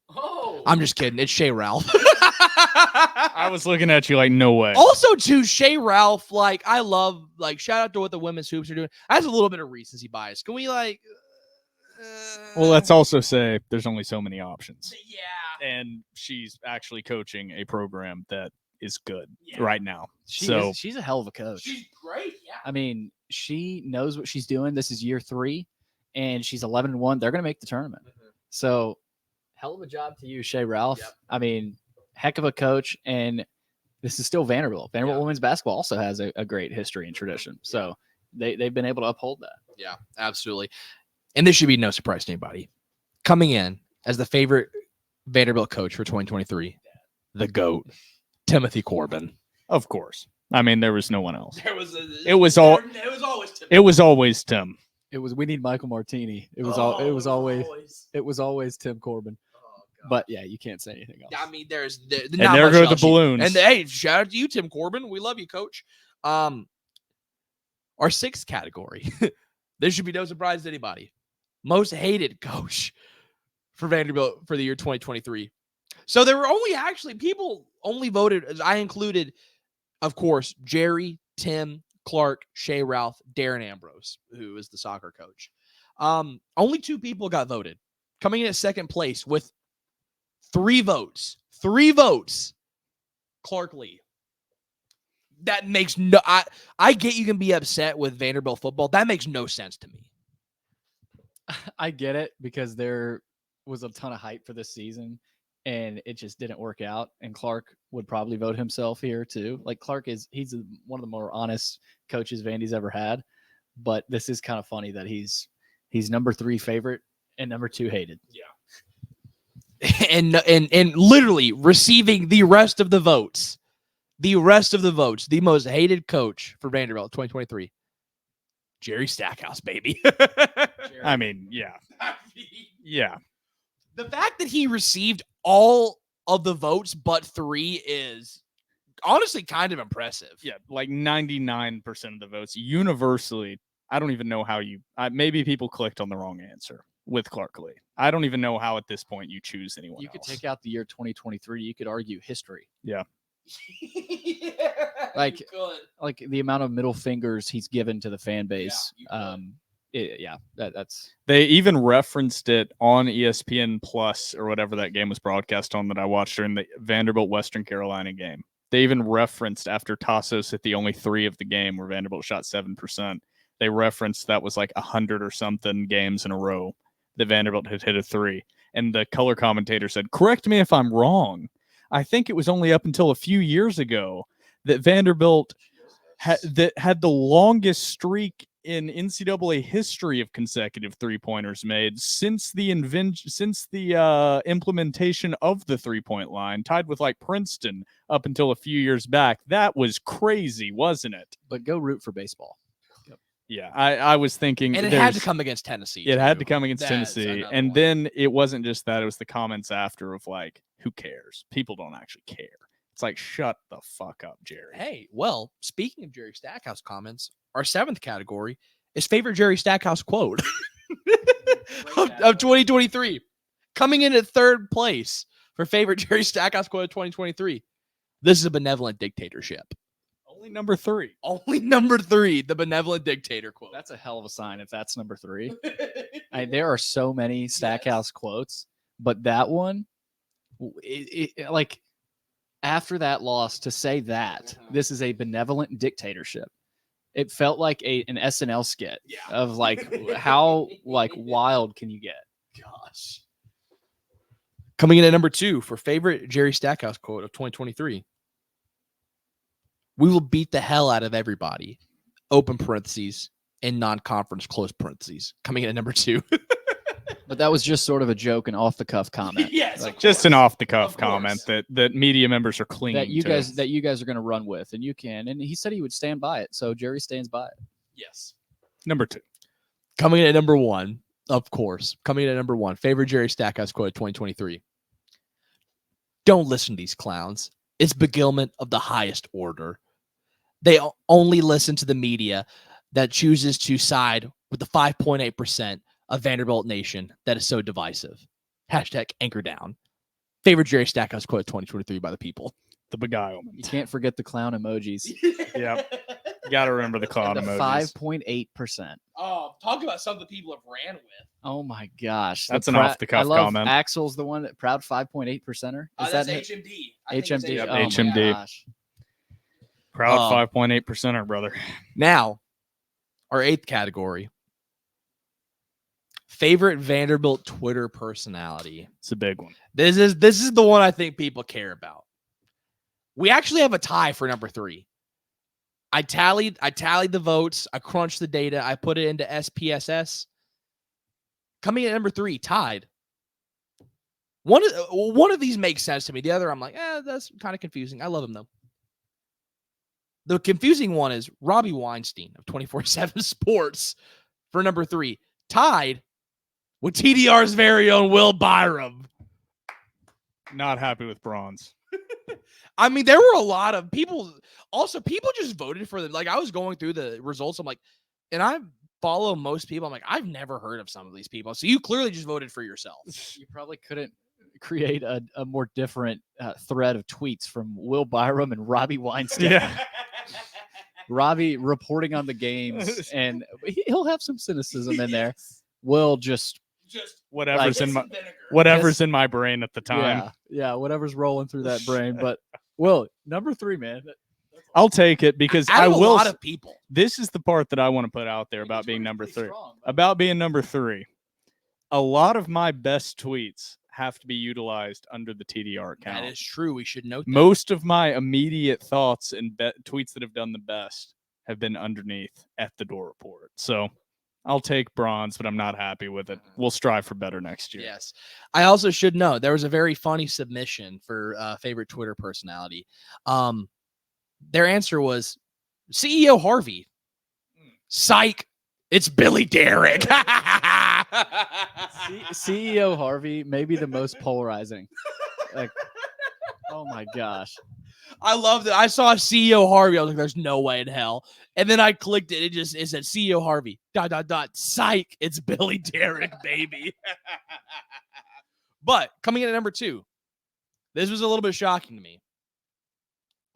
Oh, I'm just kidding. It's Shea Ralph. I was looking at you like, no way. Also, too, Shea Ralph, like, I love, like, shout out to what the women's hoops are doing. That's a little bit of recency bias. Can we, like... Well, let's also say there's only so many options. Yeah. And she's actually coaching a program that is good right now. She's a hell of a coach. She's great, yeah. I mean, she knows what she's doing. This is year 3, and she's 11-1. They're going to make the tournament. So, hell of a job to you, Shea Ralph. Yep. I mean, heck of a coach, and this is still Vanderbilt. Vanderbilt women's basketball also has a great history and tradition. So, they've been able to uphold that. Yeah, absolutely. And this should be no surprise to anybody. Coming in as the favorite Vanderbilt coach for 2023, the GOAT, Timothy Corbin. Of course. I mean, there was no one else. It was always Tim. It was always Tim. We need Michael Martini. It was always Tim Corbin. But yeah, you can't say anything else. I mean, there go the balloons. And hey, shout out to you, Tim Corbin. We love you, coach. Our 6th category. This should be no surprise to anybody. Most hated coach for Vanderbilt for the year 2023. So there were people only voted, I included, of course, Jerry, Tim, Clark, Shea Ralph, Darren Ambrose, who is the soccer coach. Only 2 people got voted. Coming in at second place with 3 votes. 3 votes. Clark Lee. That makes no... I get you can be upset with Vanderbilt football. That makes no sense to me. I get it, because there was a ton of hype for this season, and it just didn't work out. And Clark would probably vote himself here too. Like, he's one of the more honest coaches Vandy's ever had. But this is kind of funny that he's number 3 favorite and number 2 hated. Yeah. And literally receiving the rest of the votes. The most hated coach for Vanderbilt 2023. Jerry Stackhouse, baby. I mean, yeah. Yeah. The fact that he received all of the votes but 3 is honestly kind of impressive. Yeah, like 99% of the votes universally. I don't even know how maybe people clicked on the wrong answer with Clark Lee. I don't even know how at this point you choose anyone You else. could take out the year 2023. You could argue history. Yeah. Like the amount of middle fingers he's given to the fan base. That's they even referenced it on ESPN Plus or whatever that game was broadcast on that I watched during the Vanderbilt Western Carolina game. They even referenced after Tassos hit the only 3 of the game where Vanderbilt shot 7%. They referenced that was like 100 or something games in a row that Vanderbilt had hit a three. And the color commentator said, correct me if I'm wrong. I think it was only up until a few years ago that Vanderbilt had the longest streak in NCAA history of consecutive three-pointers made since the implementation of the three-point line, tied with like Princeton up until a few years back. That was crazy, wasn't it? But go root for baseball. Yeah, I was thinking, And it had to come against Tennessee. It had too. to come against That's Tennessee, another and one. then it wasn't just that; it was the comments after of like, "Who cares? People don't actually care." It's like, shut the fuck up, Jerry. Hey, well, speaking of Jerry Stackhouse comments, our 7th category is favorite Jerry Stackhouse quote of 2023. Coming in at 3rd place for favorite Jerry Stackhouse quote of 2023. This is a benevolent dictatorship. Only number 3. Only number 3, the benevolent dictator quote. That's a hell of a sign if that's number 3. There are so many Stackhouse quotes, but that one, like after that loss, to say that this is a benevolent dictatorship, it felt like an SNL skit of like how like wild can you get? Gosh. Coming in at number 2 for favorite Jerry Stackhouse quote of 2023. We will beat the hell out of everybody. Open parentheses and non-conference close parentheses. Coming in at number 2. But that was just sort of a joke and off the cuff comment. Yes, like, Just an off the cuff comment that media members are clinging that you to. guys are going to run with, and you can. And he said he would stand by it, so Jerry stands by it. Yes. Number 2. Coming in at number 1, of course. Coming in at number 1, favorite Jerry Stackhouse quote of 2023. Don't listen to these clowns. It's beguilement of the highest order. They only listen to the media that chooses to side with the 5.8% of Vanderbilt Nation that is so divisive. Hashtag anchor down. Favorite Jerry Stackhouse quote of 2023 by the people. The beguilement. You can't forget the clown emojis. Yep. You got to remember the clown The emojis. 5.8%. Oh, talk about something people have ran with. Oh my gosh. That's an off-the-cuff I love comment. Axel's the one that proud 5.8 percenter. Is That's that HMD. HMD? Yep, Oh my HMD. gosh. Proud 5.8%er, brother. Now, our 8th category. Favorite Vanderbilt Twitter personality. It's a big one. This is the one I think people care about. We actually have a tie for number 3. I tallied the votes. I crunched the data. I put it into SPSS. Coming in at number 3, tied. One of these makes sense to me. The other, I'm like, that's kind of confusing. I love him though. The confusing one is Robbie Weinstein of 24/7 Sports for number 3, tied with TDR's very own Will Byrum. Not happy with bronze. I mean, there were a lot of people. Also, people just voted for them. Like, I was going through the results. I'm like, and I follow most people. I'm like, I've never heard of some of these people. So you clearly just voted for yourself. You probably couldn't create a more different thread of tweets from Will Byrum and Robbie Weinstein. Yeah. Robbie reporting on the games, and he'll have some cynicism in there. Will just Whatever's like, in my brain at the time. Yeah, whatever's rolling through that brain. But Will, number 3, man. I'll take it because Out I of will. a lot of people. This is the part that I want to put out there about being number 3. About being number 3. A lot of my best tweets have to be utilized under the TDR account. That is true. We should note that. Most of my immediate thoughts and tweets that have done the best have been underneath at the door report. So I'll take bronze, but I'm not happy with it. We'll strive for better next year. Yes. I also should know there was a very funny submission for favorite Twitter personality. Their answer was CEO Harvey. Psych. It's Billy Derrick. CEO Harvey may be the most polarizing. Like, oh my gosh. I love that. I saw CEO Harvey. I was like, there's no way in hell. And then I clicked it. It said CEO Harvey. ... Psych. It's Billy Derrick, baby. But coming in at number 2, this was a little bit shocking to me.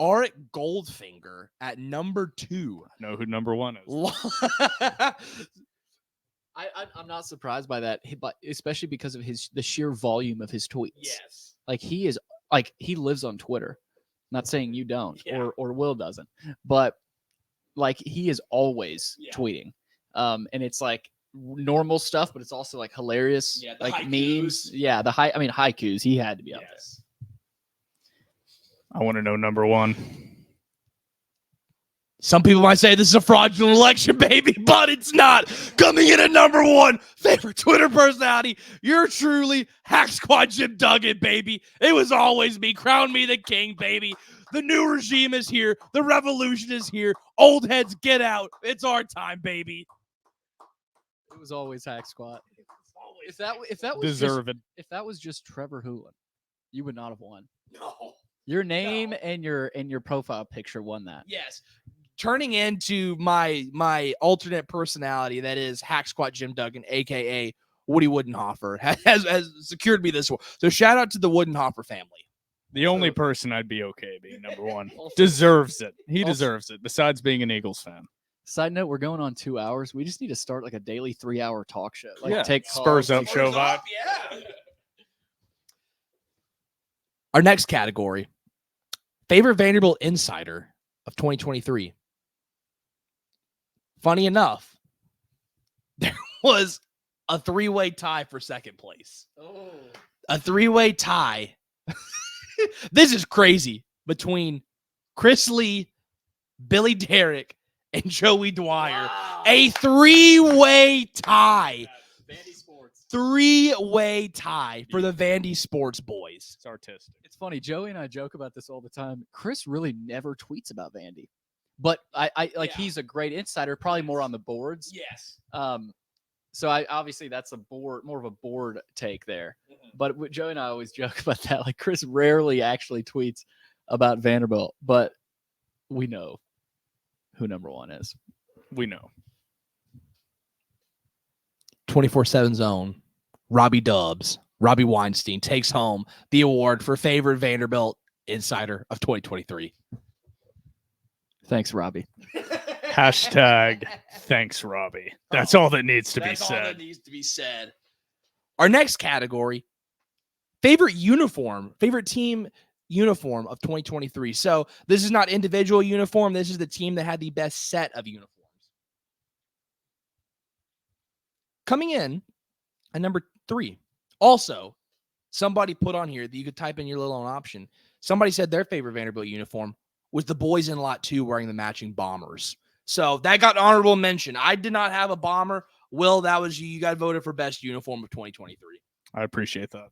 Arik Goldfinger at number 2. I know who number 1 is. I'm not surprised by that, but especially because of the sheer volume of his tweets. Yes. Like he lives on Twitter. Not saying you don't or Will doesn't, but like he is always tweeting. And it's like normal stuff, but it's also like hilarious, Yeah, the like haikus. memes. Yeah, haikus. He had to be up there. I want to know number one. Some people might say this is a fraudulent election, baby, but it's not. Coming in at number one, favorite Twitter personality, you're truly Hack Squad Jim Duggan, baby. It was always me. Crown me the king, baby. The new regime is here. The revolution is here. Old heads, get out. It's our time, baby. It was always Hack Squad. If that was Deserved. if that was just Trevor Hulan, you would not have won. No. Your name and your profile picture won that. Yes. Turning into my alternate personality, that is Hack Squad Jim Duggan, a.k.a. Woody Woodenhofer, has secured me this one. So shout out to the Woodenhofer family. The only person I'd be okay being number one. Deserves it. He deserves it, besides being an Eagles fan. Side note, we're going on 2 hours. We just need to start like a daily 3-hour talk show. Like Yeah. take Spurs calls. up show vibe. Yeah. Our next category, favorite Vanderbilt insider of 2023. Funny enough, there was a three-way tie for second place. Oh. A three-way tie. This is crazy, between Chris Lee, Billy Derrick, and Joey Dwyer. Wow. A three-way tie. Vandy Sports. Three-way tie for the Vandy Sports boys. It's artistic. It's funny. Joey and I joke about this all the time. Chris really never tweets about Vandy, but I like he's a great insider. Probably more on the boards. Yes. So I obviously that's more of a board take there. But Joey and I always joke about that. Like Chris rarely actually tweets about Vanderbilt, but we know who number one is. We know. 24/7 Zone, Robbie Weinstein takes home the award for favorite Vanderbilt insider of 2023. Thanks, Robbie. Hashtag thanks, Robbie. That's all that needs to be That's all that said. needs to be said. Our next category, favorite team uniform of 2023. So this is not individual uniform. This is the team that had the best set of uniforms. Coming in at number 3. Also, somebody put on here that you could type in your little own option. Somebody said their favorite Vanderbilt uniform was the boys in lot 2 wearing the matching bombers. So that got honorable mention. I did not have a bomber. Will, that was you. You got voted for best uniform of 2023. I appreciate that.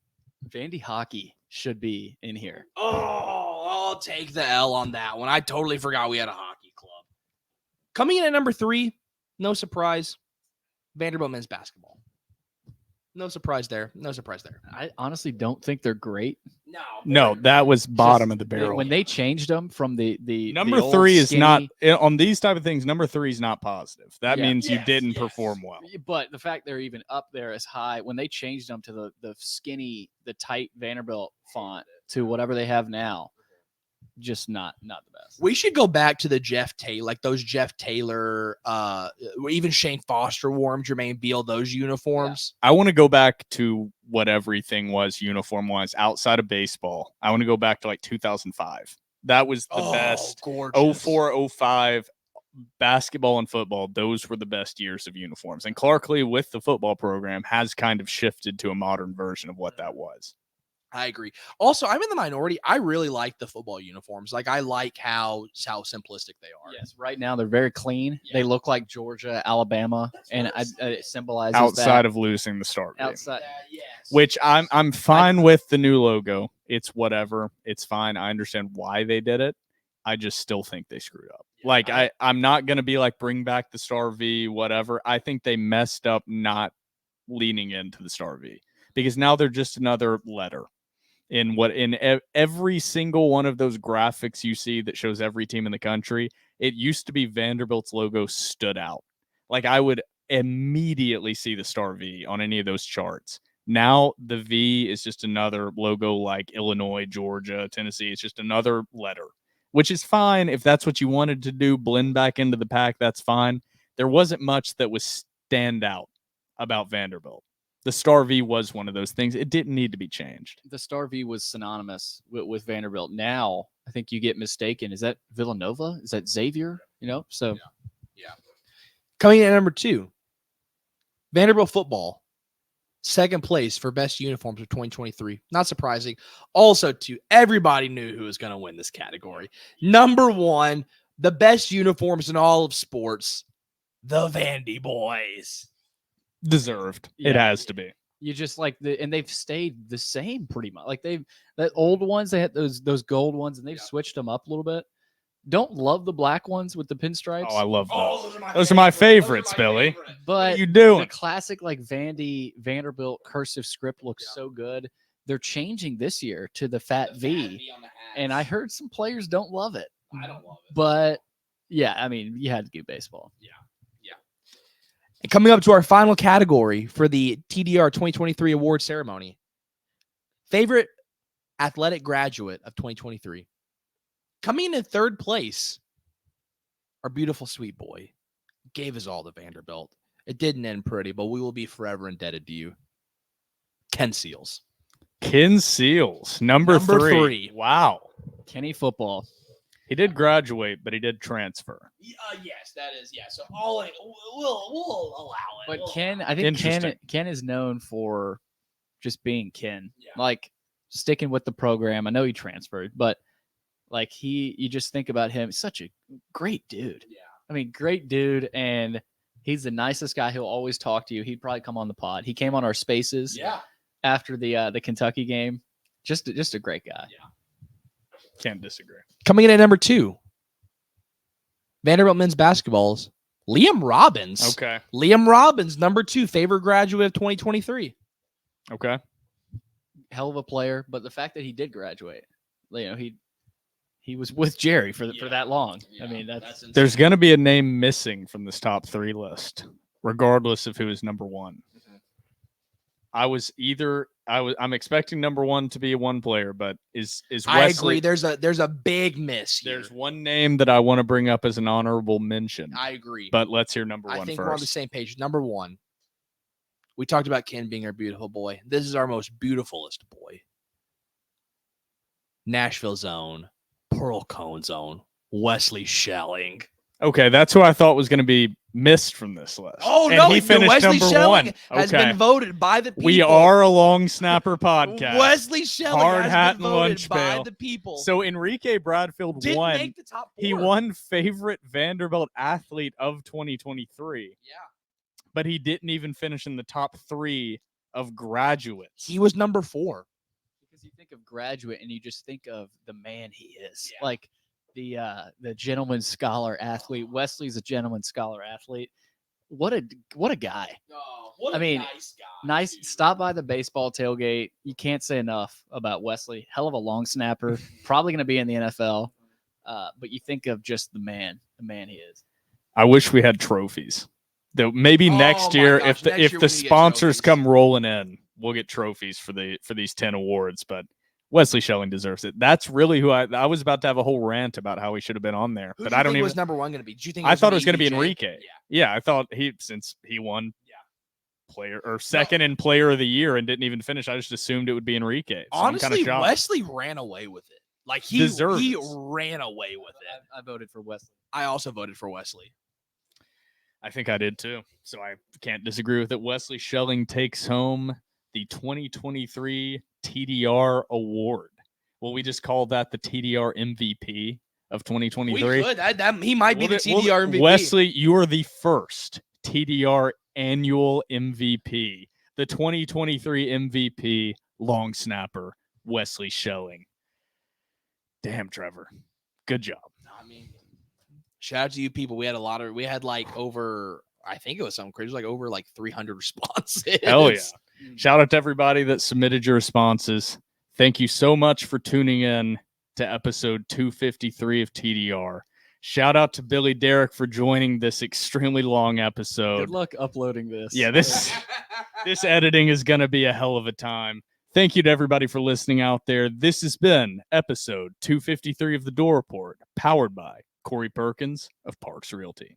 Vandy hockey should be in here. Oh, I'll take the L on that one. I totally forgot we had a hockey club. Coming in at number 3, no surprise, Vanderbilt men's basketball. No surprise there. I honestly don't think they're great. No, that was bottom of the barrel. When they changed them from the Number old 3 is skinny- not on these type of things. Number 3 is not positive. That Yeah. means you Yes, didn't yes. perform well. But the fact they're even up there as high when they changed them to the skinny, the tight Vanderbilt font to whatever they have now, just not the best. We should go back to the Jeff Taylor, like those Jeff Taylor, even Shane Foster wore them, Jermaine Beal, those uniforms. I want to go back to what everything was uniform wise outside of baseball. I want to go back to like 2005. That was the best. Gorgeous. 04, 05 basketball and football. Those were the best years of uniforms. And Clark Lee with the football program has kind of shifted to a modern version of what that was. I agree. Also, I'm in the minority. I really like the football uniforms. Like, I like how simplistic they are. Yes, right now they're very clean. Yeah. They look like Georgia, Alabama, and it symbolizes Outside that. of losing the start game. outside. Yes. Which I'm fine with the new logo. It's whatever. It's fine. I understand why they did it. I just still think they screwed up. Yeah, Like I'm not gonna be like bring back the Star V, whatever. I think they messed up not leaning into the Star V because now they're just another letter in every single one of those graphics you see that shows every team in the country. It used to be Vanderbilt's logo stood out. Like I would immediately see the Star V on any of those charts. Now the V is just another logo like Illinois, Georgia, Tennessee. It's just another letter, which is fine. If that's what you wanted to do, blend back into the pack, that's fine. There wasn't much that was stand out about Vanderbilt. The Star V was one of those things. It didn't need to be changed. The Star V was synonymous with Vanderbilt. Now I think you get mistaken. Is that Villanova? Is that Xavier? So Coming in at number 2, Vanderbilt football, second place for best uniforms of 2023. Not surprising. Also, too, everybody knew who was going to win this category. Number one, the best uniforms in all of sports, the Vandy boys. Deserved. It Yeah. has to be. You just like and they've stayed the same pretty much. Like that old ones, they had those gold ones, and they've switched them up a little bit. Don't love the black ones with the pinstripes. Oh, I love those. Those are my favorites, Billy. But What are you doing? the classic like Vanderbilt cursive script looks so good. They're changing this year to the fat V, and I heard some players don't love it. I don't love it. But yeah, I mean, you had to do baseball. And coming up to our final category for the TDR 2023 award ceremony, favorite athletic graduate of 2023. Coming in third place, our beautiful sweet boy gave us all to Vanderbilt. It didn't end pretty, but we will be forever indebted to you. Ken Seals. Ken Seals, number three. Wow. Kenny football. He did graduate, but he did transfer. Yes, that is. Yeah, so all we'll allow it. But We'll Ken, allow I think Interesting. Ken is known for just being Ken. Yeah. Like sticking with the program. I know he transferred, but like you just think about him, such a great dude. Yeah. I mean, great dude, and he's the nicest guy. He'll always talk to you. He'd probably come on the pod. He came on our spaces after the Kentucky game. Just a great guy. Yeah. Can't disagree. Coming in at number 2, Vanderbilt men's basketball's Liam Robbins. Okay. Liam Robbins, number 2, favorite graduate of 2023. Okay. Hell of a player, but the fact that he did graduate, you know, he was with Jerry for that long. I mean, that's insane. There's going to be a name missing from this top 3 list, regardless of who is number 1. I'm expecting number 1 to be one player, but is Wesley? I agree. There's a big miss here. There's one name that I want to bring up as an honorable mention. I agree. But let's hear number 1 I think first. we're on the same page. Number 1. We talked about Ken being our beautiful boy. This is our most beautifulest boy. Nashville zone, Pearl Cone zone, Wesley Schelling. Okay, that's who I thought was going to be missed from this list. Oh, And no. he finished Wesley number Schelling 1. has Okay. been voted by the people. We are a long snapper podcast. Wesley Schelling Hard has hat been and voted lunch by bail. the people. So Enrique Bradfield Didn't won. make the top 4. He won favorite Vanderbilt athlete of 2023. Yeah. But he didn't even finish in the top 3 of graduates. He was number 4. because you think of graduate and you just think of the man he is. Yeah. Like the gentleman scholar athlete. Wesley's a gentleman scholar athlete. What a guy. Oh, what I a mean, nice guy. Nice. dude. Stop by the baseball tailgate. You can't say enough about Wesley. Hell of a long snapper. Probably going to be in the NFL. But you think of just the man he is. I wish we had trophies. Maybe Oh next my year, gosh, if the next year we need to get sponsors trophies. come rolling in, we'll get trophies for these 10 awards. But Wesley Schelling deserves it. That's really who I was about to have a whole rant about how he should have been on there, Who but do you I don't think even. was number 1 going to be? Do you think I thought it was going to be EJ? Enrique. Yeah. Yeah, I thought since he won player or second in player of the year and didn't even finish, I just assumed it would be Enrique. So I'm Honestly, kind of shocked. Wesley ran away with it. Like he Deserves it. ran away with it. I voted for Wesley. I also voted for Wesley. I think I did too. So I can't disagree with it. Wesley Schelling takes home the 2023 TDR Award. Will we just call that the TDR MVP of 2023? We could. That he might be the We'll- TDR MVP. Wesley, you are the first TDR annual MVP. The 2023 MVP long snapper, Wesley Schelling. Damn, Trevor. Good job. I mean, shout out to you people. We had over, I think it was something crazy, like over 300 responses. Hell yeah. Shout out to everybody that submitted your responses. Thank you so much for tuning in to episode 253 of TDR. Shout out to Billy Derrick for joining this extremely long episode. Good luck uploading this. Yeah, this editing is going to be a hell of a time. Thank you to everybody for listening out there. This has been episode 253 of The Door Report, powered by Corey Perkins of Parks Realty.